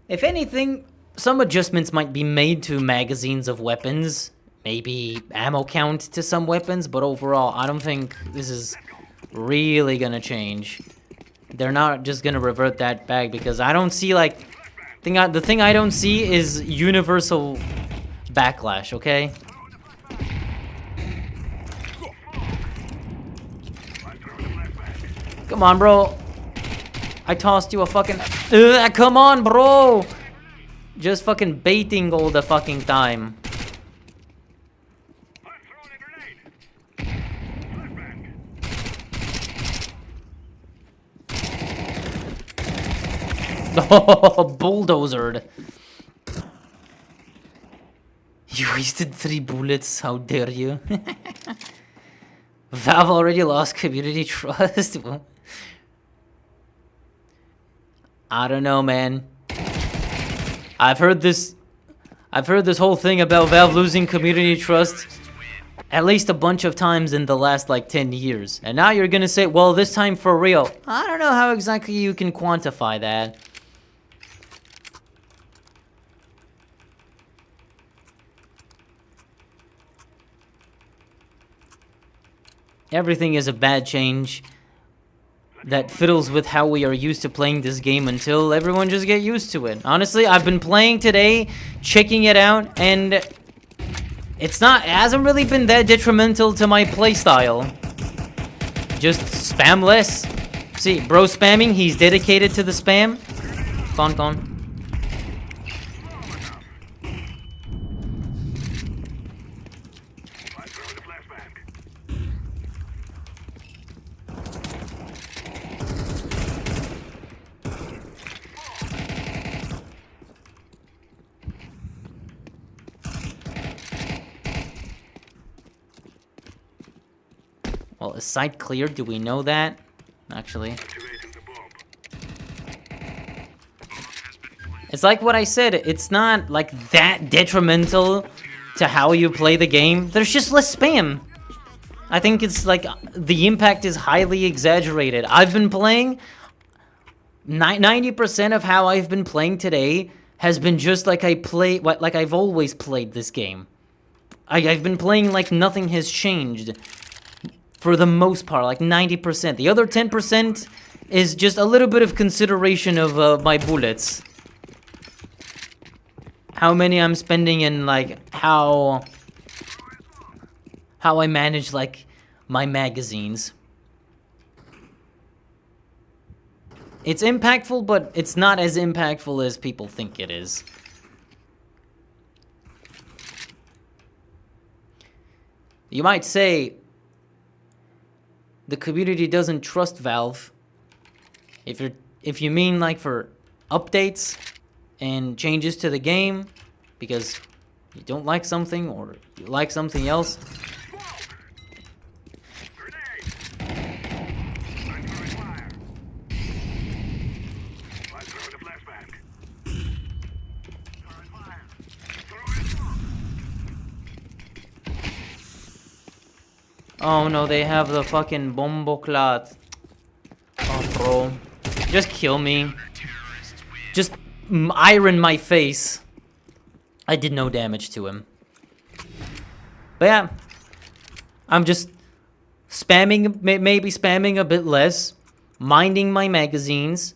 If anything, some adjustments might be made to magazines of weapons. Maybe ammo count to some weapons, but overall, I don't think this is really gonna change. They're not just gonna revert that back because I don't see like the thing I don't see is universal backlash, okay? Come on, bro. I tossed you a fucking come on, bro. Just fucking baiting all the fucking time. Oh, bulldozered. You wasted 3 bullets, how dare you? Valve already lost community trust. I don't know, man. I've heard this whole thing about Valve losing community trust at least a bunch of times in the last like 10 years. And now you're gonna say, well, this time for real. I don't know how exactly you can quantify that. Everything is a bad change that fiddles with how we are used to playing this game until everyone just get used to it. Honestly, I've been playing today, checking it out, and it hasn't really been that detrimental to my playstyle. Just spam less. See, bro spamming, he's dedicated to the spam. Con. Well, is site clear? Do we know that? Actually. It's like what I said, it's not like that detrimental to how you play the game. There's just less spam. I think it's like the impact is highly exaggerated. I've been playing 90% of how I've been playing today has been just like like I've always played this game. I've been playing like nothing has changed. For the most part, like 90%. The other 10% is just a little bit of consideration of my bullets. How many I'm spending and like how I manage like my magazines. It's impactful, but it's not as impactful as people think it is. You might say the community doesn't trust Valve. If you mean like for updates and changes to the game because you don't like something or you like something else. Oh no, they have the fucking bomboclat. Oh, bro. Just kill me. Just iron my face. I did no damage to him. But yeah. I'm just spamming, maybe spamming a bit less. Minding my magazines.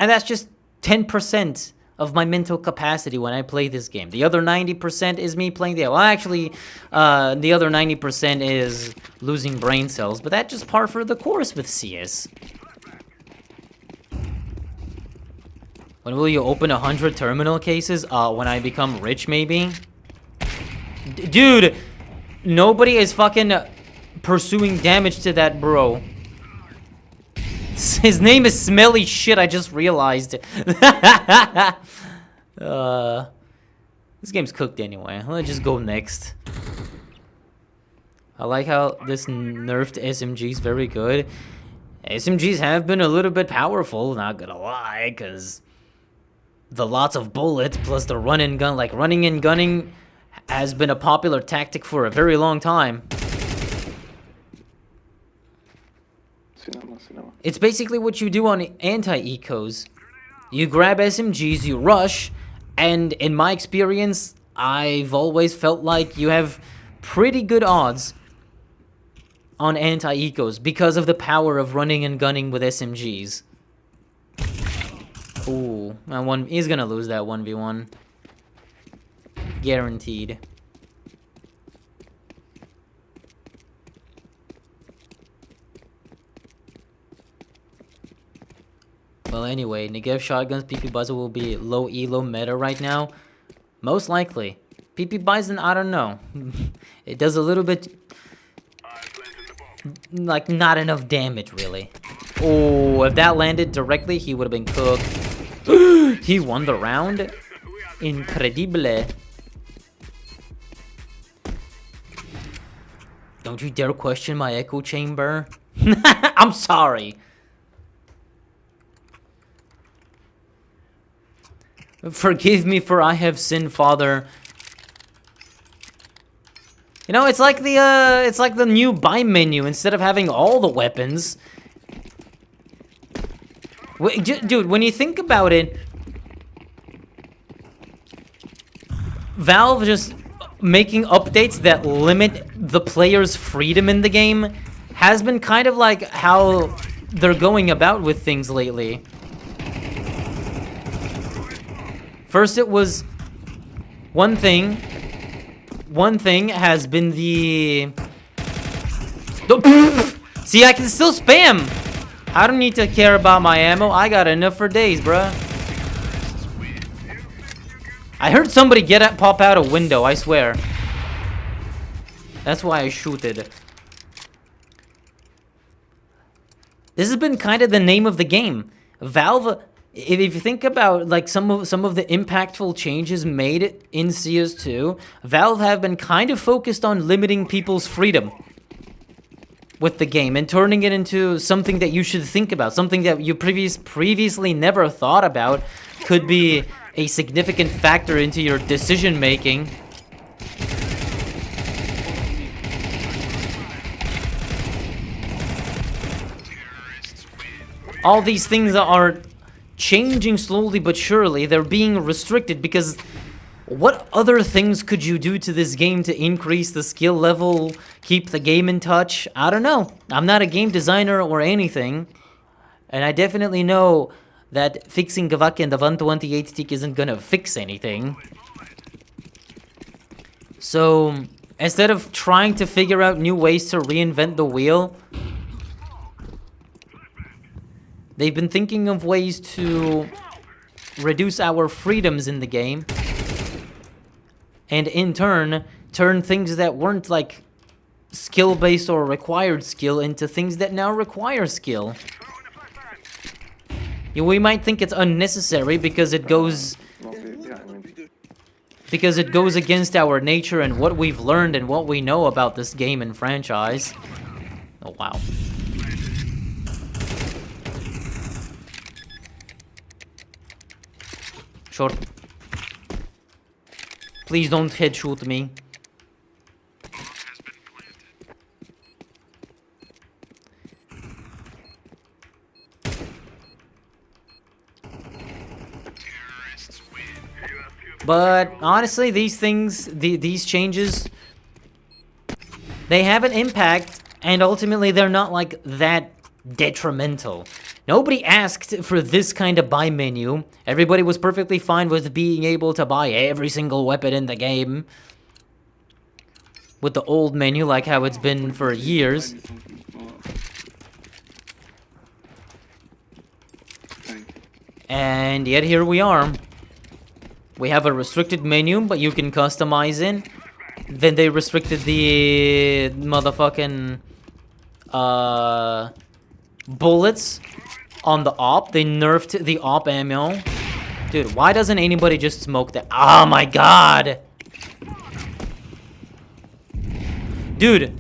And that's just 10% of my mental capacity when I play this game. The other 90% is me playing the... Well, actually, the other 90% is losing brain cells. But that's just par for the course with CS. When will you open 100 terminal cases? When I become rich, maybe? Dude, nobody is fucking pursuing damage to that bro. His name is Smelly Shit, I just realized. This game's cooked anyway. Let's just go next. I like how this nerfed SMG is very good. SMGs have been a little bit powerful, not gonna lie, because the lots of bullets plus the run and gun, like running and gunning has been a popular tactic for a very long time. It's basically what you do on anti-ecos. You grab SMGs, you rush, and in my experience, I've always felt like you have pretty good odds on anti-ecos because of the power of running and gunning with SMGs. Ooh, he's gonna lose that 1v1. Guaranteed. Well, anyway, Negev shotguns, PP Buzzer will be low elo meta right now. Most likely. PP Bison, I don't know. It does a little bit... like, not enough damage, really. Oh, if that landed directly, he would have been cooked. He won the round? Incredible. Don't you dare question my echo chamber. I'm sorry. Forgive me for I have sinned, Father. You know, it's like the new buy menu. Instead of having all the weapons, dude, when you think about it, Valve just making updates that limit the player's freedom in the game has been kind of like how they're going about with things lately. First it was one thing has been the... See, I can still spam! I don't need to care about my ammo. I got enough for days, bruh. I heard somebody pop out a window, I swear. That's why I shooted. This has been kind of the name of the game. Valve... If you think about like some of the impactful changes made in CS2, Valve have been kind of focused on limiting people's freedom with the game and turning it into something that you should think about, something that you previously never thought about could be a significant factor into your decision making. All these things are changing slowly but surely. They're being restricted because what other things could you do to this game to increase the skill level, keep the game in touch? I don't know. I'm not a game designer or anything, and I definitely know that fixing Gavak and the 128 tick isn't gonna fix anything. So instead of trying to figure out new ways to reinvent the wheel, they've been thinking of ways to reduce our freedoms in the game, and in turn, turn things that weren't like skill-based or required skill into things that now require skill. We might think it's unnecessary because it goes against our nature and what we've learned and what we know about this game and franchise. Oh, wow. Short. Please don't headshot me. But honestly, these things, these changes, they have an impact, and ultimately they're not like that detrimental. Nobody asked for this kind of buy menu. Everybody was perfectly fine with being able to buy every single weapon in the game with the old menu, like how it's been for years. And yet here we are. We have a restricted menu, but you can customize it. Then they restricted the motherfucking bullets on the op. They nerfed the op ammo. Dude, why doesn't anybody just smoke that? Oh my god! Dude.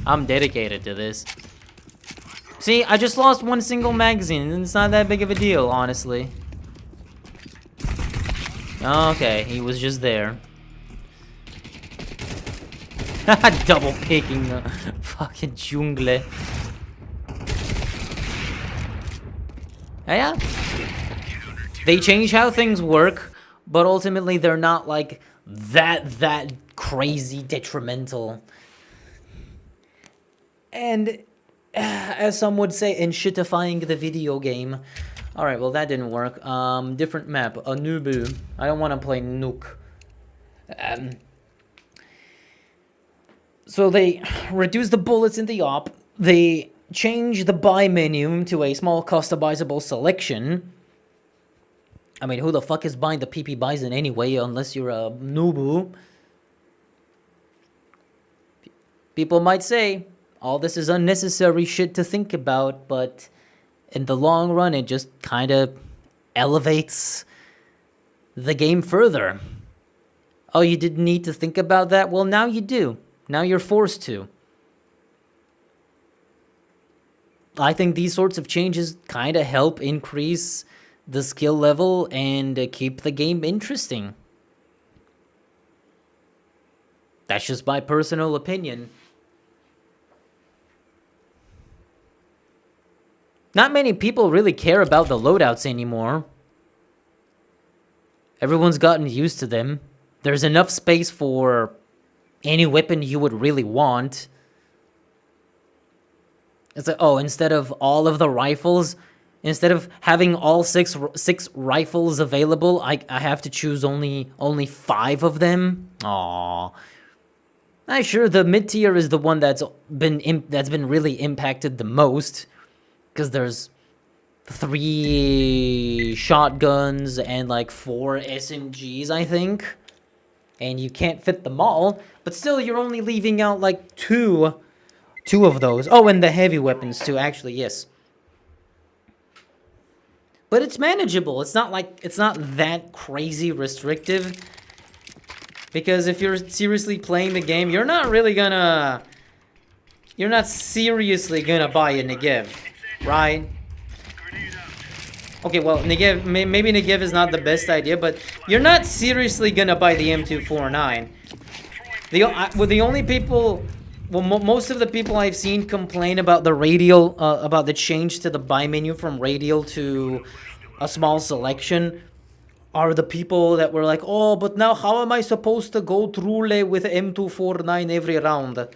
I'm dedicated to this. See, I just lost one single magazine, and it's not that big of a deal, honestly. Okay, he was just there. Double picking the fucking jungle. Yeah. They change how things work, but ultimately they're not like that crazy detrimental. And as some would say, enshittifying the video game. Alright, well that didn't work. Different map. Anubu. I don't want to play Nuke. So they reduce the bullets in the op. They change the buy menu to a small customizable selection. I mean, who the fuck is buying the PP Bison anyway, unless you're a noobu? People might say, all this is unnecessary shit to think about, but in the long run, it just kind of elevates the game further. Oh, you didn't need to think about that? Well, now you do. Now you're forced to. I think these sorts of changes kind of help increase the skill level and keep the game interesting. That's just my personal opinion. Not many people really care about the loadouts anymore. Everyone's gotten used to them. There's enough space for any weapon you would really want. It's like, oh, instead of all of the rifles, instead of having all six rifles available, I have to choose only 5 of them. Aww. Sure, the mid tier is the one that's been really impacted the most, because there's 3 shotguns and like 4 SMGs, I think, and you can't fit them all. But still, you're only leaving out like two of those. Oh, and the heavy weapons too. Actually, yes. But it's manageable. It's not that crazy restrictive. Because if you're seriously playing the game, you're not seriously gonna buy a Negev, right? Okay, well, Negev, maybe Negev is not the best idea, but you're not seriously gonna buy the M249. The only people, well, most of the people I've seen complain about the radial, about the change to the buy menu from radial to a small selection, are the people that were like, oh, but now how am I supposed to go through with M249 every round?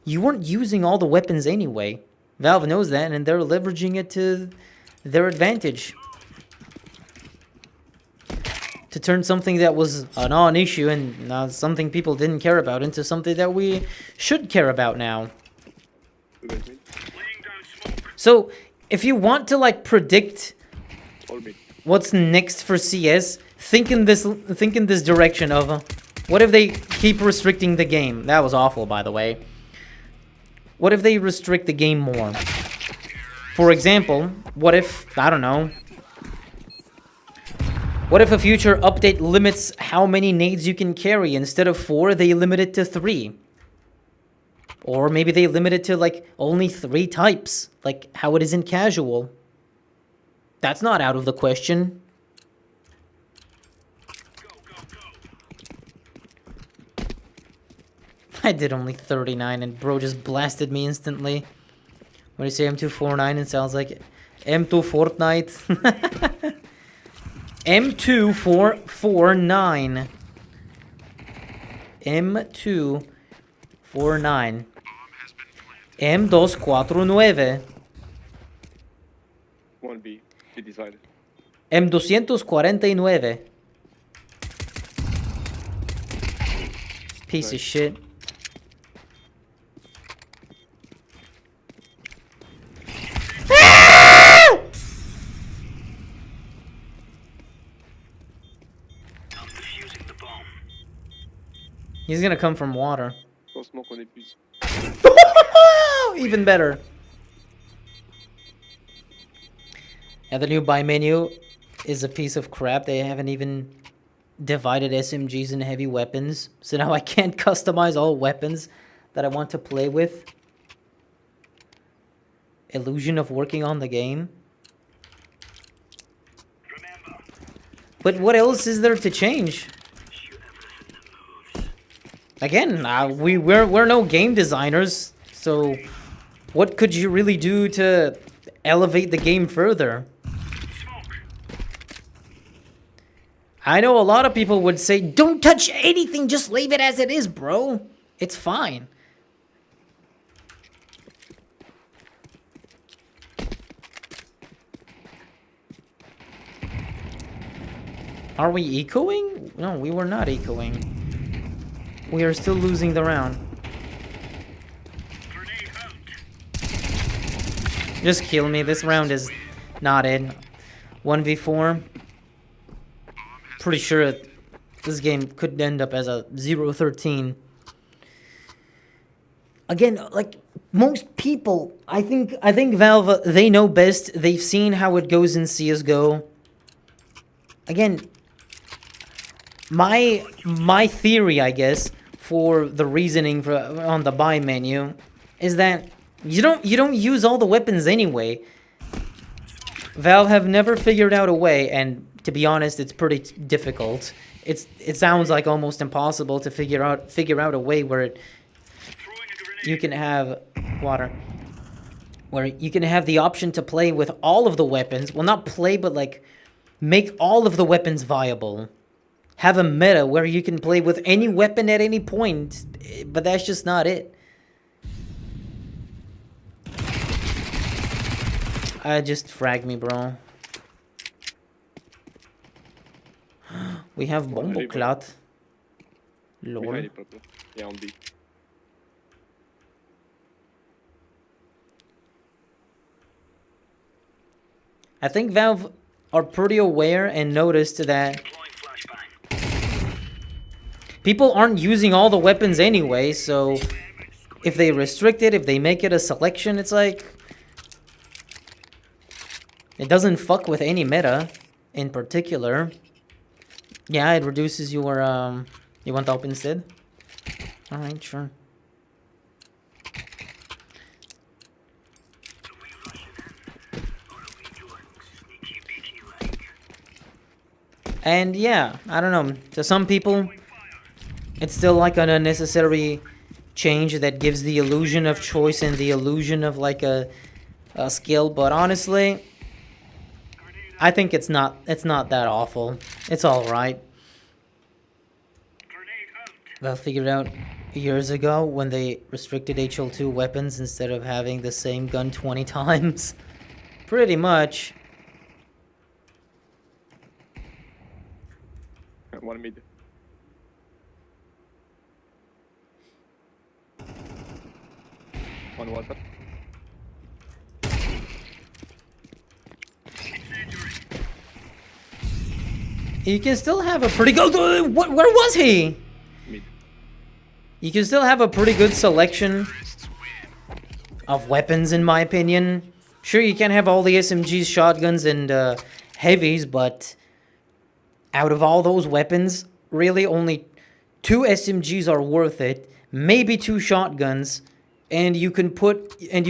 You weren't using all the weapons anyway. Valve knows that, and they're leveraging it to their advantage. To turn something that was a non-issue and something people didn't care about into something that we should care about now. So, if you want to like predict what's next for CS, think in this direction of what if they keep restricting the game? That was awful, by the way. What if they restrict the game more? For example, what if, I don't know, what if a future update limits how many nades you can carry? Instead of 4, they limit it to 3. Or maybe they limit it to like only 3 types, like how it is in casual. That's not out of the question. I did only 39 and bro just blasted me instantly. When you say M249, it sounds like M2 Fortnite. M2449. M249. M249. 1B. He decided. M249. Piece of Nice. shit. I'm defusing the bomb. He's gonna come from water. Go smoke on it, please. Even better. Yeah, the new buy menu is a piece of crap. They haven't even divided SMGs and heavy weapons. So now I can't customize all weapons that I want to play with. Illusion of working on the game. Remember, But what else is there to change? shoot everything that moves. Again, we're no game designers, so what could you really do to elevate the game further? Smoke. I know a lot of people would say, don't touch anything, just leave it as it is, bro. It's fine. Are we ecoing? No, we were not ecoing. We are still losing the round. Grenade out. Just kill me. This round is not in. 1v4. Pretty sure this game could end up as a 0-13. Again, like most people, I think Valve, they know best. They've seen how it goes in CS:GO. Again, my theory, I guess, for the reasoning for on the buy menu is that you don't use all the weapons anyway. Valve have never figured out a way, and to be honest, it's pretty difficult. It sounds like almost impossible to figure out a way where you can have water, where you can have the option to play with all of the weapons. Well, not play, but like make all of the weapons viable. Have a meta where you can play with any weapon at any point, but that's just not it. Just frag me, bro. We have Bomboclat. Lol. Behind it, purple. Yeah, on B. I think Valve are pretty aware and noticed that Deploying flashbang. people aren't using all the weapons anyway, so if they restrict it, if they make it a selection, it's like it doesn't fuck with any meta in particular. Yeah, it reduces your you want the up instead? Alright, sure. Are we rushing in? Or are we doing sneaky beaky like? And yeah, I don't know. To some people, it's still like an unnecessary change that gives the illusion of choice and the illusion of like a skill. But honestly, I think it's not that awful. It's all right. Grenade out. They figured out years ago when they restricted HL2 weapons instead of having the same gun 20 times. Pretty much. One mid. One water. You can still have a pretty good... Where was he? Mid. You can still have a pretty good selection of weapons, in my opinion. Sure, you can have all the SMGs, shotguns, and heavies, but out of all those weapons, really only 2 SMGs are worth it. Maybe 2 shotguns, and you can put an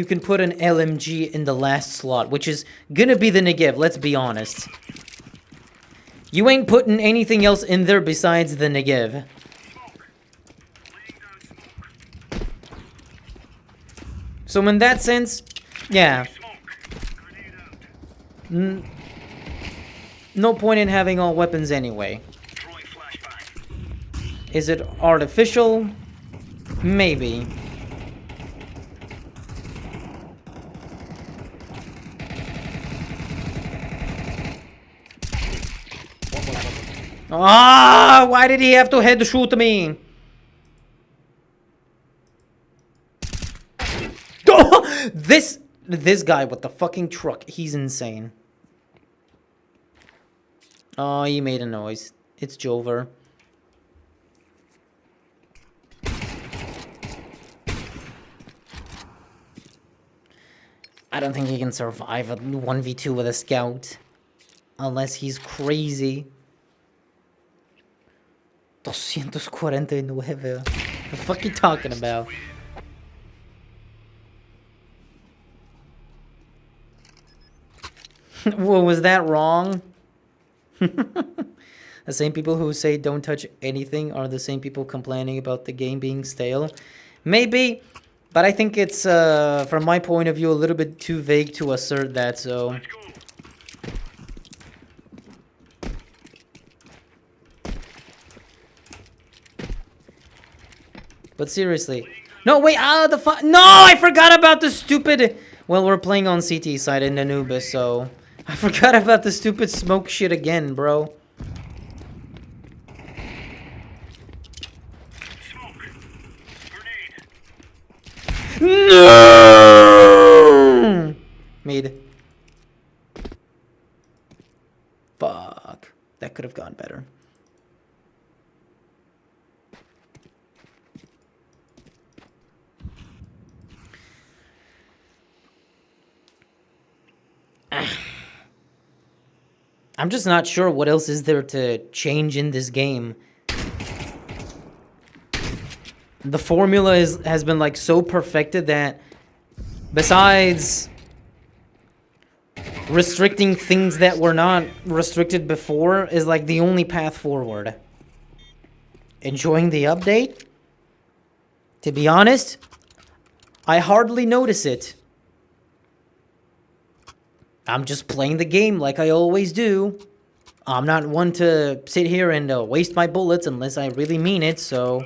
LMG in the last slot, which is gonna be the Negev. Let's be honest. You ain't putting anything else in there besides the Negev. Laying down smoke. So in that sense, yeah. No point in having all weapons anyway. Is it artificial? Maybe. Ah, why did he have to head shoot me? Oh, this guy with the fucking truck, he's insane. Oh, he made a noise. It's Jover. I don't think he can survive a 1v2 with a scout. Unless he's crazy. 249. What the fuck are you talking about? Well, was that wrong? The same people who say don't touch anything are the same people complaining about the game being stale. Maybe, but I think it's, from my point of view, a little bit too vague to assert that, so... But seriously. No, wait, the fuck. No, I forgot about the stupid... Well, we're playing on CT side in Anubis, so... I forgot about the stupid smoke shit again, bro. No! Mid. Fuck. That could have gone better. I'm just not sure what else is there to change in this game. The formula has been like so perfected that besides restricting things that were not restricted before is like the only path forward. Enjoying the update? To be honest, I hardly notice it. I'm just playing the game like I always do. I'm not one to sit here and waste my bullets unless I really mean it, so...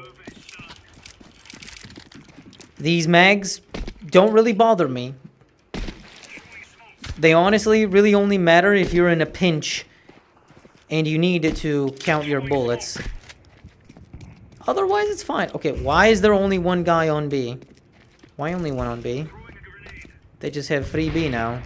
These mags don't really bother me. They honestly really only matter if you're in a pinch and you need to count your bullets. Otherwise, it's fine. Okay, why is there only one guy on B? Why only one on B? They just have free B now.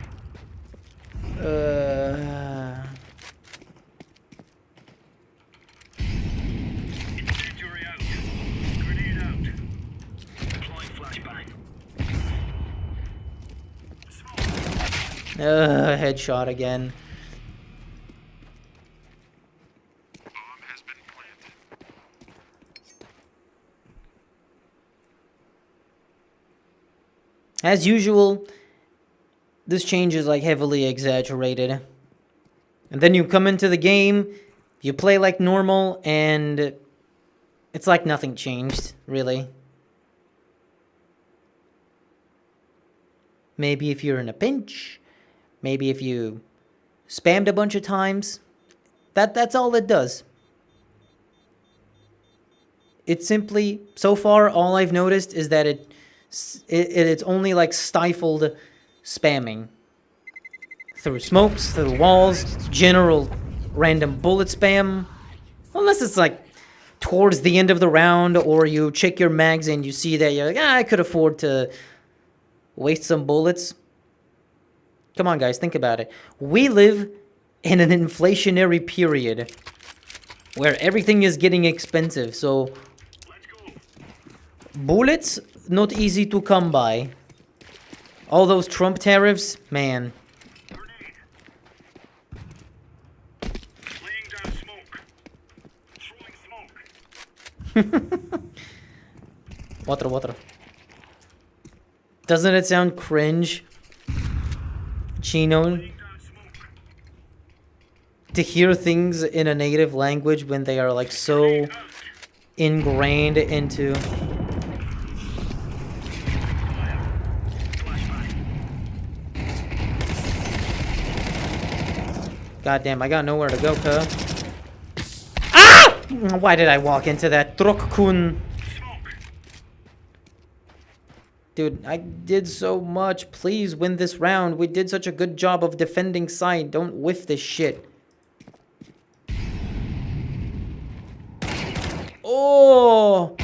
Headshot again. As usual, this change is like heavily exaggerated. And then you come into the game, you play like normal, and it's like nothing changed, really. Maybe if you're in a pinch, maybe if you spammed a bunch of times, that's all it does. It's simply, so far, all I've noticed is that it's only like stifled spamming. Through smokes, through walls, general random bullet spam. Unless it's like towards the end of the round, or you check your mags and you see that you're like, I could afford to waste some bullets. Come on, guys, think about it. We live in an inflationary period where everything is getting expensive, so bullets, not easy to come by. All those Trump tariffs, man. Water. Doesn't it sound cringe, Chino, to hear things in a native language when they are like so ingrained into... Goddamn, I got nowhere to go, cuz. Ah! Why did I walk into that? Truck-kun. Dude, I did so much. Please win this round. We did such a good job of defending side. Don't whiff this shit. Oh!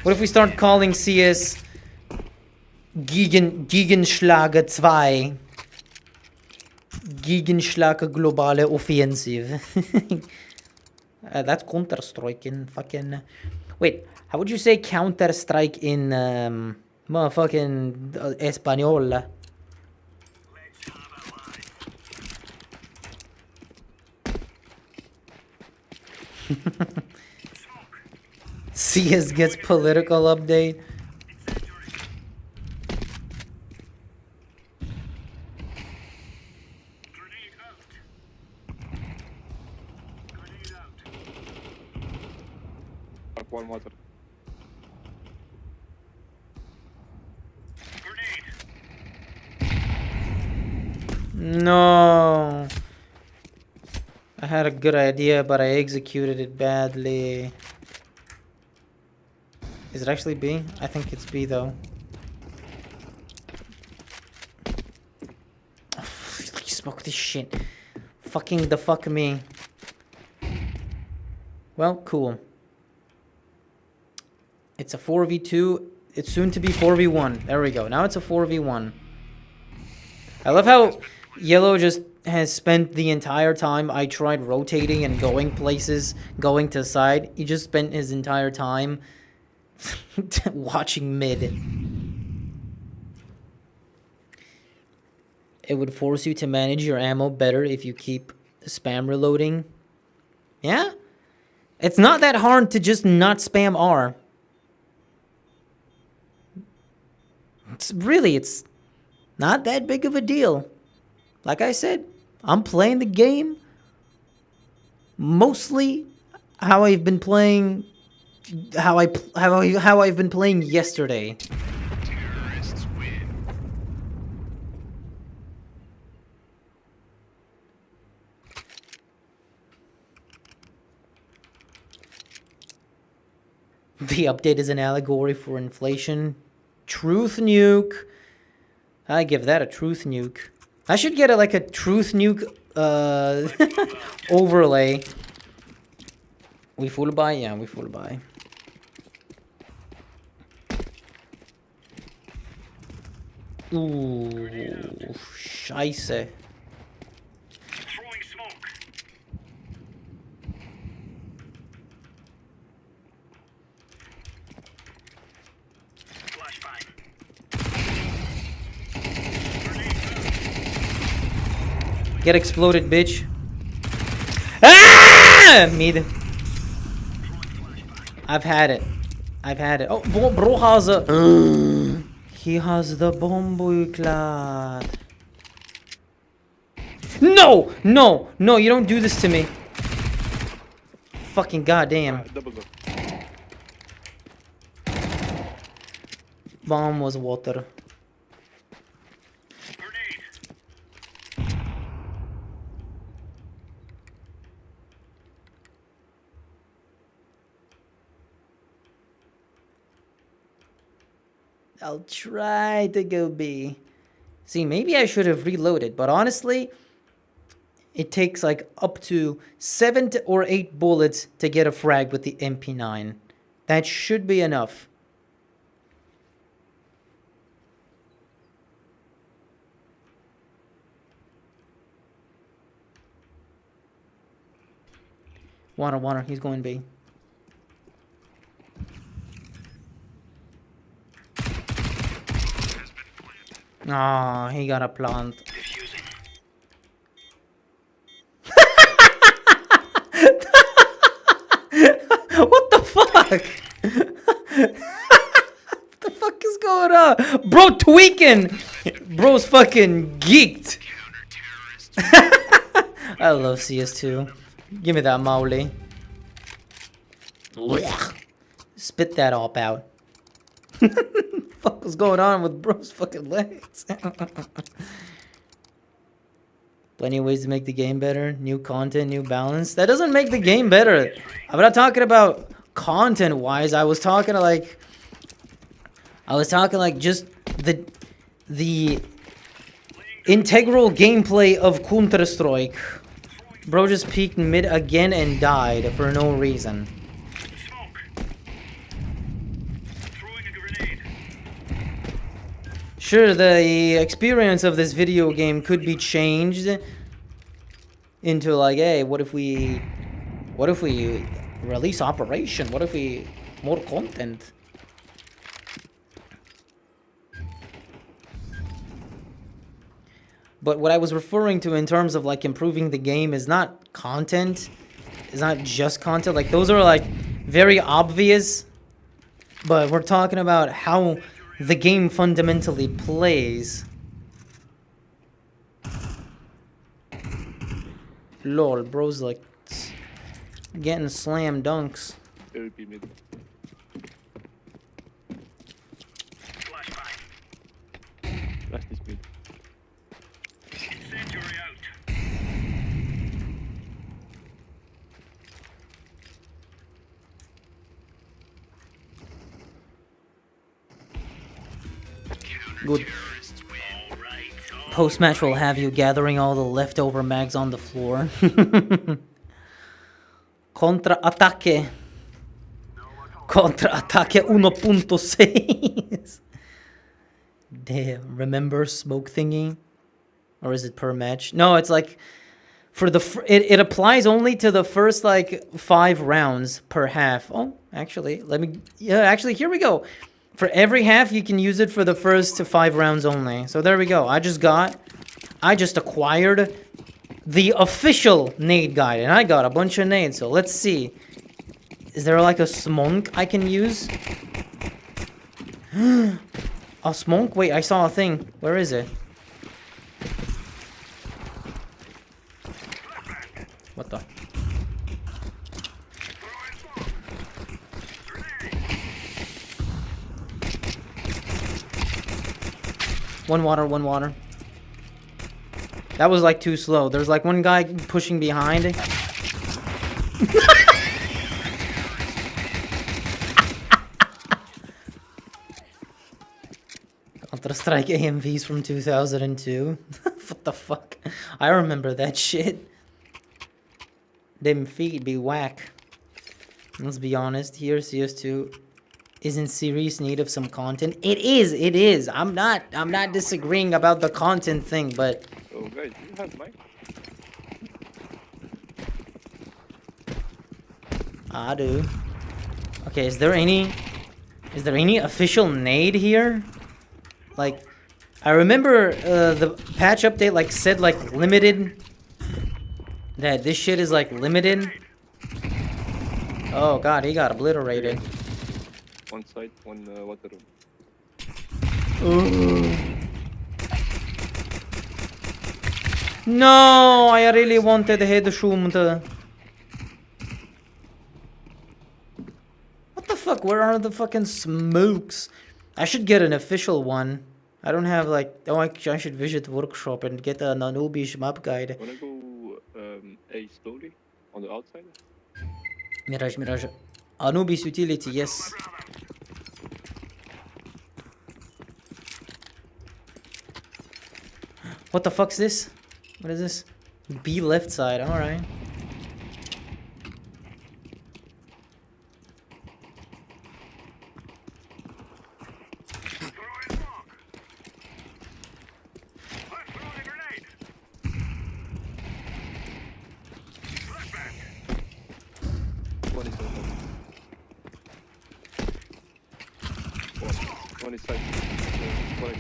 What if we start calling CS Gegenschlager 2? Gegenschlager globale Offensive. That's Counter-Strike in fucking... Wait, how would you say Counter-Strike in motherfucking Espanol? CS gets political update. One water. No. I had a good idea, but I executed it badly. Is it actually B? I think it's B though. Oh, smoke this shit. Fucking the fuck me. Well, cool. It's a 4v2. It's soon to be 4v1. There we go. Now it's a 4v1. I love how Yellow just has spent the entire time I tried rotating and going places, going to side. He just spent his entire time watching mid. It would force you to manage your ammo better if you keep spam reloading. Yeah? It's not that hard to just not spam R. It's not that big of a deal. Like I said, I'm playing the game mostly how I've been playing how I've been playing yesterday. Terrorists win. The update is an allegory for inflation. Truth nuke. I give that a truth nuke. I should get like a truth nuke overlay. We full buy? Yeah, we full buy. Ooh, scheiße. Throwing smoke. Flashbang. Get exploded, bitch. Ah! Mid. I've had it. Oh, bro has a... He has the bomb, klart. No! No! No, you don't do this to me. Fucking goddamn. Double door. Bomb was water. I'll try to go B. See, maybe I should have reloaded, but honestly, it takes like up to 7 or 8 bullets to get a frag with the MP9. That should be enough. Water, he's going B. Ah, he got a plant. What the fuck? What the fuck is going on? Bro tweaking! Bro's fucking geeked. I love CS2. Give me that Mowley. Spit that up out. Fuck was going on with bro's fucking legs? Plenty of ways to make the game better. New content, new balance. That doesn't make the game better. I'm not talking about content-wise. I was talking like just the integral gameplay of Counter-Strike. Bro just peeked mid again and died for no reason. Smoke. Throwing a grenade. Sure, the experience of this video game could be changed into like, hey, what if we release Operation? What if we more content? But what I was referring to in terms of like improving the game is not content. It's not just content. Like those are like very obvious. But we're talking about how the game fundamentally plays. Lol, bro's like getting slam dunks. There will be mid. Flashbang. Last is mid. Incendiary out. Good. All right. Post-match will have you gathering all the leftover mags on the floor. Contra-ataque. Contra-ataque 1.6. Damn, remember smoke thingy? Or is it per match? No, it's like for the it applies only to the first like 5 rounds per half. Oh, actually, actually here we go. For every half you can use it for the first 5 rounds only. So there we go. I just acquired the official nade guide and I got a bunch of nades. So let's see. Is there like a smoke I can use? A smoke? Wait, I saw a thing. Where is it? What the? One water. That was like too slow. There's like one guy pushing behind. Counter-Strike AMVs from 2002. What the fuck? I remember that shit. Them feet be whack. Let's be honest here, CS2 is in serious need of some content. It is. I'm not disagreeing about the content thing, but Oh guys, you have mic? I do. Okay, is there any official nade here? Like, I remember the patch update like said like limited. That this shit is like limited. Oh god, he got obliterated. One side, one water room. No, I really wanted headshot. What the fuck? Where are the fucking smokes? I should get an official one. I don't have like. Oh, I should visit workshop and get an Anubis map guide. Wanna go A slowly on the outside? Mirage. Anubis utility, yes. What the fuck's this? What is this? B left side, alright. One is open. One is side. One is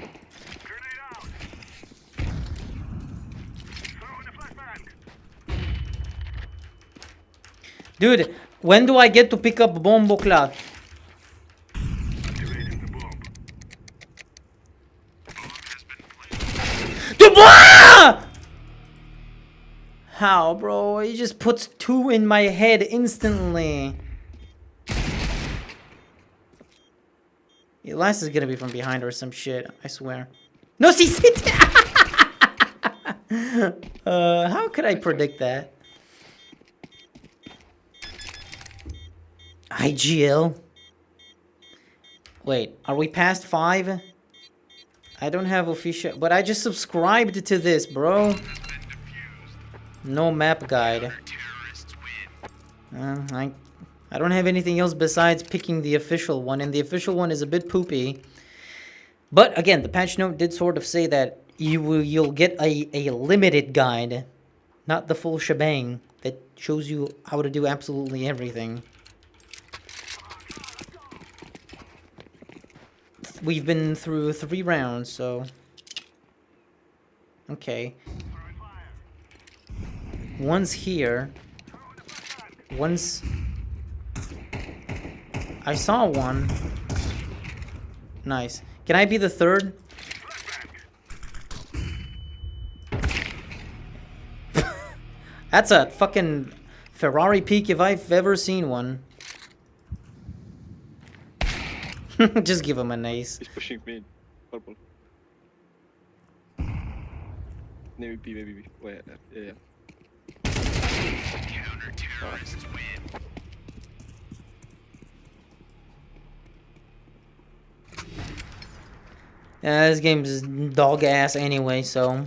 Dude, when do I get to pick up Bombo Cloth? How, bro? He just puts 2 in my head instantly. Elias is gonna be from behind or some shit, I swear. No, see, sit. How could I predict that? IGL? Wait, are we past 5? I don't have official, but I just subscribed to this, bro. No map guide. I don't have anything else besides picking the official one, and the official one is a bit poopy. But again, the patch note did sort of say that you'll get a limited guide, not the full shebang that shows you how to do absolutely everything. We've been through 3 rounds, so okay. One's here. One's... I saw one. Nice. Can I be the third? That's a fucking Ferrari peak if I've ever seen one. Just give him a nice. He's pushing me. Purple. Maybe B, maybe B. Wait, yeah. Counter-terrorists win. Yeah, this game's dog ass anyway, so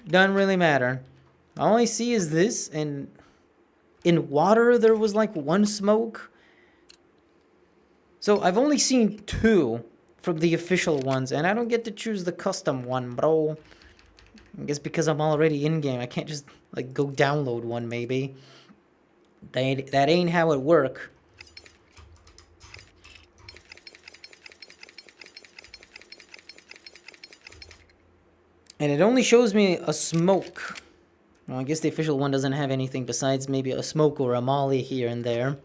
doesn't really matter. All I see is this, and in water there was like 1 smoke. So I've only seen 2 from the official ones, and I don't get to choose the custom one, bro. I guess because I'm already in game, I can't just like go download one. Maybe that ain't how it work. And it only shows me a smoke. Well, I guess the official one doesn't have anything besides maybe a smoke or a molly here and there.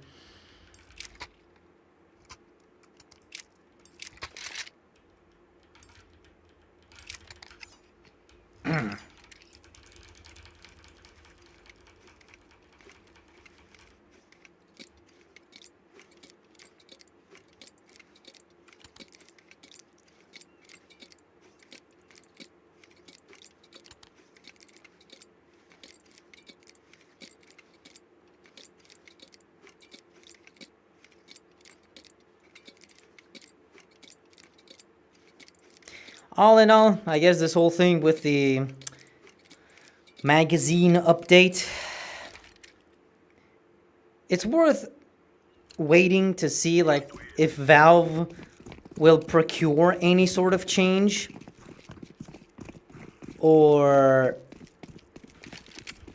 All in all, I guess this whole thing with the magazine update, it's worth waiting to see like if Valve will procure any sort of change, or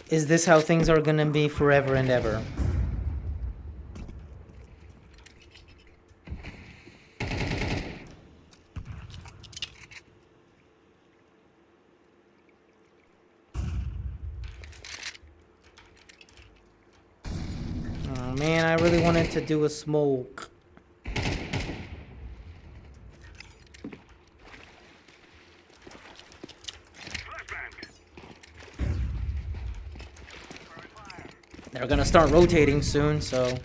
is this how things are gonna be forever and ever? Man, I really wanted to do a smoke. They're gonna start rotating soon, so...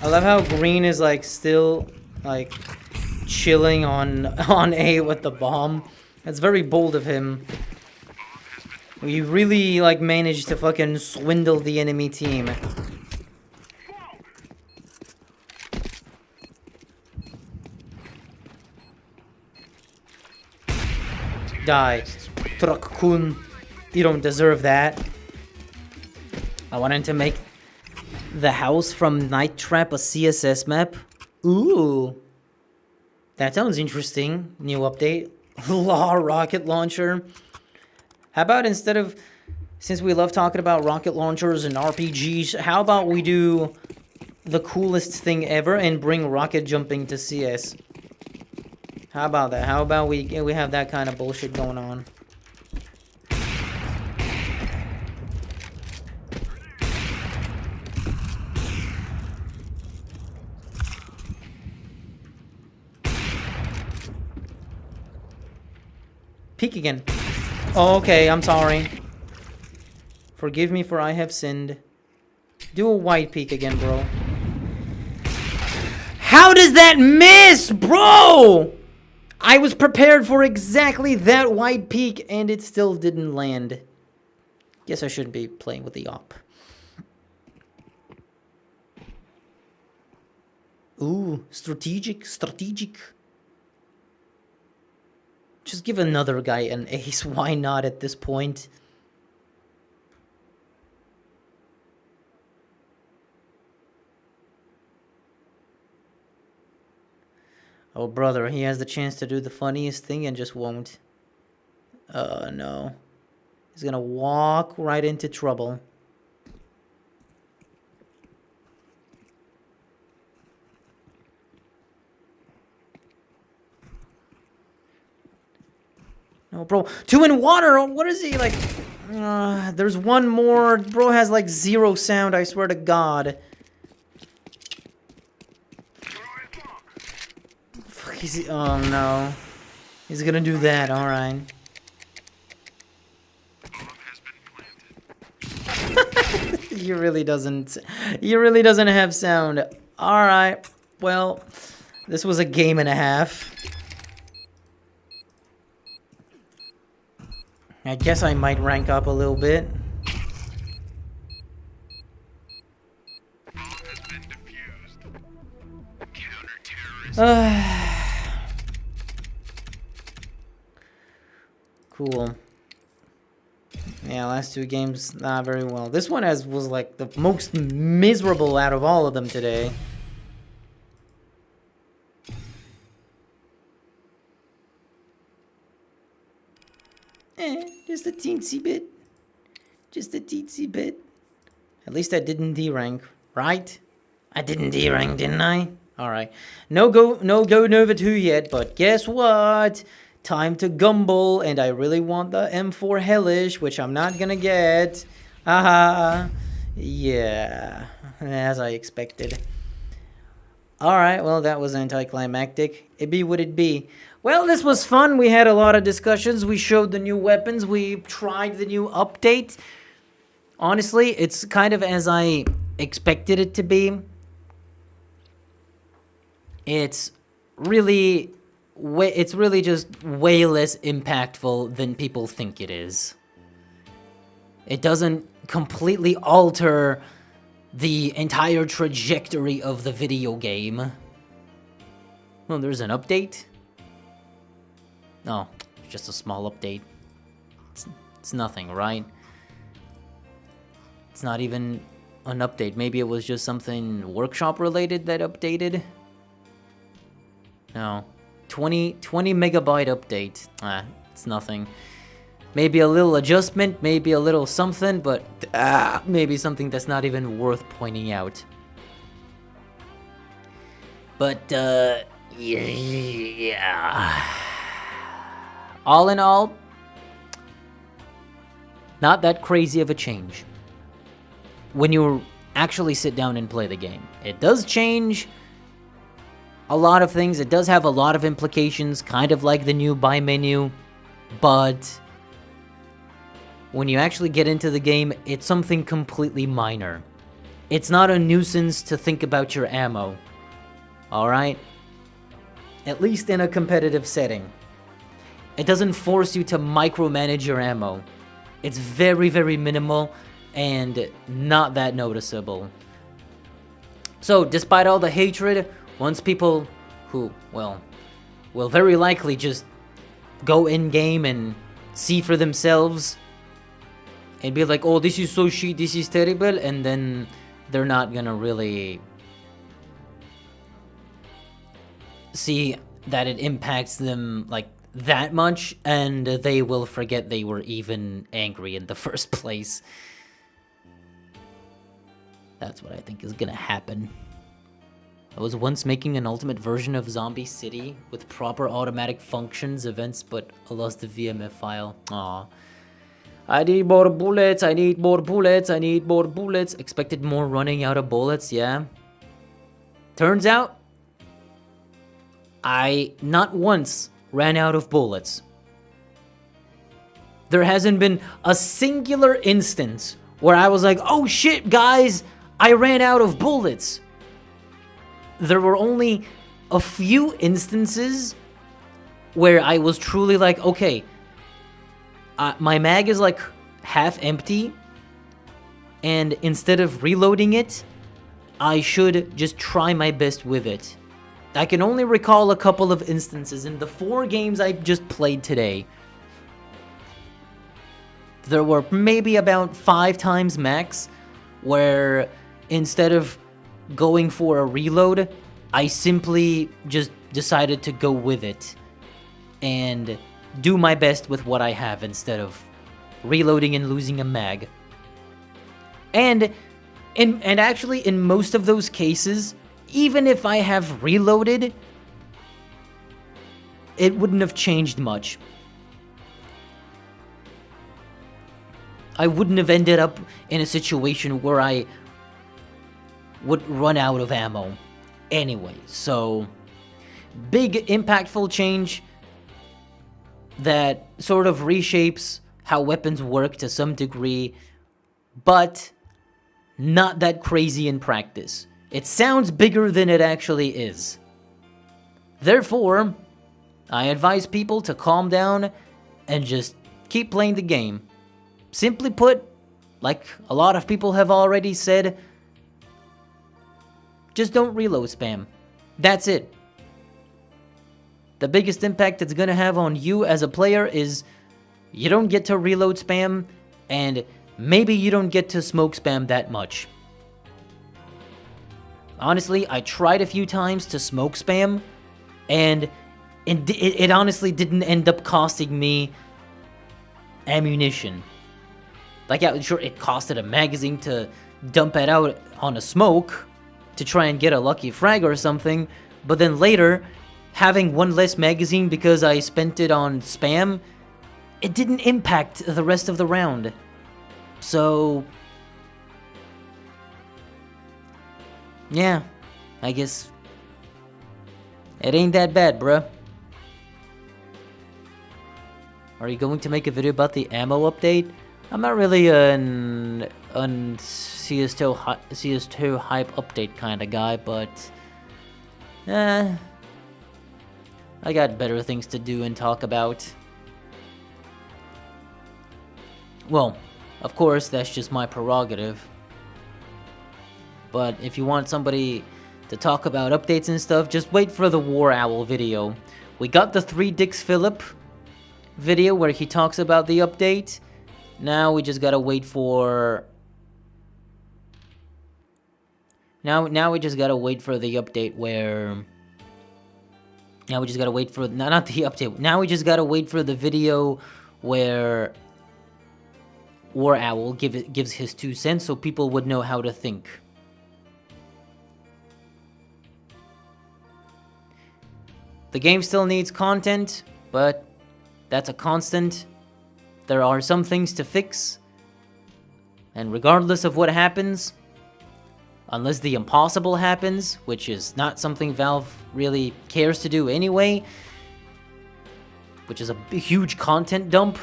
I love how green is like still like chilling on A with the bomb. That's very bold of him. We really like managed to fucking swindle the enemy team. Die. Truck-kun. You don't deserve that. I wanted to make the house from Night Trap a CSS map. Ooh. That sounds interesting. New update. Law rocket launcher. How about instead of, since we love talking about rocket launchers and RPGs, how about we do the coolest thing ever and bring rocket jumping to CS? How about that? How about we have that kind of bullshit going on? Peek again. Oh, okay, I'm sorry. Forgive me for I have sinned. Do a white peek again, bro. How does that miss, bro? I was prepared for exactly that wide peak, and it still didn't land. Guess I shouldn't be playing with the op. Ooh, strategic. Just give another guy an ace. Why not at this point? Oh, brother, he has the chance to do the funniest thing and just won't. Oh, no. He's gonna walk right into trouble. No, bro. 2 in water. What is he like? There's one more. Bro has like 0 sound. I swear to God. Fuck is he? Oh no. He's gonna do that. All right. He really doesn't. He really doesn't have sound. All right. Well, this was a game and a half. I guess I might rank up a little bit. Cool. Yeah, last 2 games not very well. This one was like the most miserable out of all of them today. Just a teensy bit. Just a teensy bit. At least I didn't D-rank, right? I didn't D-rank, didn't I? Alright. No go Nova 2 yet, but guess what? Time to gumble, and I really want the M4 Hellish, which I'm not gonna get. Haha. Yeah. As I expected. Alright, well, that was anticlimactic. It be what it be. Well, this was fun. We had a lot of discussions. We showed the new weapons. We tried the new update. Honestly, it's kind of as I expected it to be. It's really just way less impactful than people think it is. It doesn't completely alter the entire trajectory of the video game. Well, there's an update. No, it's just a small update. It's nothing, right? It's not even an update. Maybe it was just something workshop related that updated. No. 20 megabyte update. It's nothing. Maybe a little adjustment, maybe a little something, but maybe something that's not even worth pointing out. But yeah. All in all, not that crazy of a change. When you actually sit down and play the game, it does change a lot of things. It does have a lot of implications, kind of like the new buy menu, but when you actually get into the game, it's something completely minor. It's not a nuisance to think about your ammo, alright? At least in a competitive setting. It doesn't force you to micromanage your ammo. It's very, very minimal and not that noticeable. So, despite all the hatred, once people who, well, will very likely just go in-game and see for themselves and be like, oh, this is so shit, this is terrible, and then they're not gonna really see that it impacts them, like, that much, and they will forget they were even angry in the first place. That's what I think is gonna happen. I was once making an ultimate version of Zombie City with proper automatic functions, events, but I lost the VMF file. Aww. I need more bullets, I need more bullets, I need more bullets. Expected more running out of bullets, yeah. Turns out, I not once ran out of bullets. There hasn't been a singular instance where I was like, oh shit, guys, I ran out of bullets. there were only a few instances where I was truly like, okay, my mag is like half empty, and instead of reloading it, I should just try my best with it. I can only recall a couple of instances in the 4 games I just played today. There were maybe about 5 times max where instead of going for a reload, I simply just decided to go with it and do my best with what I have instead of reloading and losing a mag. And actually in most of those cases, even if I have reloaded, it wouldn't have changed much. I wouldn't have ended up in a situation where I would run out of ammo anyway. So, big impactful change that sort of reshapes how weapons work to some degree, but not that crazy in practice. It sounds bigger than it actually is. Therefore, I advise people to calm down and just keep playing the game. Simply put, like a lot of people have already said, just don't reload spam. That's it. The biggest impact it's gonna have on you as a player is you don't get to reload spam, and maybe you don't get to smoke spam that much. Honestly, I tried a few times to smoke spam, and it honestly didn't end up costing me ammunition. Like, yeah, sure, it costed a magazine to dump it out on a smoke to try and get a lucky frag or something, but then later, having one less magazine because I spent it on spam, it didn't impact the rest of the round. So, yeah, I guess it ain't that bad, bruh. Are you going to make a video about the ammo update? I'm not really an CS2 hype update kind of guy, but I got better things to do and talk about. Well, of course, that's just my prerogative. But if you want somebody to talk about updates and stuff, just wait for the War Owl video. We got the 3 Dicks Phillip video where he talks about the update. Now we just gotta wait for... Now we just gotta wait for the update where... Now we just gotta wait for... No, not the update. Now we just gotta wait for the video where War Owl gives his 2 cents so people would know how to think. The game still needs content, but that's a constant. There are some things to fix, and regardless of what happens, unless the impossible happens, which is not something Valve really cares to do anyway, which is a huge content dump,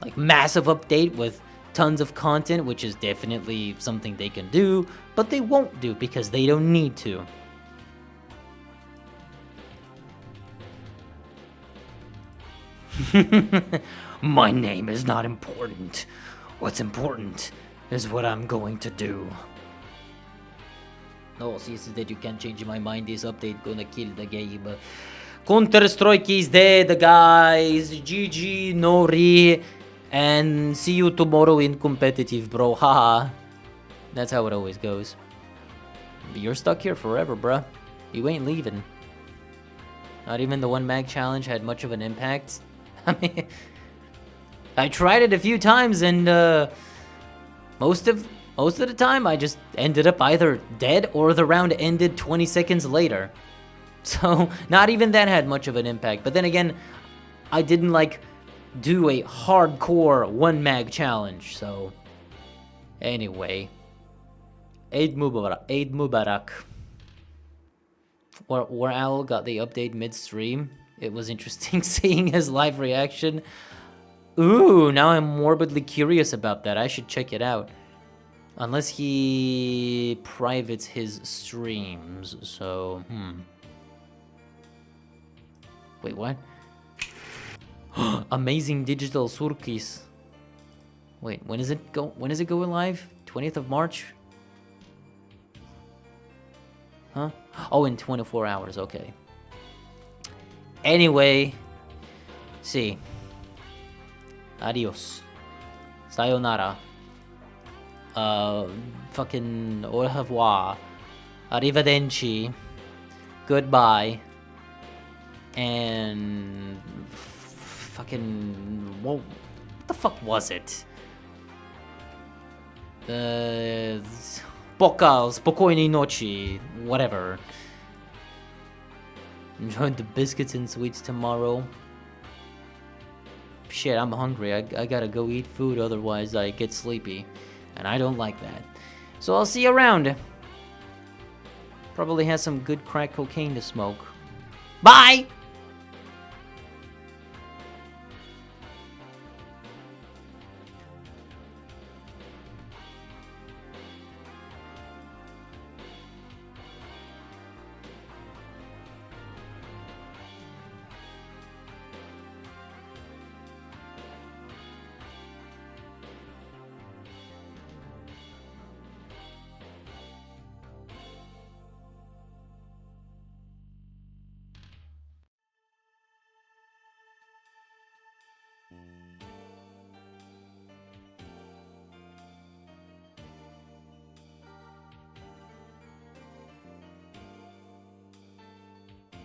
like massive update with tons of content, which is definitely something they can do, but they won't do because they don't need to. My name is not important. What's important is what I'm going to do. No, see, that you can't change my mind. This update gonna kill the game. Counter-Strike is dead, guys. GG, Nori. And see you tomorrow in competitive, bro. Haha. That's how it always goes. You're stuck here forever, bruh. You ain't leaving. Not even the 1 mag challenge had much of an impact. I mean, I tried it a few times, and most of the time I just ended up either dead or the round ended 20 seconds later. So not even that had much of an impact. But then again, I didn't like do a hardcore 1 mag challenge. So anyway, Eid Mubarak. War Owl got the update mid-stream. It was interesting seeing his live reaction. Ooh, now I'm morbidly curious about that. I should check it out. Unless he privates his streams, so, Wait, what? Amazing digital surkis. Wait, when is it going live? 20th of March? Huh? Oh, in 24 hours, okay. Anyway, see. Adios. Sayonara. Fucking au revoir. Arrivederci. Goodbye. And fucking what the fuck was it? Poka, spokojnej noci, whatever. Enjoy the biscuits and sweets tomorrow. Shit, I'm hungry. I gotta go eat food, otherwise I get sleepy. And I don't like that. So I'll see you around. Probably has some good crack cocaine to smoke. Bye!